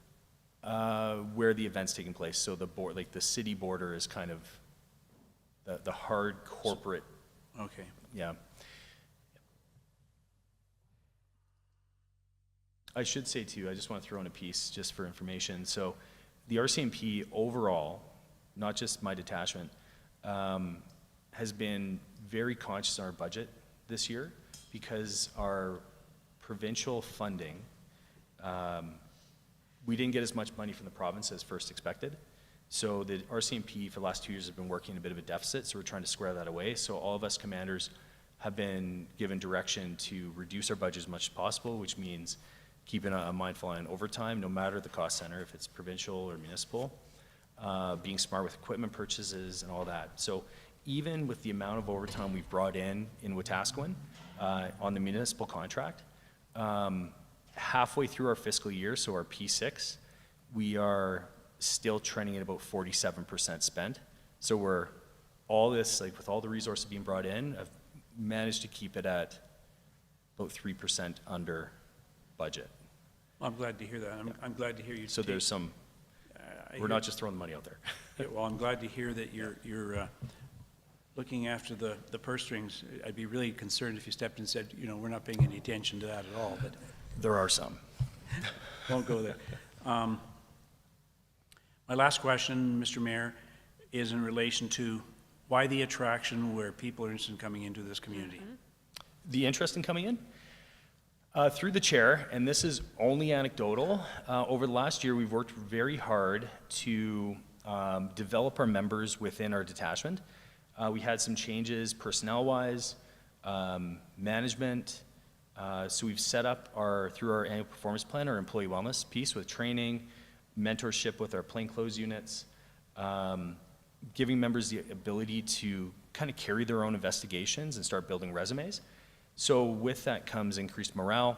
Where the event's taking place. So the board, like the city border, is kind of the hard corporate. Okay. Yeah. I should say too, I just want to throw in a piece just for information. So the RCMP overall, not just my detachment, has been very conscious on our budget this year because our provincial funding, we didn't get as much money from the province as first expected. So the RCMP for the last 2 years has been working in a bit of a deficit, so we're trying to square that away. So all of us commanders have been given direction to reduce our budget as much as possible, which means keeping a mindful eye on overtime, no matter the cost center, if it's provincial or municipal, being smart with equipment purchases and all that. So even with the amount of overtime we've brought in Wetaskiwin on the municipal contract, halfway through our fiscal year, so our P6, we are still trending at about 47% spent. So we're all this, like with all the resources being brought in, I've managed to keep it at about 3% under budget. I'm glad to hear that. I'm glad to hear you. So there's some, we're not just throwing the money out there. Yeah, well, I'm glad to hear that you're looking after the purse strings. I'd be really concerned if you stepped in and said, we're not paying any attention to that at all, but. There are some. Won't go there. My last question, Mr. Mayor, is in relation to why the attraction where people are interested in coming into this community? The interest in coming in? Through the chair, and this is only anecdotal, over the last year we've worked very hard to develop our members within our detachment. We had some changes personnel-wise, management, so we've set up through our annual performance plan, our employee wellness piece with training, mentorship with our plainclothes units, giving members the ability to kind of carry their own investigations and start building resumes. So with that comes increased morale,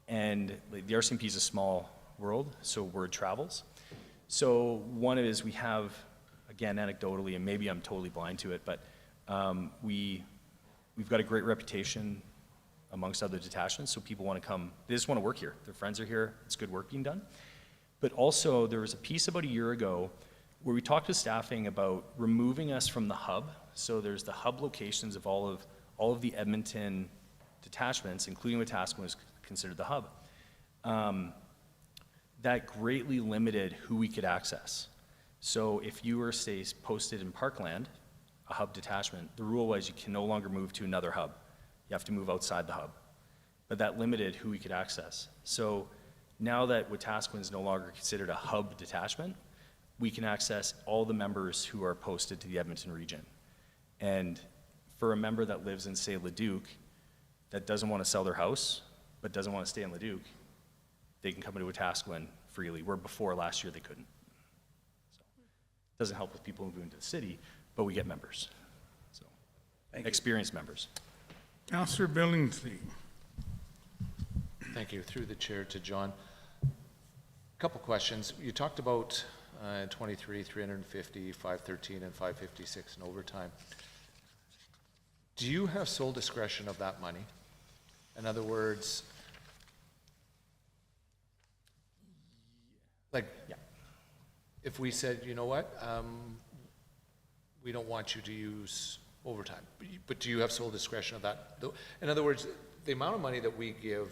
and the RCMP is a small world, so word travels. So one is we have, again, anecdotally, and maybe I'm totally blind to it, but we've got a great reputation amongst other detachments, so people want to come, they just want to work here. Their friends are here, it's good work being done. But also, there was a piece about a year ago where we talked to staffing about removing us from the hub. So there's the hub locations of all of the Edmonton detachments, including Wetaskiwin is considered the hub. That greatly limited who we could access. So if you were, say, posted in Parkland, a hub detachment, the rule was you can no longer move to another hub. You have to move outside the hub. But that limited who we could access. So now that Wetaskiwin is no longer considered a hub detachment, we can access all the members who are posted to the Edmonton region. And for a member that lives in, say, Leduc, that doesn't want to sell their house, but doesn't want to stay in Leduc, they can come into Wetaskiwin freely, where before last year they couldn't. So it doesn't help with people moving to the city, but we get members. So experienced members. Councillor Billingsley. Thank you. Through the chair to John. A couple questions. You talked about 23, 350, 513, and 556 in overtime. Do you have sole discretion of that money? In other words, like, if we said, you know what, we don't want you to use overtime, but do you have sole discretion of that? In other words, the amount of money that we give,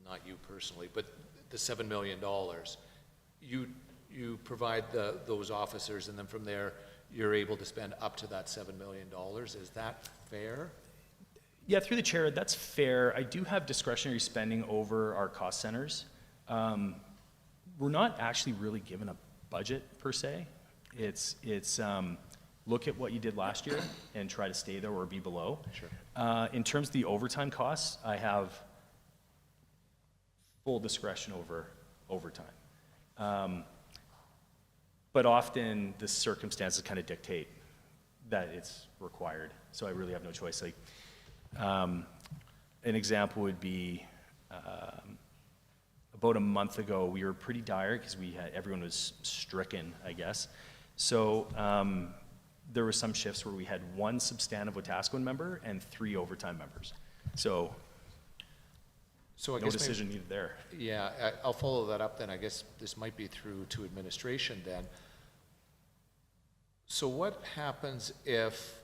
well, not you personally, but the $7 million, you provide those officers, and then from there, you're able to spend up to that $7 million. Is that fair? Yeah, through the chair, that's fair. I do have discretionary spending over our cost centers. We're not actually really given a budget per se. It's look at what you did last year and try to stay there or be below. Sure. In terms of the overtime costs, I have full discretion over overtime. But often the circumstances kind of dictate that it's required. So I really have no choice. Like, an example would be about a month ago, we were pretty dire because everyone was stricken, I guess. So there were some shifts where we had one substantive Wetaskiwin member and 3 overtime members. So I no guess decision needed there. Yeah, I'll follow that up then. I guess this might be through to administration then. So what happens if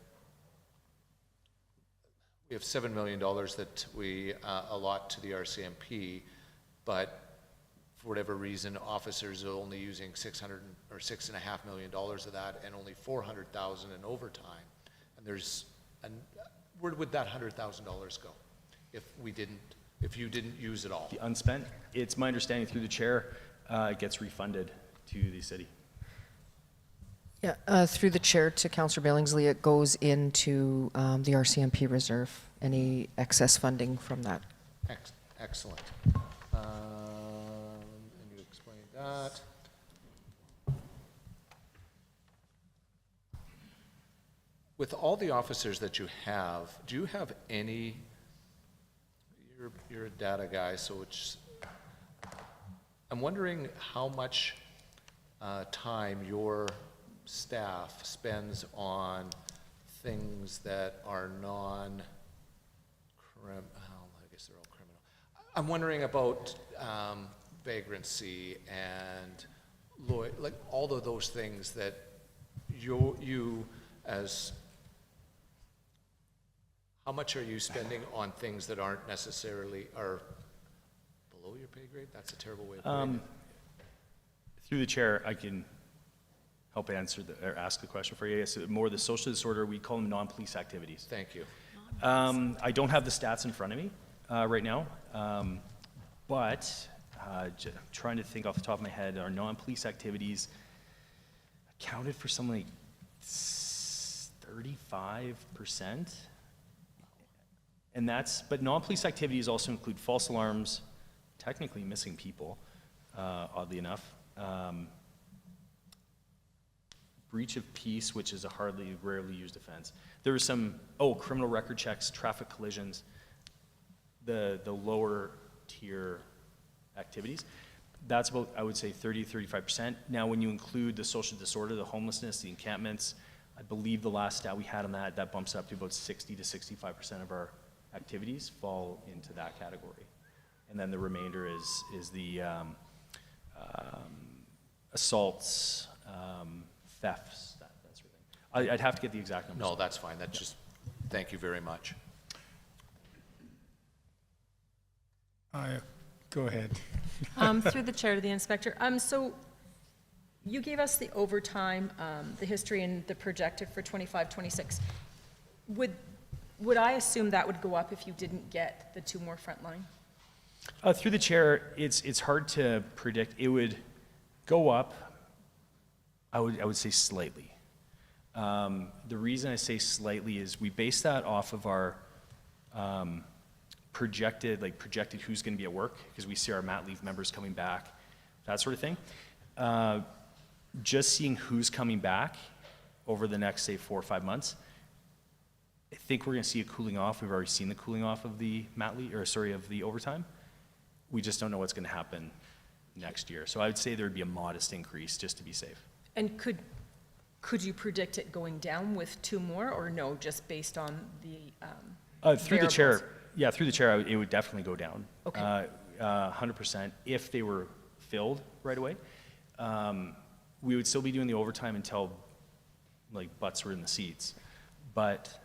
we have $7 million that we allot to the RCMP, but for whatever reason, officers are only using $6.5 million of that, and only $400,000 in overtime? And where would that $100,000 go if you didn't use it all? The unspent, it's my understanding through the chair, it gets refunded to the city. Yeah, through the chair to Councillor Billingsley, it goes into the RCMP reserve, any excess funding from that. Excellent. And you explained that. With all the officers that you have, do you have any, you're a data guy, so I'm wondering how much time your staff spends on things that are I guess they're all criminal. I'm wondering about vagrancy and like all of those things that you as, how much are you spending on things that aren't necessarily, are below your pay grade? That's a terrible way of putting it. Through the chair, I can help answer or ask the question for you. Yes, more the social disorder, we call them non-police activities. Thank you. I don't have the stats in front of me right now, but trying to think off the top of my head, our non-police activities accounted for something like 35%. And but non-police activities also include false alarms, technically missing people, oddly enough. Breach of peace, which is a rarely used offense. There was some, criminal record checks, traffic collisions, the lower tier activities. That's about, I would say, 30 to 35%. Now, when you include the social disorder, the homelessness, the encampments, I believe the last stat we had on that bumps up to about 60 to 65% of our activities fall into that category. And then the remainder is the assaults, thefts, that sort of thing. I'd have to get the exact numbers. No, that's fine. That's just, thank you very much. Go ahead. Through the chair to the inspector. So you gave us the overtime, the history and the projected for 25, 26. Would I assume that would go up if you didn't get the 2 more frontline? Through the chair, it's hard to predict. It would go up, I would say slightly. The reason I say slightly is we base that off of our projected who's going to be at work, because we see our mat leave members coming back, that sort of thing. Just seeing who's coming back over the next, say, 4 or 5 months, I think we're going to see a cooling off. We've already seen the cooling off of the of the overtime. We just don't know what's going to happen next year. So I would say there would be a modest increase just to be safe. And could you predict it going down with 2 more, or no, just based on the through the chair, through the chair, it would definitely go down. Okay. 100% if they were filled right away. We would still be doing the overtime until butts were in the seats. But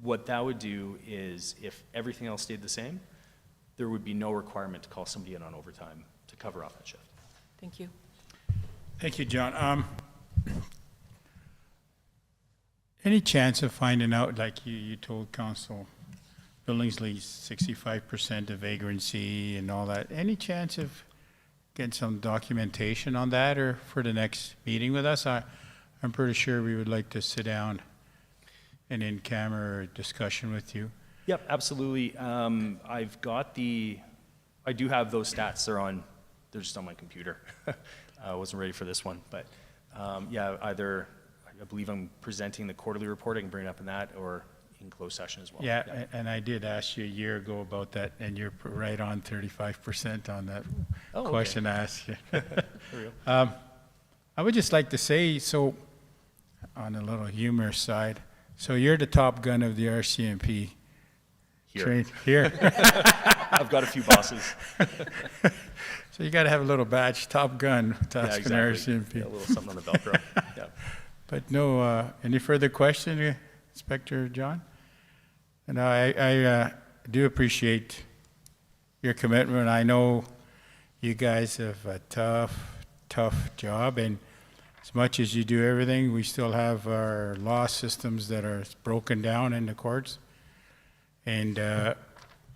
what that would do is, if everything else stayed the same, there would be no requirement to call somebody in on overtime to cover off that shift. Thank you. Thank you, John. Any chance of finding out, like you told Council Billingsley, 65% of vagrancy and all that, any chance of getting some documentation on that, or for the next meeting with us? I'm pretty sure we would like to sit down and in-camera discussion with you. Yep, absolutely. I do have those stats. They're just on my computer. I wasn't ready for this one, but either I believe I'm presenting the quarterly report. I can bring it up in that, or in closed session as well. Yeah, and I did ask you a year ago about that, and you're right on 35% on that question I asked you. I would just like to say, so on a little humorous side, so you're the Top Gun of the RCMP. Here. I've got a few bosses. So you got to have a little badge, Top Gun, Yeah, exactly. RCMP. Yeah, a little something on the Velcro. Yeah. But no, any further question, Inspector John? And I do appreciate your commitment. I know you guys have a tough job, and as much as you do everything, we still have our law systems that are broken down in the courts. And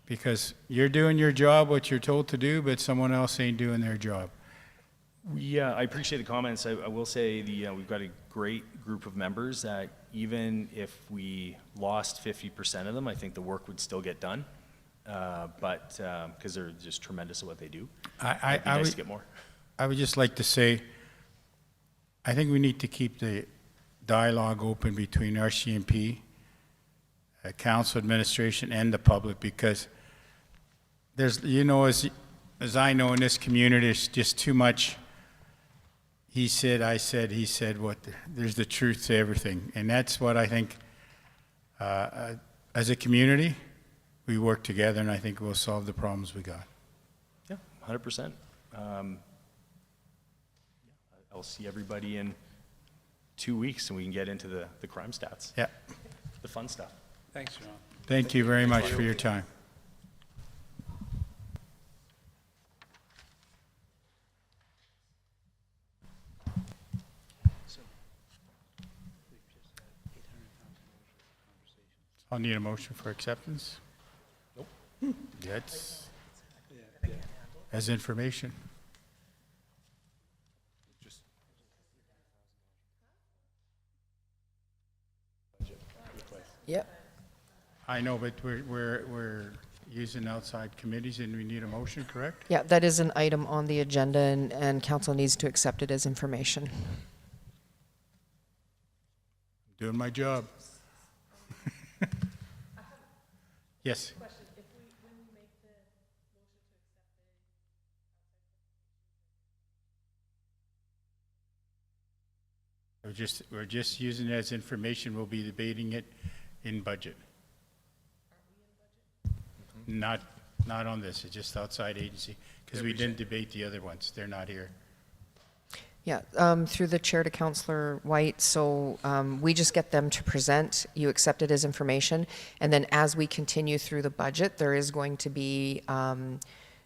because you're doing your job, what you're told to do, but someone else ain't doing their job. Yeah, I appreciate the comments. I will say we've got a great group of members that even if we lost 50% of them, I think the work would still get done. But because they're just tremendous at what they do. It'd be nice to get more. I would just like to say, I think we need to keep the dialogue open between RCMP, council administration, and the public, because there's, as I know in this community, there's just too much he said, I said, he said, there's the truth to everything. And that's what I think, as a community, we work together, and I think we'll solve the problems we got. Yeah, 100%. I'll see everybody in 2 weeks, and we can get into the crime stats. Yeah. The fun stuff. Thanks, John. Thank you very much for your time. I'll need a motion for acceptance. Nope. That's as information. Yep. I know, but we're using outside committees and we need a motion, correct? Yeah, that is an item on the agenda, and council needs to accept it as information. Doing my job. Yes. We're just using it as information. We'll be debating it in budget. Not on this. It's just outside agency because we didn't debate the other ones. They're not here. Yeah, through the chair to Councillor White, so we just get them to present, you accept it as information, and then as we continue through the budget, there is going to be,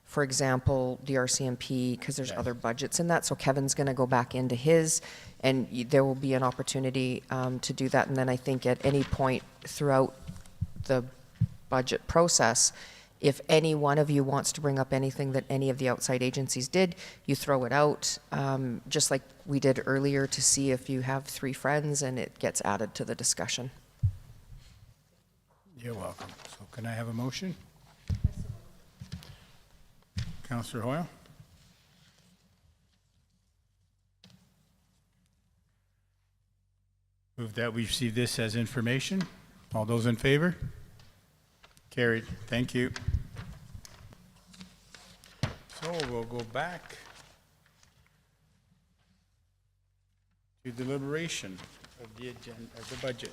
for example, the RCMP, because there's other budgets in that, so Kevin's going to go back into his, and there will be an opportunity to do that, and then I think at any point throughout the budget process, if any one of you wants to bring up anything that any of the outside agencies did, you throw it out, just like we did earlier, to see if you have 3 friends and it gets added to the discussion. You're welcome. So can I have a motion? Councillor Hoyle? Move that we see this as information. All those in favor? Carried. Thank you. So we'll go back to deliberation of the agenda, of the budget.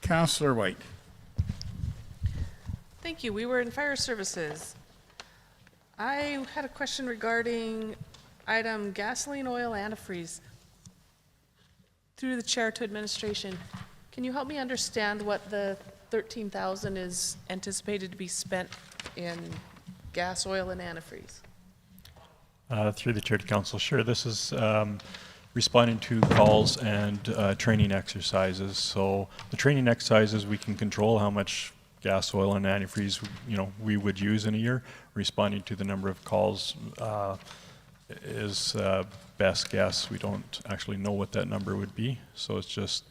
Councillor White. Thank you. We were in fire services. I had a question regarding item gasoline, oil, antifreeze. Through the chair to administration, can you help me understand what the 13,000 is anticipated to be spent in gas, oil, and antifreeze? Through the chair to council, sure. This is responding to calls and training exercises. So the training exercises, we can control how much gas, oil, and antifreeze we would use in a year. Responding to the number of calls is best guess. We don't actually know what that number would be. So it's just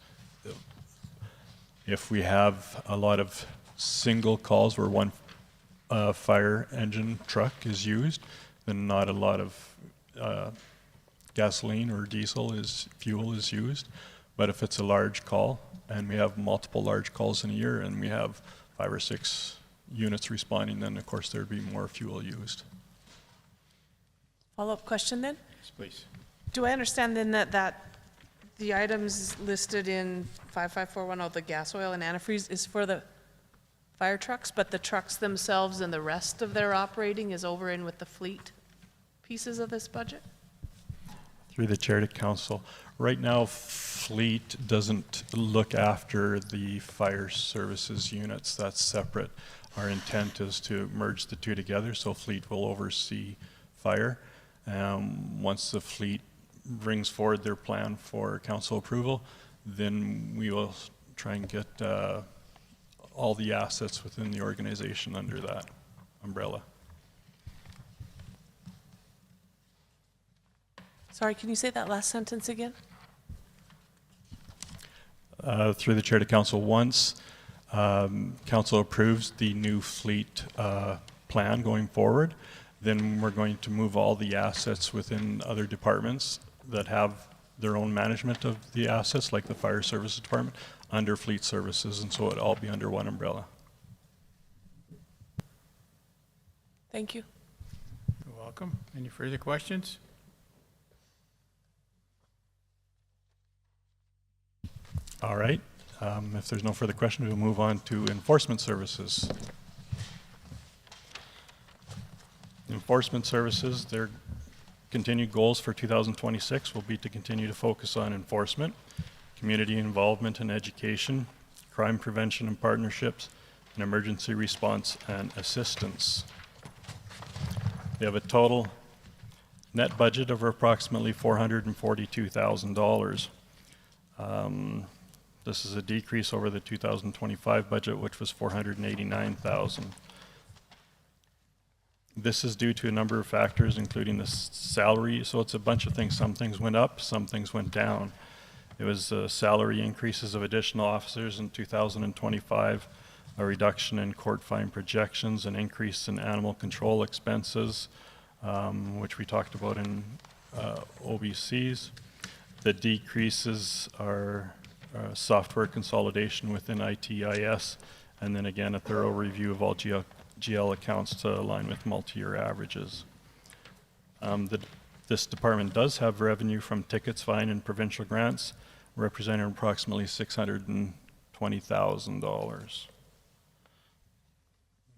if we have a lot of single calls where one fire engine truck is used, then not a lot of gasoline or diesel fuel is used. But if it's a large call and we have multiple large calls in a year and we have 5 or 6 units responding, then of course there'd be more fuel used. Follow-up question then? Yes, please. Do I understand then that the items listed in 55410, the gas, oil, and antifreeze, is for the fire trucks, but the trucks themselves and the rest of their operating is over in with the fleet pieces of this budget? Through the chair to council, right now fleet doesn't look after the fire services units. That's separate. Our intent is to merge the two together, so fleet will oversee fire. Once the fleet brings forward their plan for council approval, then we will try and get all the assets within the organization under that umbrella. Sorry, can you say that last sentence again? Through the chair to council, once council approves the new fleet plan going forward, then we're going to move all the assets within other departments that have their own management of the assets, like the fire services department, under fleet services, and so it'll all be under one umbrella. Thank you. You're welcome. Any further questions? All right. If there's no further questions, we'll move on to enforcement services. Enforcement services, their continued goals for 2026 will be to continue to focus on enforcement, community involvement and education, crime prevention and partnerships, and emergency response and assistance. They have a total net budget of approximately $442,000. This is a decrease over the 2025 budget, which was $489,000. This is due to a number of factors, including the salary. So it's a bunch of things. Some things went up, some things went down. It was salary increases of additional officers in 2025, a reduction in court fine projections, an increase in animal control expenses, which we talked about in OBCs. The decreases are software consolidation within ITIS, and then again, a thorough review of all GL accounts to align with multi-year averages. This department does have revenue from tickets, fine, and provincial grants, representing approximately $620,000.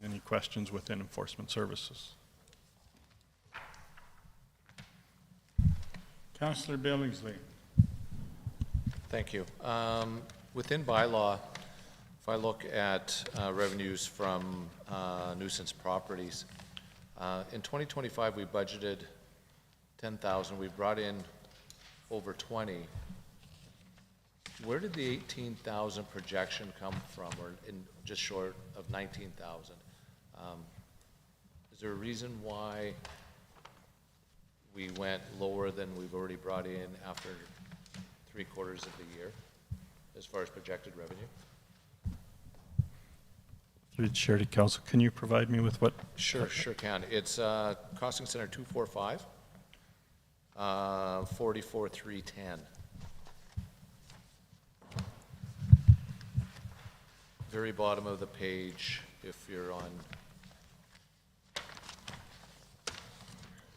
Any questions within enforcement services? Councillor Billingsley. Thank you. Within bylaw, if I look at revenues from nuisance properties, in 2025 we budgeted 10,000. We brought in over 20. Where did the 18,000 projection come from, or just short of 19,000? Is there a reason why we went lower than we've already brought in after 3/4 of the year, as far as projected revenue? Through the chair to council, can you provide me with what? Sure can. It's costing center 245, 44,310. Very bottom of the page, if you're on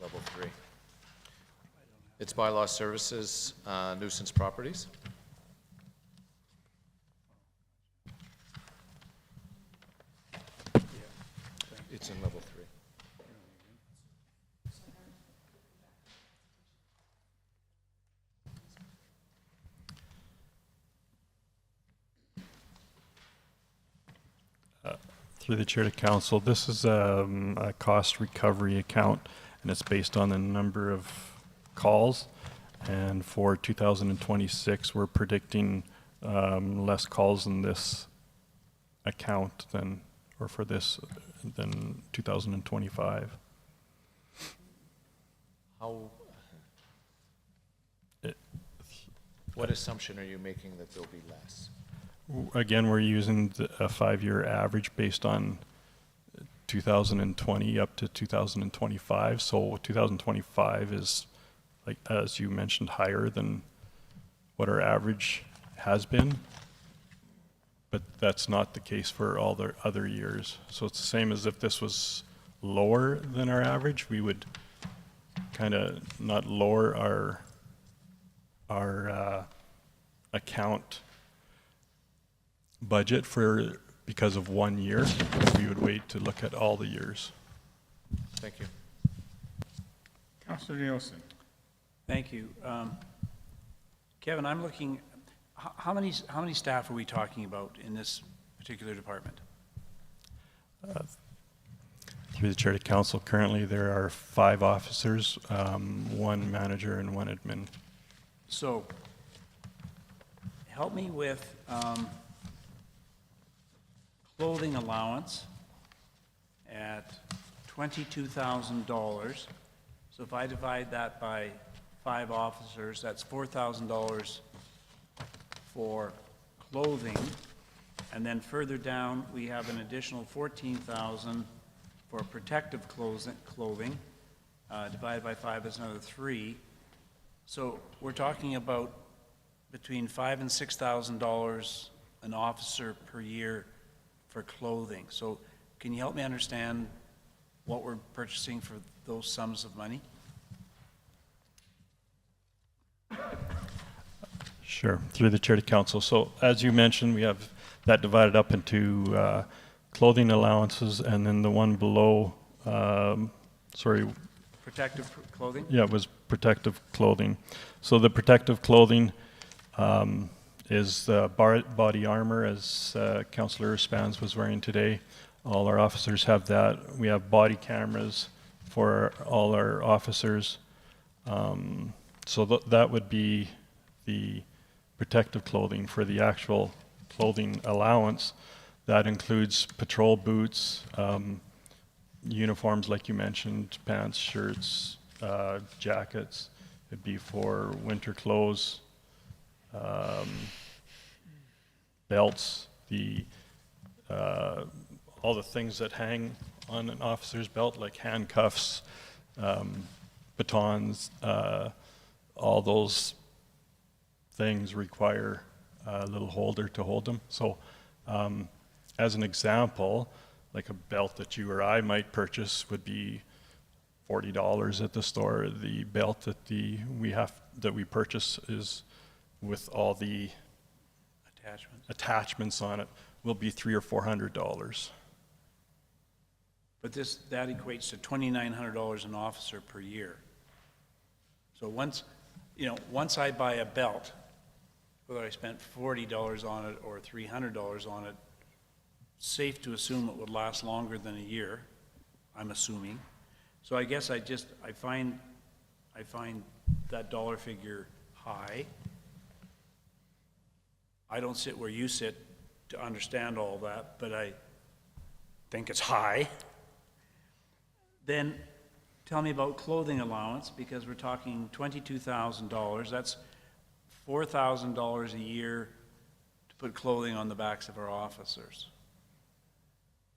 level 3. It's bylaw services, nuisance properties. It's in level 3. Through the chair to council, this is a cost recovery account, and it's based on the number of calls. And for 2026, we're predicting less calls in this account than 2025. What assumption are you making that there'll be less? Again, we're using a 5-year average based on 2020 up to 2025. So 2025 is, like, as you mentioned, higher than what our average has been. But that's not the case for all the other years. So it's the same as if this was lower than our average, we would kind of not lower our account budget because of 1 year. We would wait to look at all the years. Thank you. Councillor Nielsen. Thank you. Kevin, I'm looking, how many staff are we talking about in this particular department? Through the chair to council, currently there are 5 officers, 1 manager and 1 admin. So, help me with clothing allowance at $22,000. So if I divide that by 5 officers, that's $4,000 for clothing. And then further down, we have an additional $14,000 for protective clothing. Divided by 5 is another 3. So we're talking about between $5,000 and $6,000 an officer per year for clothing. So can you help me understand what we're purchasing for those sums of money? Sure, through the chair to council. So as you mentioned, we have that divided up into clothing allowances, and then the one below, Protective clothing? Yeah, it was protective clothing. So the protective clothing is body armor, as Councillor Spans was wearing today. All our officers have that. We have body cameras for all our officers. So that would be the protective clothing. For the actual clothing allowance, that includes patrol boots, uniforms like you mentioned, pants, shirts, jackets. It'd be for winter clothes, belts, all the things that hang on an officer's belt, like handcuffs, batons, all those things require a little holder to hold them. So as an example, like a belt that you or I might purchase would be $40 at the store. The belt that we purchase is with all the attachments on it will be $300 or $400. But that equates to $2,900 an officer per year. So once I buy a belt, whether I spent $40 on it or $300 on it, safe to assume it would last longer than a year, I'm assuming. So I guess I find that dollar figure high. I don't sit where you sit to understand all that, but I think it's high. Then tell me about clothing allowance, because we're talking $22,000. That's $4,000 a year to put clothing on the backs of our officers.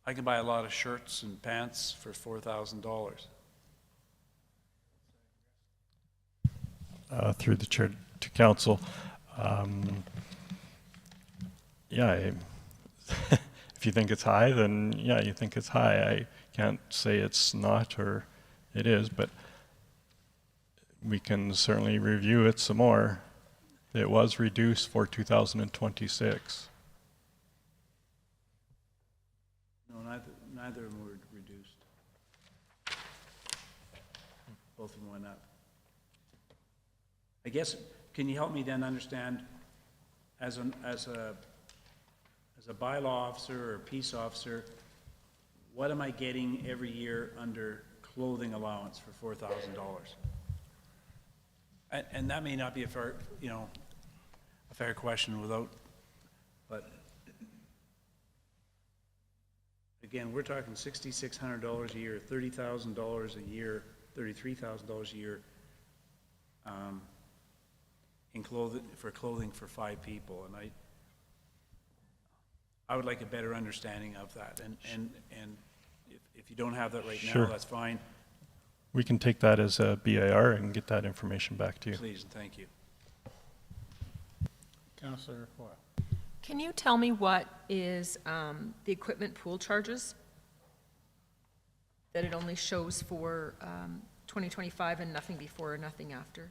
I can buy a lot of shirts and pants for $4,000. Through the chair to council, yeah, if you think it's high, then yeah, you think it's high. I can't say it's not or it is, but we can certainly review it some more. It was reduced for 2026. No, neither of them were reduced. Both of them went up. I guess, can you help me then understand, as a bylaw officer or a peace officer, what am I getting every year under clothing allowance for $4,000? And that may not be a fair question but again, we're talking $6,600 a year, $30,000 a year, $33,000 a year in clothing for 5 people, and I would like a better understanding of that. And if you don't have that right now, that's fine. We can take that as a BAR and get that information back to you. Please and thank you. Councillor Foyle. Can you tell me what is the equipment pool charges? That it only shows for 2025 and nothing before or nothing after?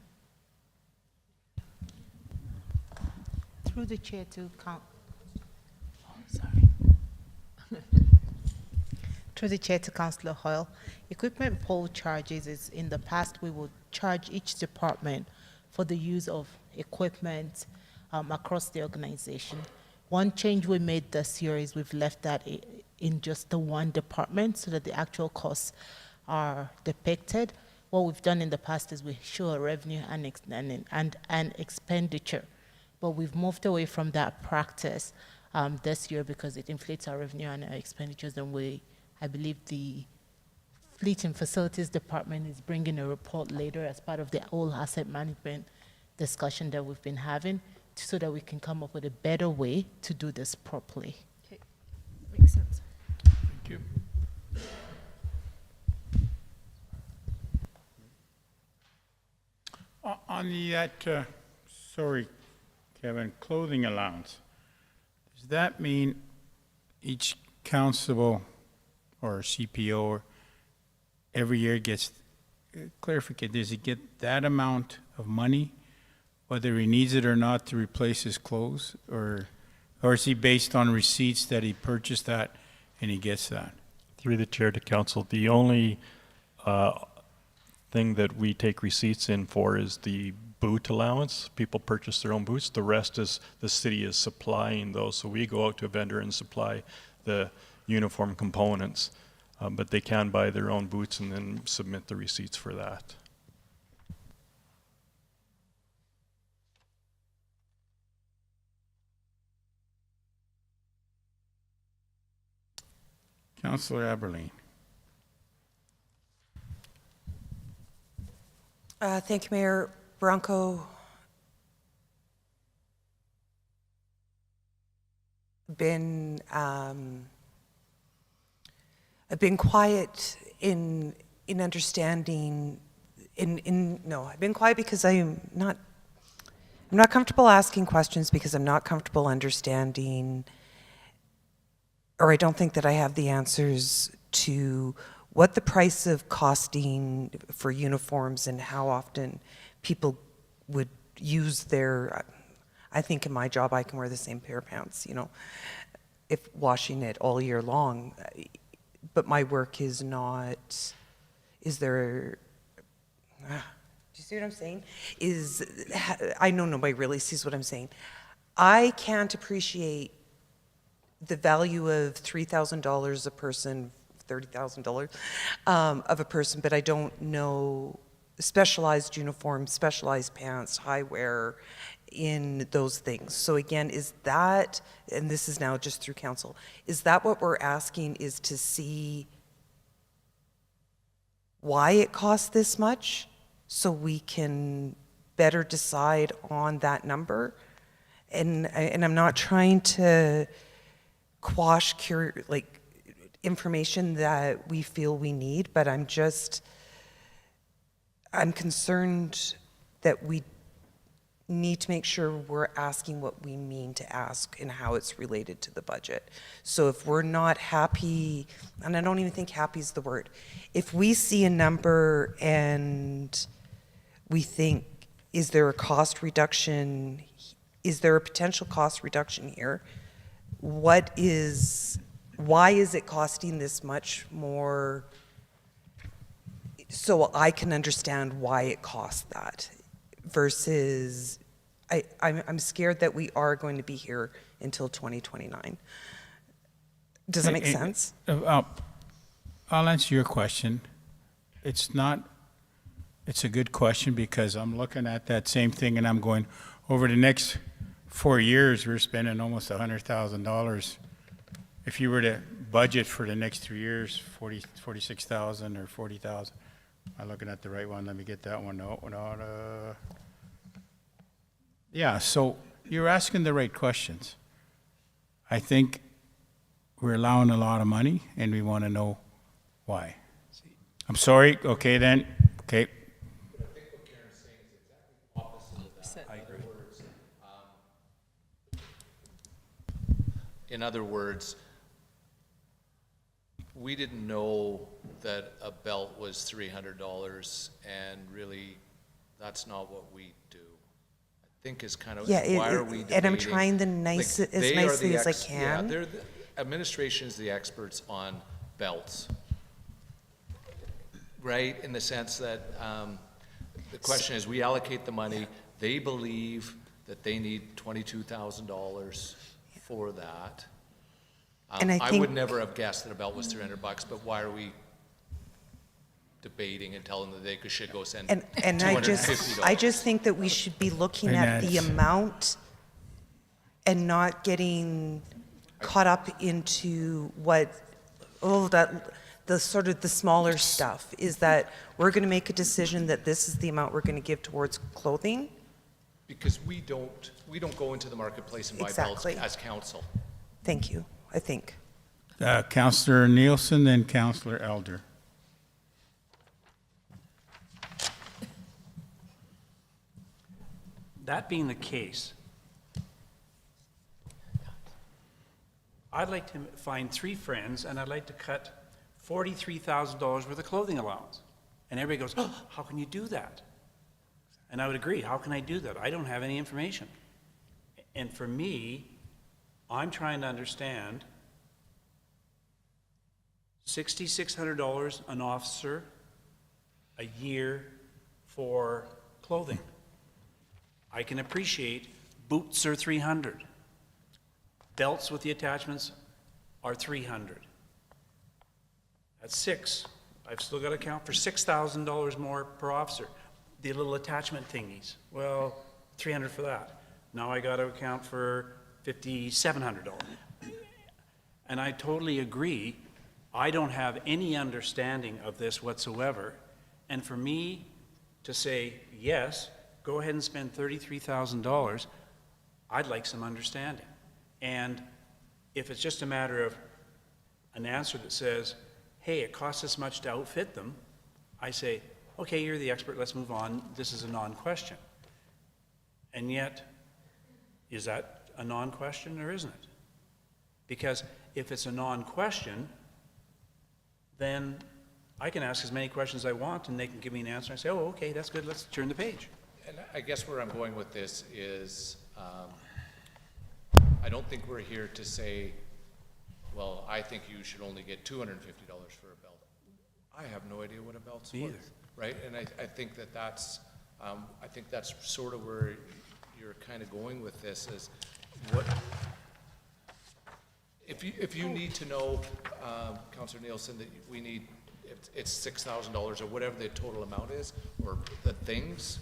Through the chair to Through the chair to Councillor Hoyle, equipment pool charges is, in the past, we would charge each department for the use of equipment across the organization. One change we made this year is we've left that in just the one department so that the actual costs are depicted. What we've done in the past is we show a revenue and expenditure, but we've moved away from that practice this year because it inflates our revenue and our expenditures, and I believe the Fleet and Facilities Department is bringing a report later as part of the whole asset management discussion that we've been having, so that we can come up with a better way to do this properly. Okay, makes sense. Thank you. On sorry, Kevin, clothing allowance, does that mean each constable or CPO every year gets clarification? Does he get that amount of money, whether he needs it or not, to replace his clothes, or is he based on receipts that he purchased that and he gets that? Through the chair to council, the only thing that we take receipts in for is the boot allowance. People purchase their own boots. The rest is the city is supplying those. So we go out to a vendor and supply the uniform components, but they can buy their own boots and then submit the receipts for that. Councillor Aberline. Thank you, Mayor Bronco. I've been quiet in understanding. I've been quiet because I'm not comfortable asking questions because I'm not comfortable understanding, or I don't think that I have the answers to what the price of costing for uniforms and how often people would use their, I think in my job I can wear the same pair of pants, if washing it all year long. But my work is not, do you see what I'm saying? I know nobody really sees what I'm saying. I can't appreciate the value of $3,000 a person, $30,000 of a person, but I don't know specialized uniforms, specialized pants, high wear in those things. So again, is that, and this is now just through council, is that what we're asking, is to see why it costs this much so we can better decide on that number? And I'm not trying to quash information that we feel we need, but I'm concerned that we need to make sure we're asking what we mean to ask and how it's related to the budget. So if we're not happy, and I don't even think happy is the word, if we see a number and we think, is there a cost reduction, is there a potential cost reduction here? Why is it costing this much more, so I can understand why it costs that, versus I'm scared that we are going to be here until 2029. Does that make sense? I'll answer your question. It's a good question because I'm looking at that same thing and I'm going, over the next 4 years, we're spending almost $100,000. If you were to budget for the next 3 years, 46,000 or 40,000. I'm looking at the right one. Let me get that one. No. Yeah, so you're asking the right questions. I think we're allowing a lot of money and we want to know why. I'm sorry. Okay, then. Okay. I think what Karen's saying is exactly opposite of that. I agree. In other words, we didn't know that a belt was $300, and really, that's not what we do. I think is kind of, why are we debating? And I'm trying as nicely as I can. Yeah, the administration is the experts on belts, right? In the sense that the question is, we allocate the money. They believe that they need $22,000 for that. And I would never have guessed that a belt was $300, but why are we debating and telling them that they should go send and $250? I just think that we should be looking at the amount and not getting caught up into the sort of the smaller stuff, is that we're going to make a decision that this is the amount we're going to give towards clothing. Because we don't go into the marketplace and buy belts as council. Thank you, I think. Councillor Nielsen, then Councillor Elder. That being the case, I'd like to find 3 friends and I'd like to cut $43,000 worth of clothing allowance. And everybody goes, oh, how can you do that? And I would agree, how can I do that? I don't have any information. And for me, I'm trying to understand $6,600 an officer a year for clothing. I can appreciate boots are $300. Belts with the attachments are $300. That's 6. I've still got to account for $6,000 more per officer. The little attachment thingies, well, $300 for that. Now I got to account for $5,700. And I totally agree. I don't have any understanding of this whatsoever. And for me to say, yes, go ahead and spend $33,000, I'd like some understanding. And if it's just a matter of an answer that says, hey, it costs this much to outfit them, I say, okay, you're the expert, let's move on. This is a non-question. And yet, is that a non-question or isn't it? Because if it's a non-question, then I can ask as many questions as I want and they can give me an answer. I say, oh, okay, that's good, let's turn the page. And I guess where I'm going with this is, I don't think we're here to say, well, I think you should only get $250 for a belt. I have no idea what a belt's worth, right? And I think that's sort of where you're kind of going with this is what, if you need to know, Councillor Nielsen, that we need, it's $6,000 or whatever the total amount is, or the things,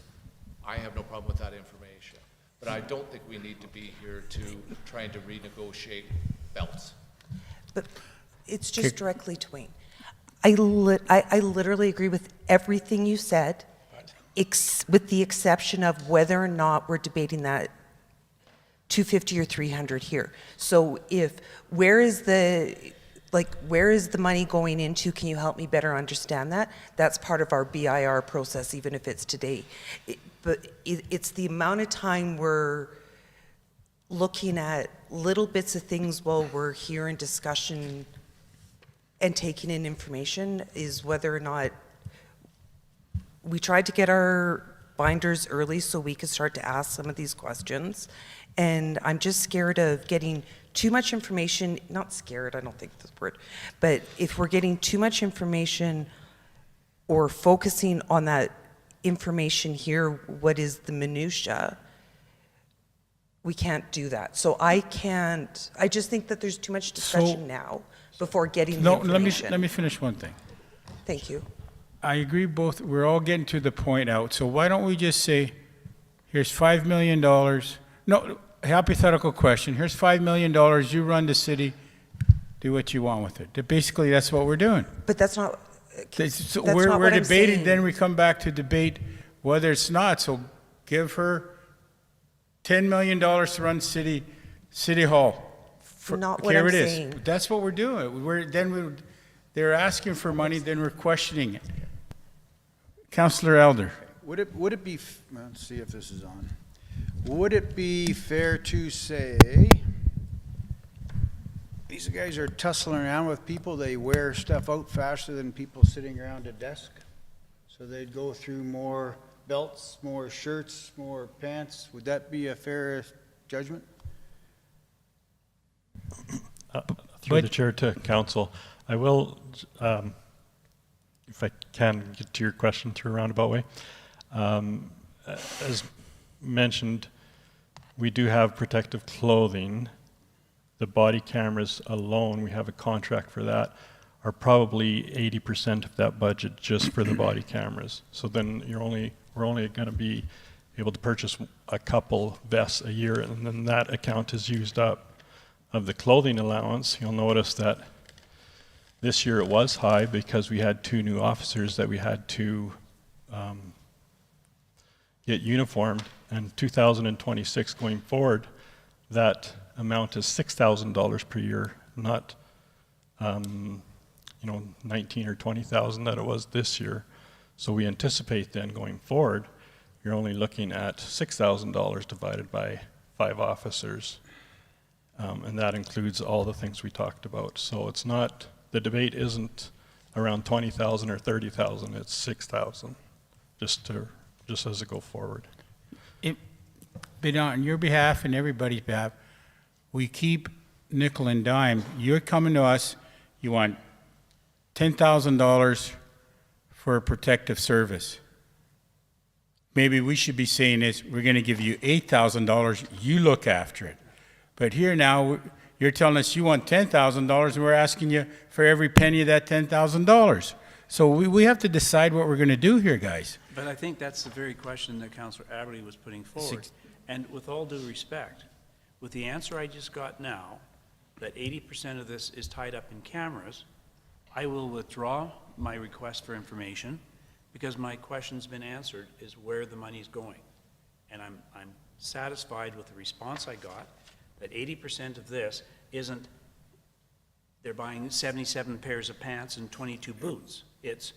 I have no problem with that information. But I don't think we need to be here to trying to renegotiate belts. But it's just directly to Wayne. I literally agree with everything you said, with the exception of whether or not we're debating that 250 or 300 here. So where is the money going into? Can you help me better understand that? That's part of our BIR process, even if it's today. But it's the amount of time we're looking at little bits of things while we're here in discussion and taking in information is whether or not we tried to get our binders early so we could start to ask some of these questions. And I'm just scared of getting too much information, not scared, I don't think that's the word, but if we're getting too much information or focusing on that information here, what is the minutia, we can't do that. So I just think that there's too much discussion now before getting the information. Let me finish one thing. Thank you. I agree both, we're all getting to the point out, so why don't we just say, here's $5 million, no, hypothetical question, here's $5 million, you run the city, do what you want with it. Basically, that's what we're doing. But that's not, So that's we're not what I'm debating, saying. then we come back to debate whether it's not, so give her $10 million to run City Hall. Not what Here I'm it is. saying. That's what we're doing. They're asking for money, then we're questioning it. Councillor Elder. Would it be, let's see if this is on. Would it be fair to say, these guys are tussling around with people, they wear stuff out faster than people sitting around a desk? So they'd go through more belts, more shirts, more pants. Would that be a fair judgment? Through the chair to council, I will, if I can get to your question through a roundabout way. As mentioned, we do have protective clothing. The body cameras alone, we have a contract for that, are probably 80% of that budget just for the body cameras. So then we're only going to be able to purchase a couple vests a year, and then that account is used up. Of the clothing allowance, you'll notice that this year it was high because we had 2 new officers that we had to get uniformed, and 2026 going forward, that amount is $6,000 per year, not 19 or 20,000 that it was this year. So we anticipate then going forward, you're only looking at $6,000 divided by 5 officers. And that includes all the things we talked about. So it's not, the debate isn't around 20,000 or 30,000, it's 6,000, just as it go forward. But on your behalf and everybody's behalf, we keep nickel and dime. You're coming to us, you want $10,000 for a protective service. Maybe we should be saying this, we're going to give you $8,000, you look after it. But here now, you're telling us you want $10,000, and we're asking you for every penny of that $10,000. So we have to decide what we're going to do here, guys. But I think that's the very question that Councillor Aberley was putting forward. And with all due respect, with the answer I just got now, that 80% of this is tied up in cameras, I will withdraw my request for information because my question's been answered, is where the money's going. And I'm satisfied with the response I got, that 80% of this isn't, they're buying 77 pairs of pants and 22 boots. It's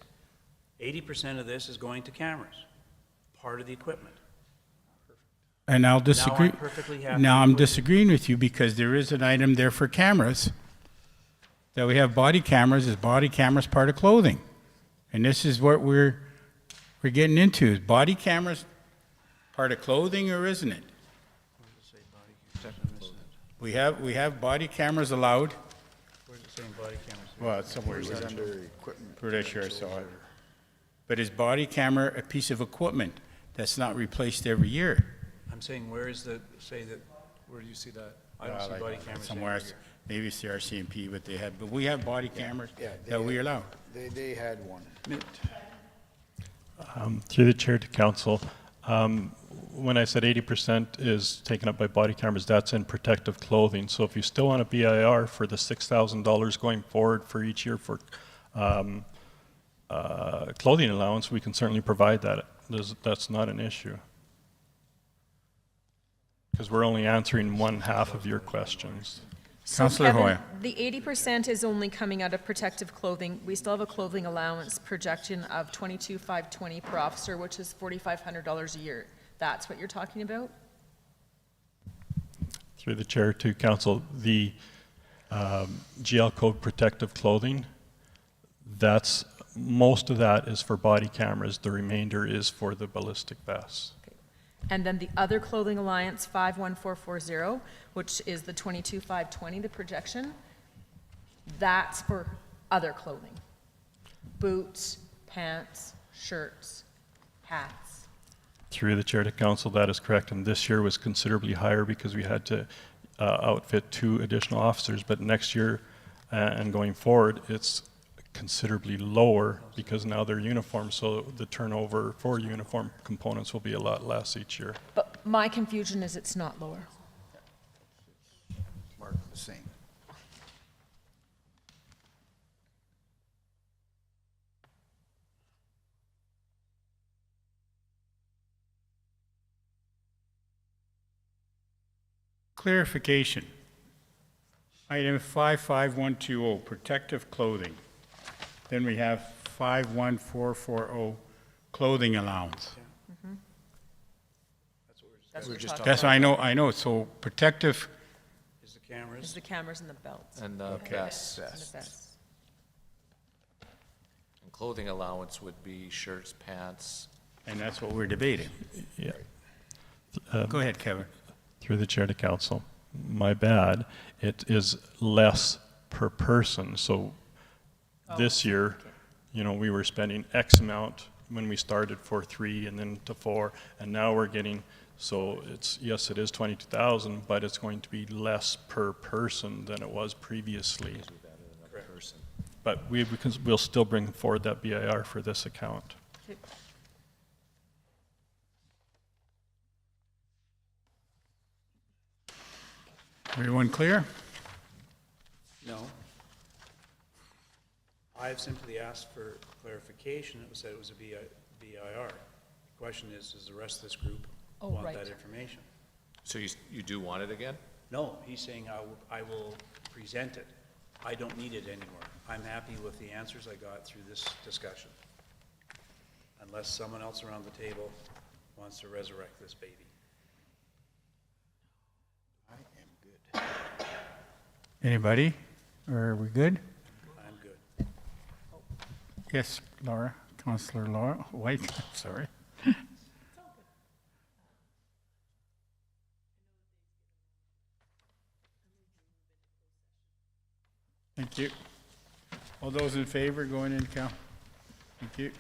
80% of this is going to cameras, part of the equipment. And I'll disagree. I'm perfectly happy Now I'm with it. disagreeing with you because there is an item there for cameras. That we have body cameras, is body cameras part of clothing? And this is what we're getting into. Is body cameras part of clothing or isn't it? We have body cameras allowed. Where's it saying body cameras? Well, it's somewhere. Is that under equipment? Pretty sure I saw it. But is body camera a piece of equipment that's not replaced every year? I'm saying, where is the, say that, where do you see that? I don't see Like body cameras somewhere anywhere else. here. Maybe it's the RCMP, but they have, but we have body cameras Yeah, that we allow. They had one. Through the chair to council, when I said 80% is taken up by body cameras, that's in protective clothing. So if you still want a BIR for the $6,000 going forward for each year for clothing allowance, we can certainly provide that. That's not an issue. Because we're only answering one half of your questions. So Councillor Kevin, Hoya. the 80% is only coming out of protective clothing. We still have a clothing allowance projection of $22,520 per officer, which is $4,500 a year. That's what you're talking about? Through the chair to council, the GL code protective clothing, that's, most of that is for body cameras. The remainder is for the ballistic vests. And then the other clothing allowance, 51440, which is the 22,520, the projection, that's for other clothing. Boots, pants, shirts, hats. Through the chair to council, that is correct. And this year was considerably higher because we had to outfit 2 additional officers. But next year and going forward, it's considerably lower because now they're uniform. So the turnover for uniform components will be a lot less each year. But my confusion is it's not lower. Marked the same. Clarification. Item 55120, protective clothing. Then we have 51440, clothing allowance. That's what we're talking That's, about. I know, so protective, Is the cameras? Is the cameras and the belts. And the vests. And the vests. And clothing allowance would be shirts, pants. and that's what we're debating. Yeah. Go ahead, Kevin. Through the chair to council, my bad. It is less per person. So this year, you know, we were spending X amount when we started for 3 and then to 4, and now we're getting, so it's, yes, it is 22,000, but it's going to be less per person than it was previously. But we'll still bring forward that BIR for this account. Okay. Everyone clear? No. I've simply asked for clarification. It was said it was a BIR. The question is, does the rest of this group want right. that information? So you do want it again? No, he's saying I will present it. I don't need it anymore. I'm happy with the answers I got through this discussion. Unless someone else around the table wants to resurrect this baby. Anybody? Or are we good? I'm good. Yes, Laura, Councillor Laura White, sorry. Thank you. All those in favor going in, Cal? Thank you.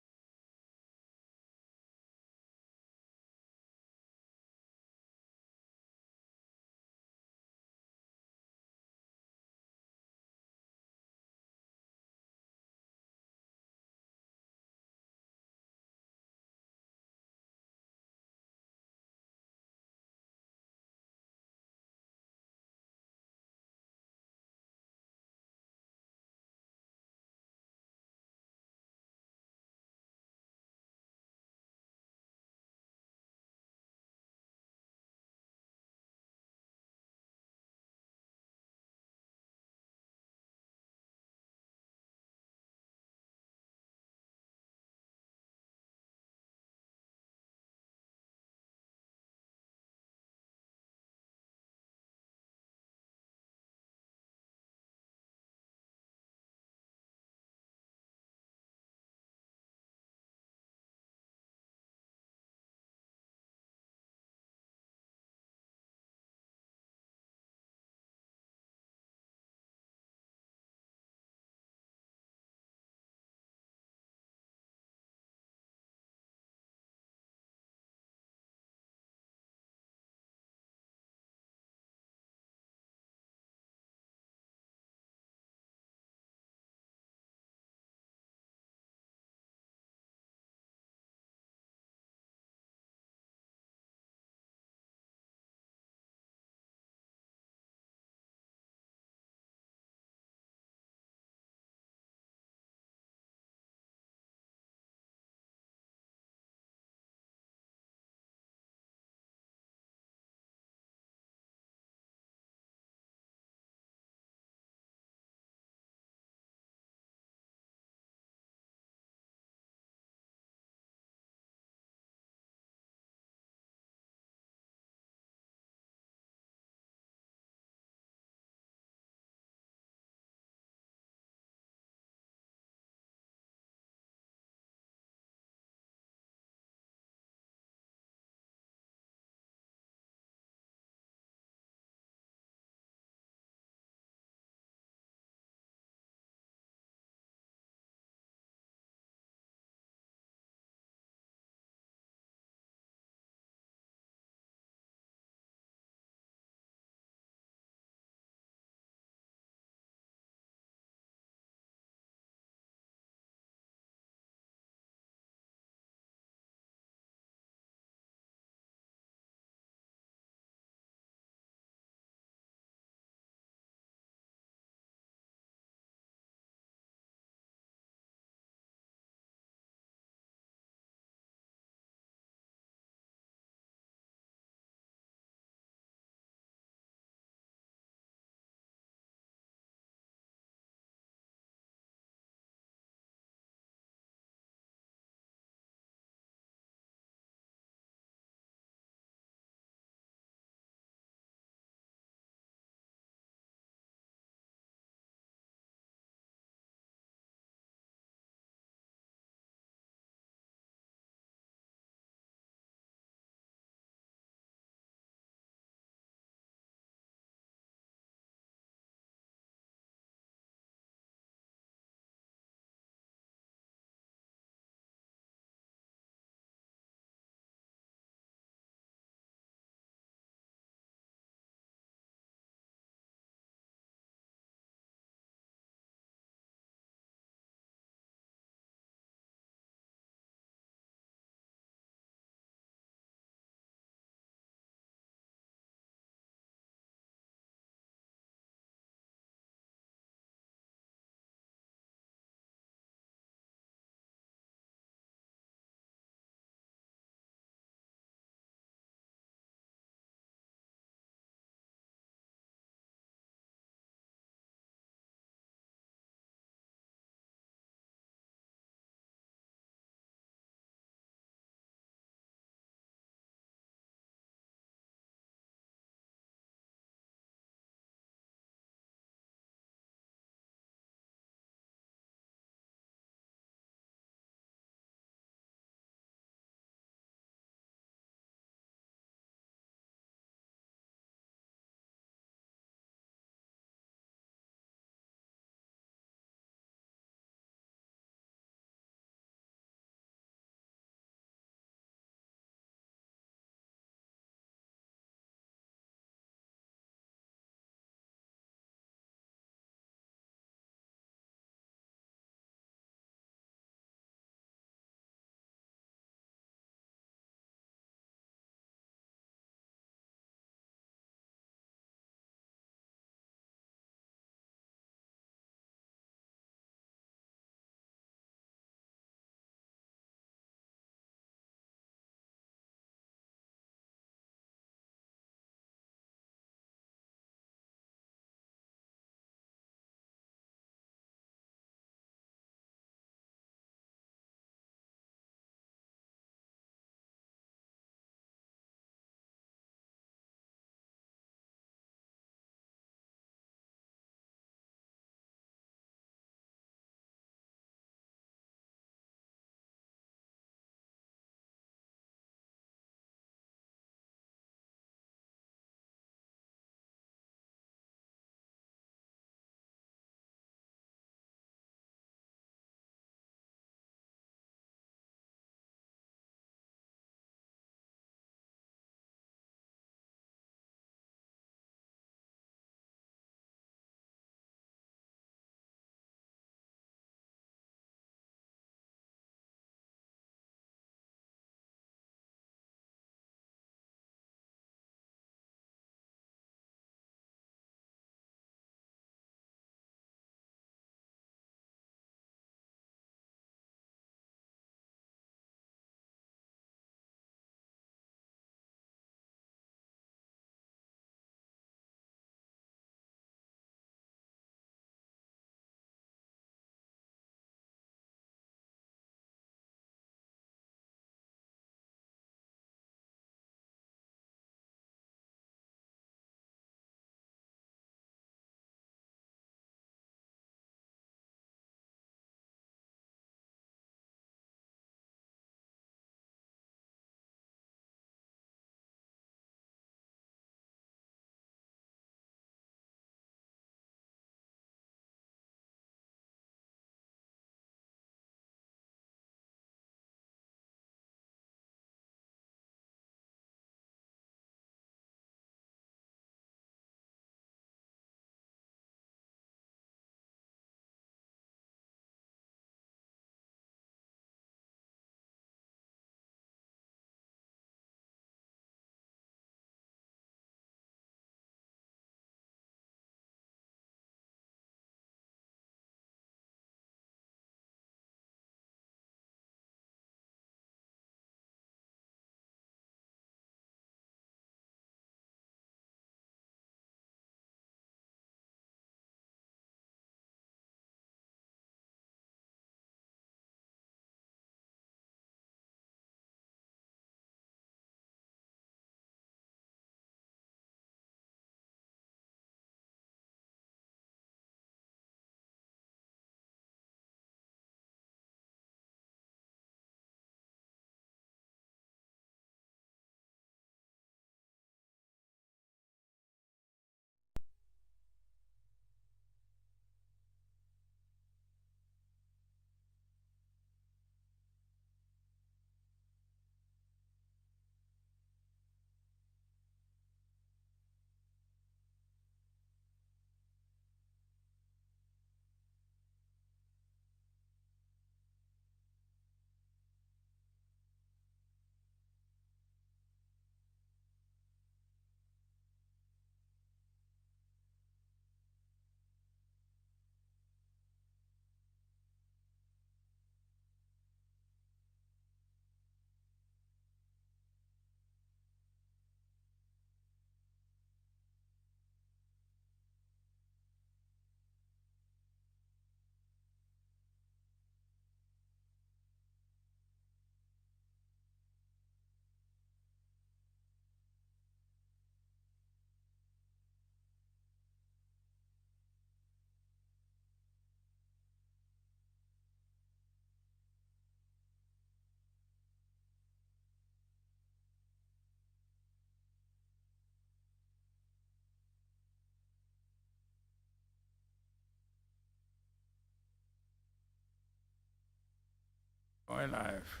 Going live.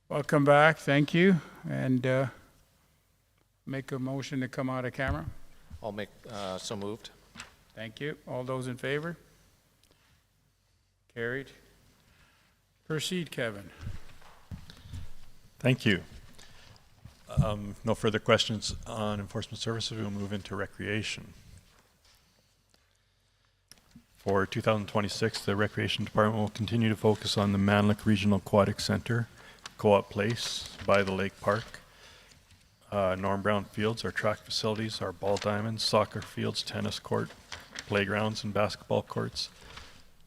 Welcome back, thank you, and make a motion to come out of camera. I'll make, so moved. Thank you. All those in favor? Carried. Proceed, Kevin. Thank you. No further questions on enforcement services. We'll move into recreation. For 2026, the Recreation Department will continue to focus on the Manlick Regional Aquatic Center, Co-op Place by the Lake Park, Norm Brown Fields, our track facilities, our ball diamonds, soccer fields, tennis court, playgrounds, and basketball courts.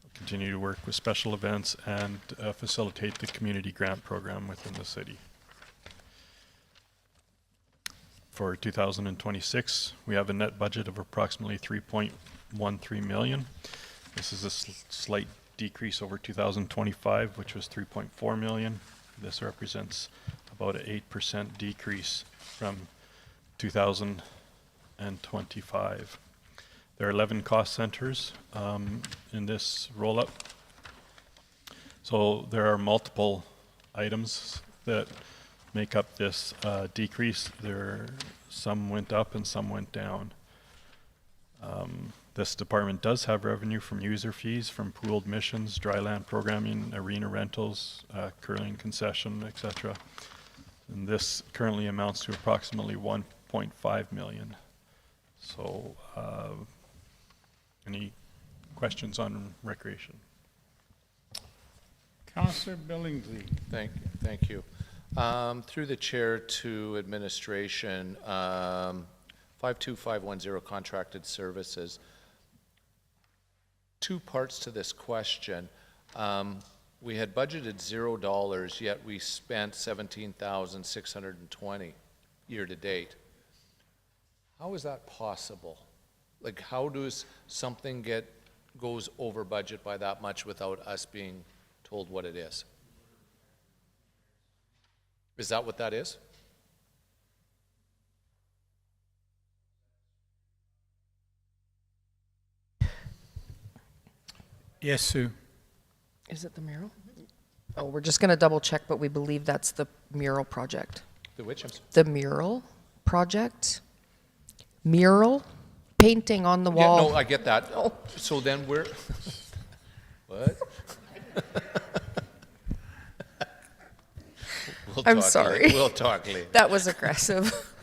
We'll continue to work with special events and facilitate the community grant program within the city. For 2026, we have a net budget of approximately $3.13 million. This is a slight decrease over 2025, which was $3.4 million. This represents about an 8% decrease from 2025. There are 11 cost centers in this roll-up. So there are multiple items that make up this decrease. Some went up and some went down. This department does have revenue from user fees, from pool admissions, dryland programming, arena rentals, curling concession, etc. And this currently amounts to approximately $1.5 million. So, any questions on recreation? Councillor Billingsley. Thank you. Through the chair to administration, 52510 contracted services. Two parts to this question. We had budgeted $0, yet we spent $17,620 year to date. How is that possible? Like, how does something goes over budget by that much without us being told what it is? Is that what that is? Yes, Sue. Is it the mural? Oh, we're just going to double check, but we believe that's the mural project. The which? I'm sorry. The mural project? Mural? Painting on the Yeah, wall. no, I get that. So then we're, what? I'm sorry. We'll talk later. That was aggressive.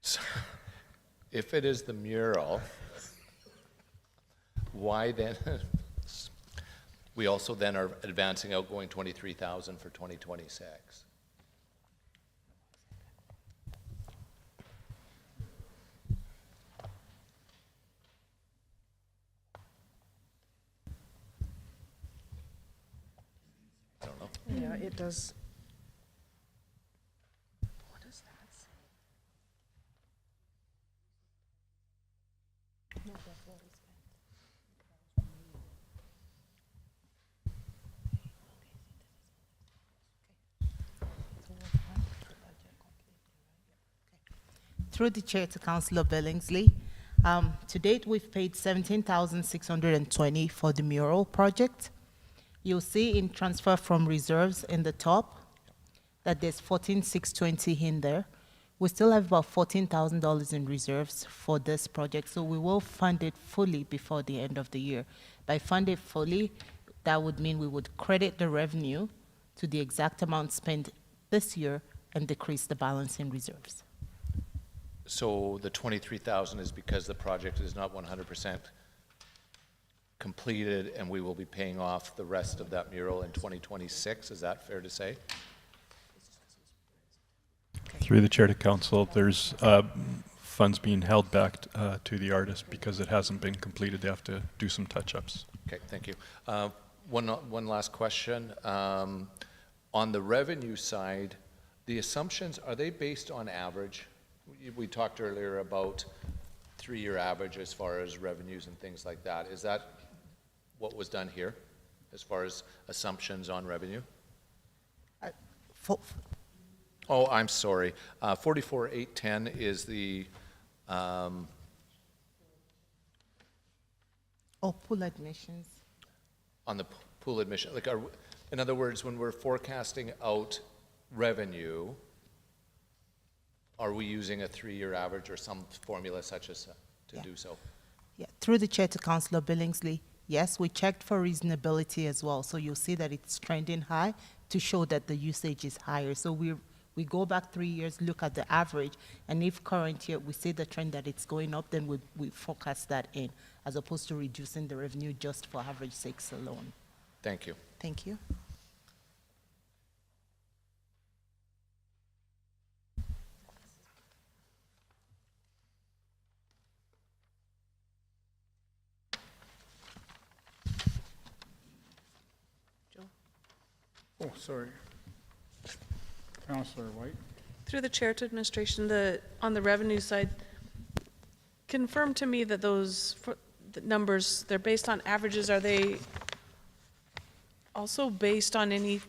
So, if it is the mural, why then? We also then are advancing out going 23,000 for 2026. I don't know. Yeah, it does. What does that say? Through the chair to Councillor Billingsley, to date we've paid $17,620 for the mural project. You'll see in transfer from reserves in the top that there's $14,620 in there. We still have about $14,000 in reserves for this project, so we will fund it fully before the end of the year. By fund it fully, that would mean we would credit the revenue to the exact amount spent this year and decrease the balance in reserves. So the 23,000 is because the project is not 100% completed, and we will be paying off the rest of that mural in 2026. Is that fair to say? Through the chair to council, there's funds being held back to the artist because it hasn't been completed. They have to do some touch-ups. Okay, thank you. One last question. On the revenue side, the assumptions, are they based on average? We talked earlier about 3-year average as far as revenues and things like that. Is that what was done here as far as assumptions on revenue? Oh, I'm sorry. 44,810 is the Oh, pool admissions. on the pool admission? Like, in other words, when we're forecasting out revenue, are we using a 3-year average or some formula such as to Yeah. do so? Yeah, through the chair to Councillor Billingsley, yes, we checked for reasonability as well. So you'll see that it's trending high to show that the usage is higher. So we go back 3 years, look at the average, and if current year we see the trend that it's going up, then we forecast that in, as opposed to reducing the revenue just for average sakes alone. Thank you. Thank you. Oh, sorry. Councillor White? Through the chair to administration, on the revenue side, confirm to me that the numbers, they're based on averages. Are they also based on any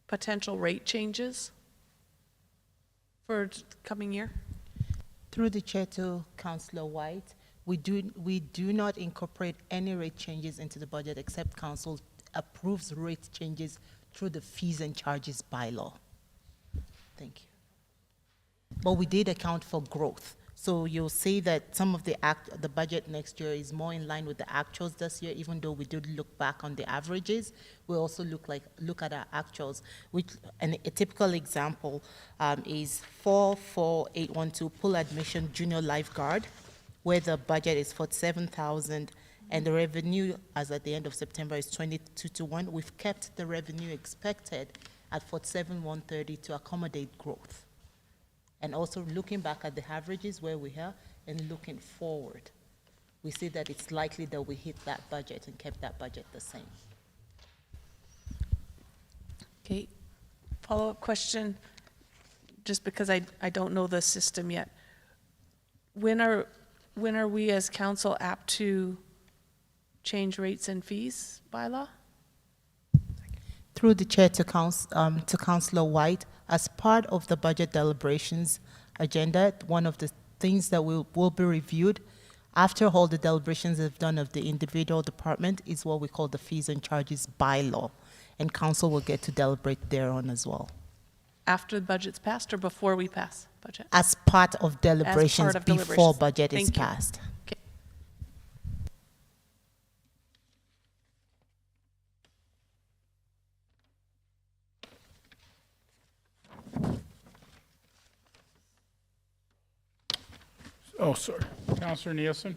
potential rate changes for coming year? Through the chair to Councillor White, we do not incorporate any rate changes into the budget except council approves rate changes through the fees and charges bylaw. Thank you. But we did account for growth. So you'll see that some of the budget next year is more in line with the actuals this year, even though we did look back on the averages. We also look at our actuals, and a typical example is 44812 pool admission junior lifeguard, where the budget is 47,000 and the revenue as at the end of September is 22-1. We've kept the revenue expected at 47,130 to accommodate growth. And also looking back at the averages where we are and looking forward, we see that it's likely that we hit that budget and kept that budget the same. Okay, follow-up question, just because I don't know the system yet. When are we as council apt to change rates and fees by law? Through the chair to Councillor White, as part of the budget deliberations agenda, one of the things that will be reviewed after all the deliberations have done of the individual department is what we call the fees and charges bylaw, and council will get to deliberate thereon as well. After the budget's passed or before we pass budget? As part of deliberations before deliberations. budget is Thank you. passed. Okay. Oh, sorry. Councillor Nielsen?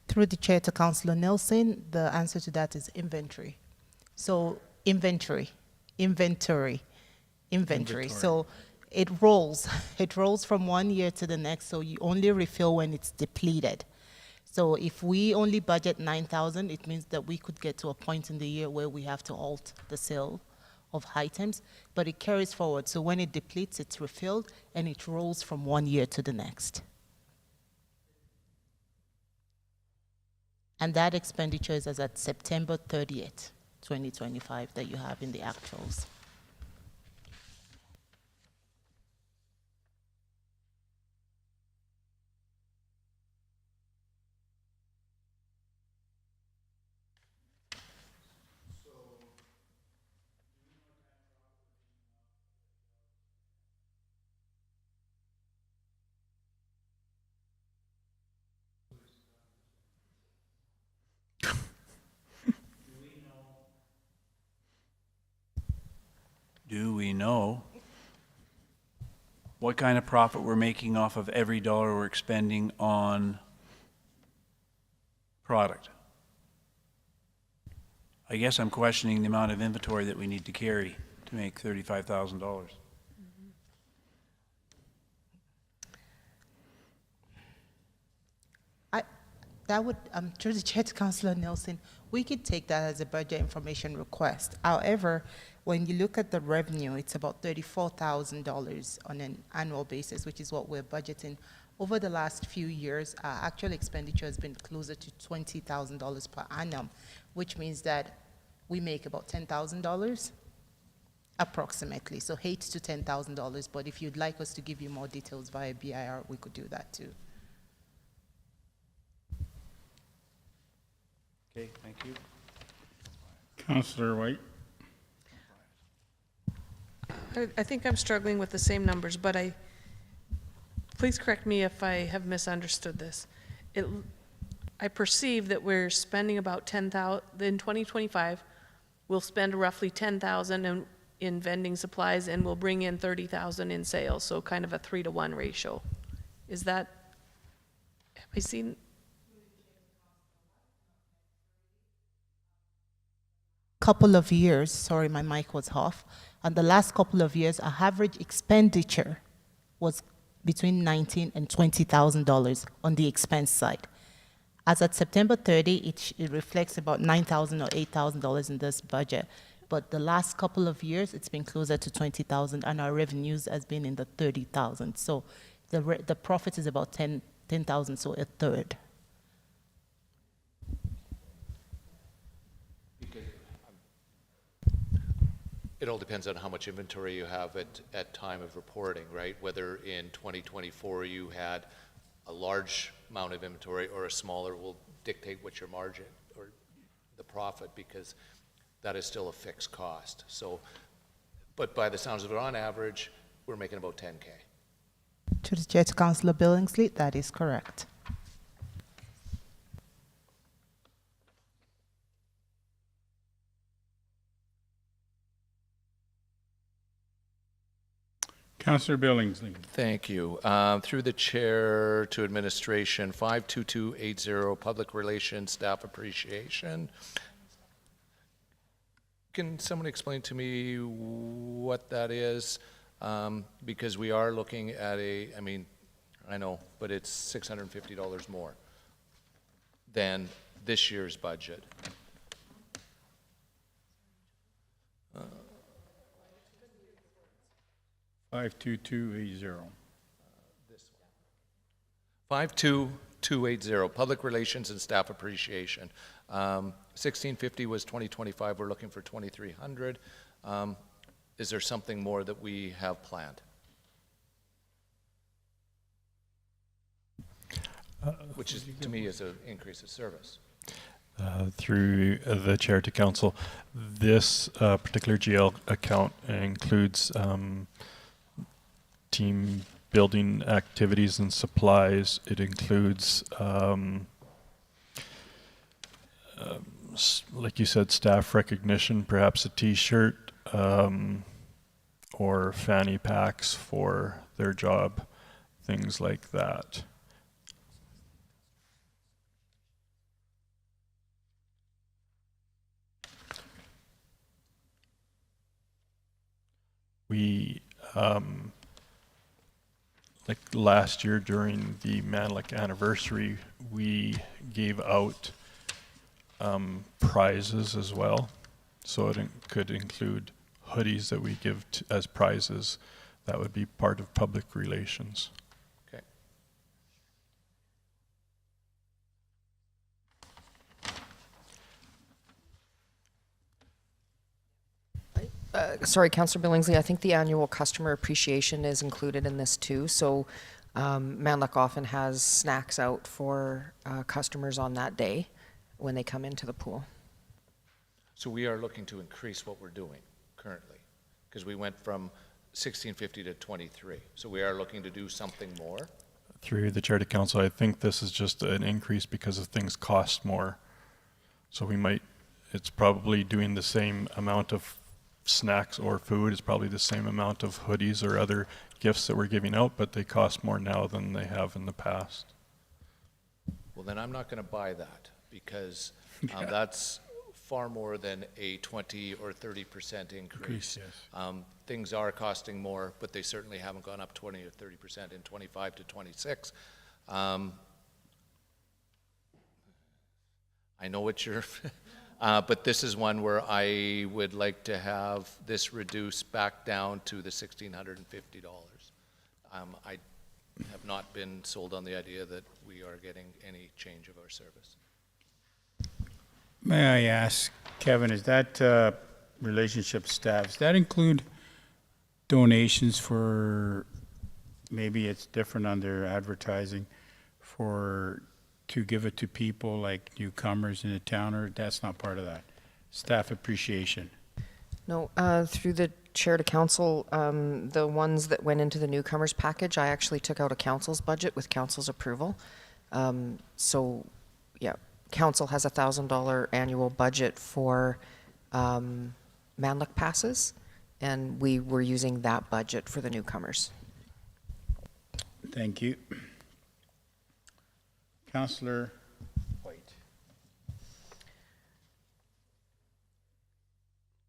Through the chair to Councillor Nelson, the answer to that is inventory. So inventory. So it rolls from one year to the next, so you only refill when it's depleted. So if we only budget 9,000, it means that we could get to a point in the year where we have to halt the sale of items, but it carries forward. So when it depletes, it's refilled, and it rolls from one year to the next. And that expenditure is as at September 30th, 2025, that you have in the actuals. Do we know what kind of profit we're making off of every dollar we're expending on product? I guess I'm questioning the amount of inventory that we need to carry to make $35,000. That would, through the chair to Councillor Nelson, we could take that as a budget information request. However, when you look at the revenue, it's about $34,000 on an annual basis, which is what we're budgeting. Over the last few years, our actual expenditure has been closer to $20,000 per annum, which means that we make about $10,000 approximately, so $8,000 to $10,000. But if you'd like us to give you more details via BIR, we could do that too. Okay, thank you. Councillor White? I think I'm struggling with the same numbers, but please correct me if I have misunderstood this. I perceive that we're spending about 10,000, in 2025, we'll spend roughly 10,000 in vending supplies and we'll bring in 30,000 in sales, so kind of a 3-to-1 ratio. Is that, have I seen? Couple of years, sorry, my mic was off. And the last couple of years, our average expenditure was between $19,000 and $20,000 on the expense side. As at September 30, it reflects about $9,000 or $8,000 in this budget. But the last couple of years, it's been closer to $20,000, and our revenues has been in the $30,000. So the profit is about $10,000, so a third. It all depends on how much inventory you have at time of reporting, right? Whether in 2024 you had a large amount of inventory or a smaller will dictate what your margin or the profit, because that is still a fixed cost. So, but by the sounds of it, on average, we're making about 10K. To the chair, to Councillor Billingsley, that is correct. Councillor Billingsley. Thank you. Through the chair to administration, 52280, public relations staff appreciation. Can someone explain to me what that is? Because we are looking at I mean, I know, but it's $650 more than this year's budget. 52280. 52280, public relations and staff appreciation. 1650 was 2025. We're looking for 2300. Is there something more that we have planned? Which is, to me, is an increase of service. Through the chair to council, this particular GL account includes team building activities and supplies. It includes, like you said, staff recognition, perhaps a t-shirt or fanny packs for their job, things like that. We like last year during the Manlick anniversary, we gave out prizes as well. So it could include hoodies that we give as prizes. That would be part of public relations. Okay. Sorry, Councillor Billingsley, I think the annual customer appreciation is included in this too. So Manlick often has snacks out for customers on that day when they come into the pool. So we are looking to increase what we're doing currently, because we went from 1650 to 23. So we are looking to do something more. Through the chair to council, I think this is just an increase because of things cost more. So we might, it's probably doing the same amount of snacks or food. It's probably the same amount of hoodies or other gifts that we're giving out, but they cost more now than they have in the past. Well, then I'm not going to buy that, because that's far more than a 20 or 30% increase. Yes. Things are costing more, but they certainly haven't gone up 20 or 30% in 25 to 26. I know what you're, but this is one where I would like to have this reduced back down to the $1,650. I have not been sold on the idea that we are getting any change of our service. May I ask, Kevin, is that relationship staff, does that include donations for, maybe it's different on their advertising, to give it to people like newcomers in the town, or that's not part of that? Staff appreciation? No, through the chair to council, the ones that went into the newcomers package, I actually took out a council's budget with council's approval. So, yeah, council has $1,000 annual budget for Manlook passes, and we were using that budget for the newcomers. Thank you. Councillor White.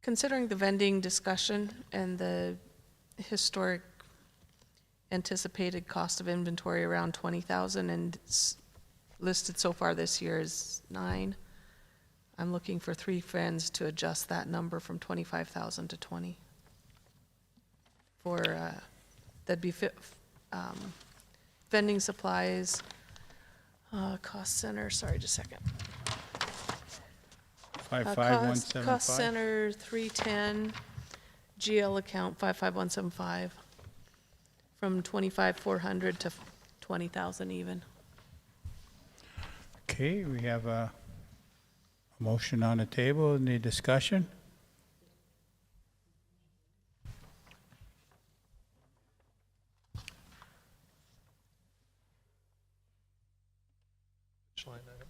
Considering the vending discussion and the historic anticipated cost of inventory around 20,000 and listed so far this year is 9, I'm looking for 3 friends to adjust that number from 25,000 to 20. For, that'd be vending supplies, cost center, sorry, just a second. 55175. Cost center 310, GL account 55175, from 25,400 to 20,000 even. Okay, we have a motion on the table. Any discussion? Which line item?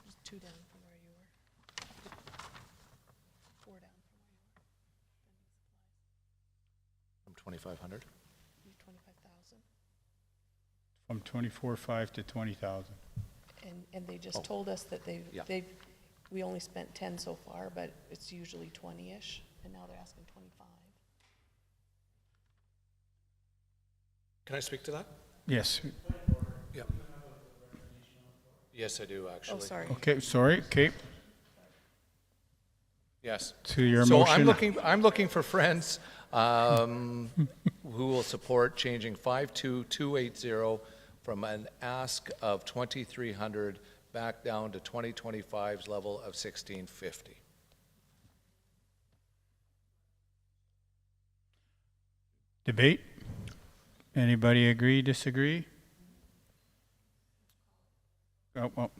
Just 2 down from where you were. 4 down From 2,500? from where you were. 25,000. From 24.5 to 20,000. And they just told us that Yeah. we only spent 10 so far, but it's usually 20-ish, and now they're asking 25. Can I speak to that? Yes. Yeah. Yes, I do, actually. Oh, sorry. Okay, sorry. Okay. Yes. To your So motion. I'm looking for friends who will support changing 52280 from an ask of 2,300 back down to 2025's level of 1,650. Debate? Anybody agree, disagree? Oh, well.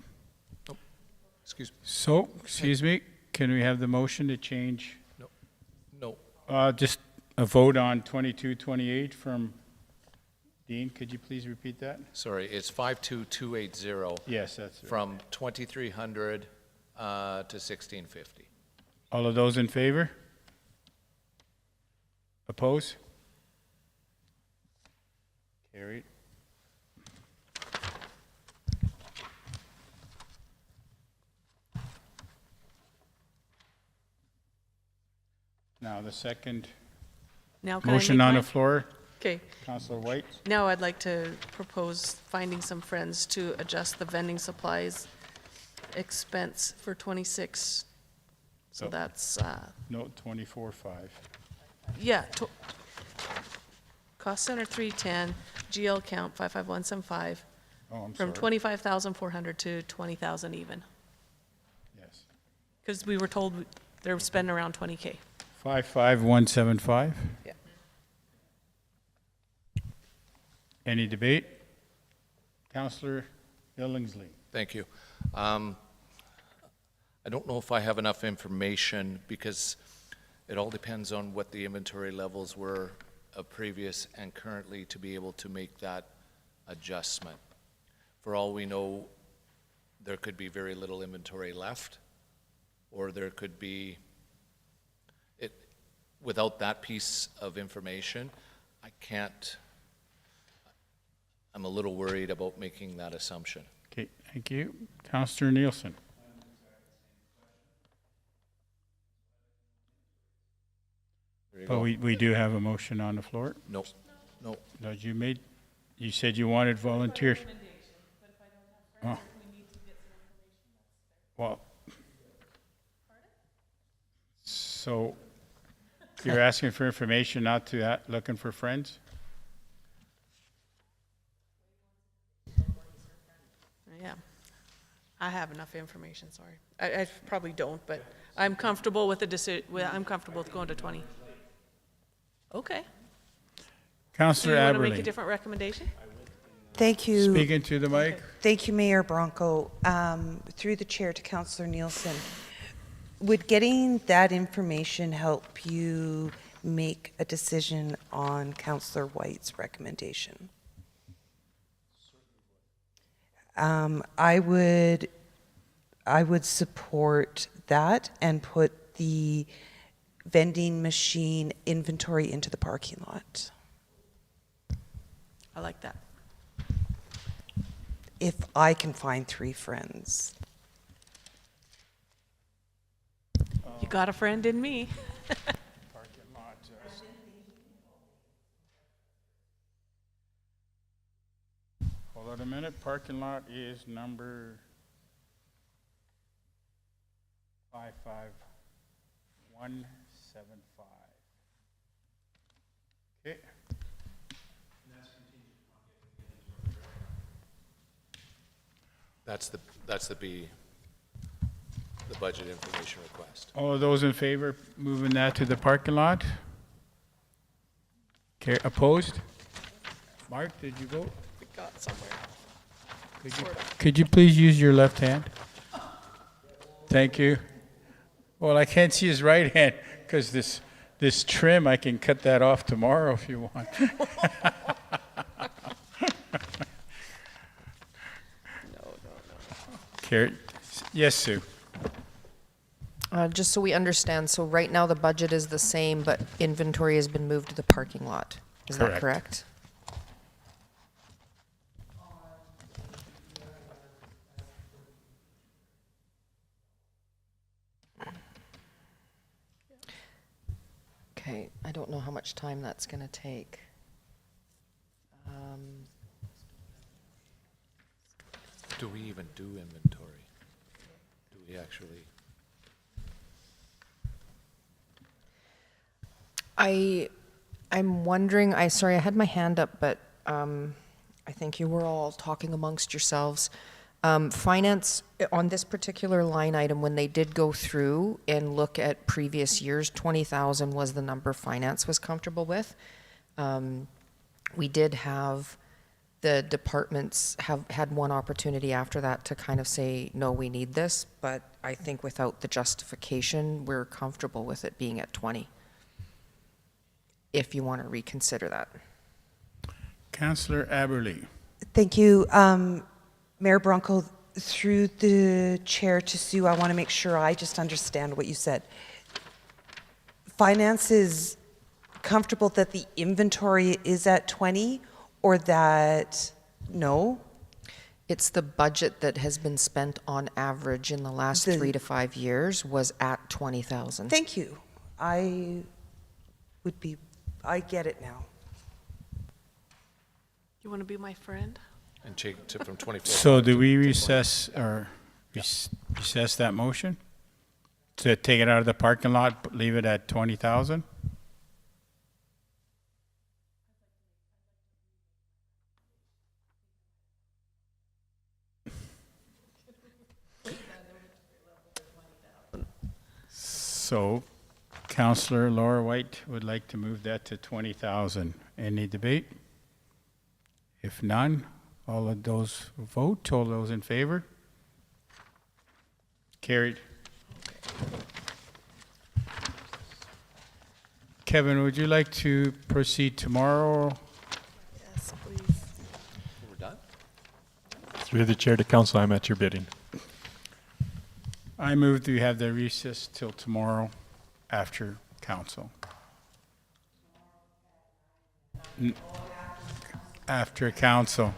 Excuse me. So, excuse me, can we have the motion to change? No. Just a vote on 2228 from Dean. Could you please repeat that? Sorry, it's 52280 Yes, that's right. from 2,300 to 1,650. All of those in favor? Oppose? Carried. Now, the second Now can I motion make on the mine? floor, Okay. Councillor White. Now I'd like to propose finding some friends to adjust the vending supplies expense for 26. So Oh. that's, No, 24.5. yeah. Cost center 310, GL count 55175, Oh, I'm from sorry. 25,400 to 20,000 even. Yes. Because we were told they're spending around 20K. 55175. Yeah. Any debate? Councillor Billingsley. Thank you. I don't know if I have enough information, because it all depends on what the inventory levels were of previous and currently to be able to make that adjustment. For all we know, there could be very little inventory left, or there could be, without that piece of information, I'm a little worried about making that assumption. Okay, thank you. Councillor Nielsen. There you But go. we do have a motion on the floor. Nope, nope. No, you said you wanted volunteers. Oh. Well, so you're asking for information, not to looking for friends? Yeah. I have enough information, sorry. I probably don't, but I'm comfortable with the I'm comfortable with going to 20. Okay. Do Councillor you want to make a Aberlin, different recommendation? Thank you. speaking to the mic. Thank you, Mayor Bronco. Through the chair to Councillor Nielsen, would getting that information help you make a decision on Councillor White's recommendation? I would support that and put the vending machine inventory into the parking lot. I like that. If I can find 3 friends. You got a friend in me. Hold on a minute, parking lot is number 55175. Okay. That's the budget information request. All of those in favor moving that to the parking lot? Opposed? Mark, did you vote? We got somewhere. Could you please use your left hand? Thank you. Well, I can't see his right hand because this trim, I can cut that off tomorrow if you want. Carrie? Yes, Sue. Just so we understand, so right now the budget is the same, but inventory has been moved to the parking lot. Is that correct? Okay, I don't know how much time that's going to take. Do we even do inventory? Do we actually? I'm wondering, sorry, I had my hand up, but I think you were all talking amongst yourselves. Finance, on this particular line item, when they did go through and look at previous years, 20,000 was the number finance was comfortable with. We did have the departments have had one opportunity after that to kind of say, no, we need this, but I think without the justification, we're comfortable with it being at 20. If you want to reconsider that. Councillor Aberley. Thank you. Mayor Bronco, through the chair to Sue, I want to make sure I just understand what you said. Finance is comfortable that the inventory is at 20 or that no? It's the budget that has been spent on average in the last 3 to 5 years was at 20,000. Thank you. I get it now. You want to be my friend? And take it from 24. So do we recess that motion? To take it out of the parking lot, but leave it at 20,000? So Councillor Laura White would like to move that to 20,000. Any debate? If none, all of those vote, all those in favor? Carried. Kevin, would you like to proceed tomorrow? Yes, please. We're done? Through the chair to council, I'm at your bidding. I move to have the recess till tomorrow after council. After council.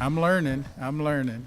I'm learning.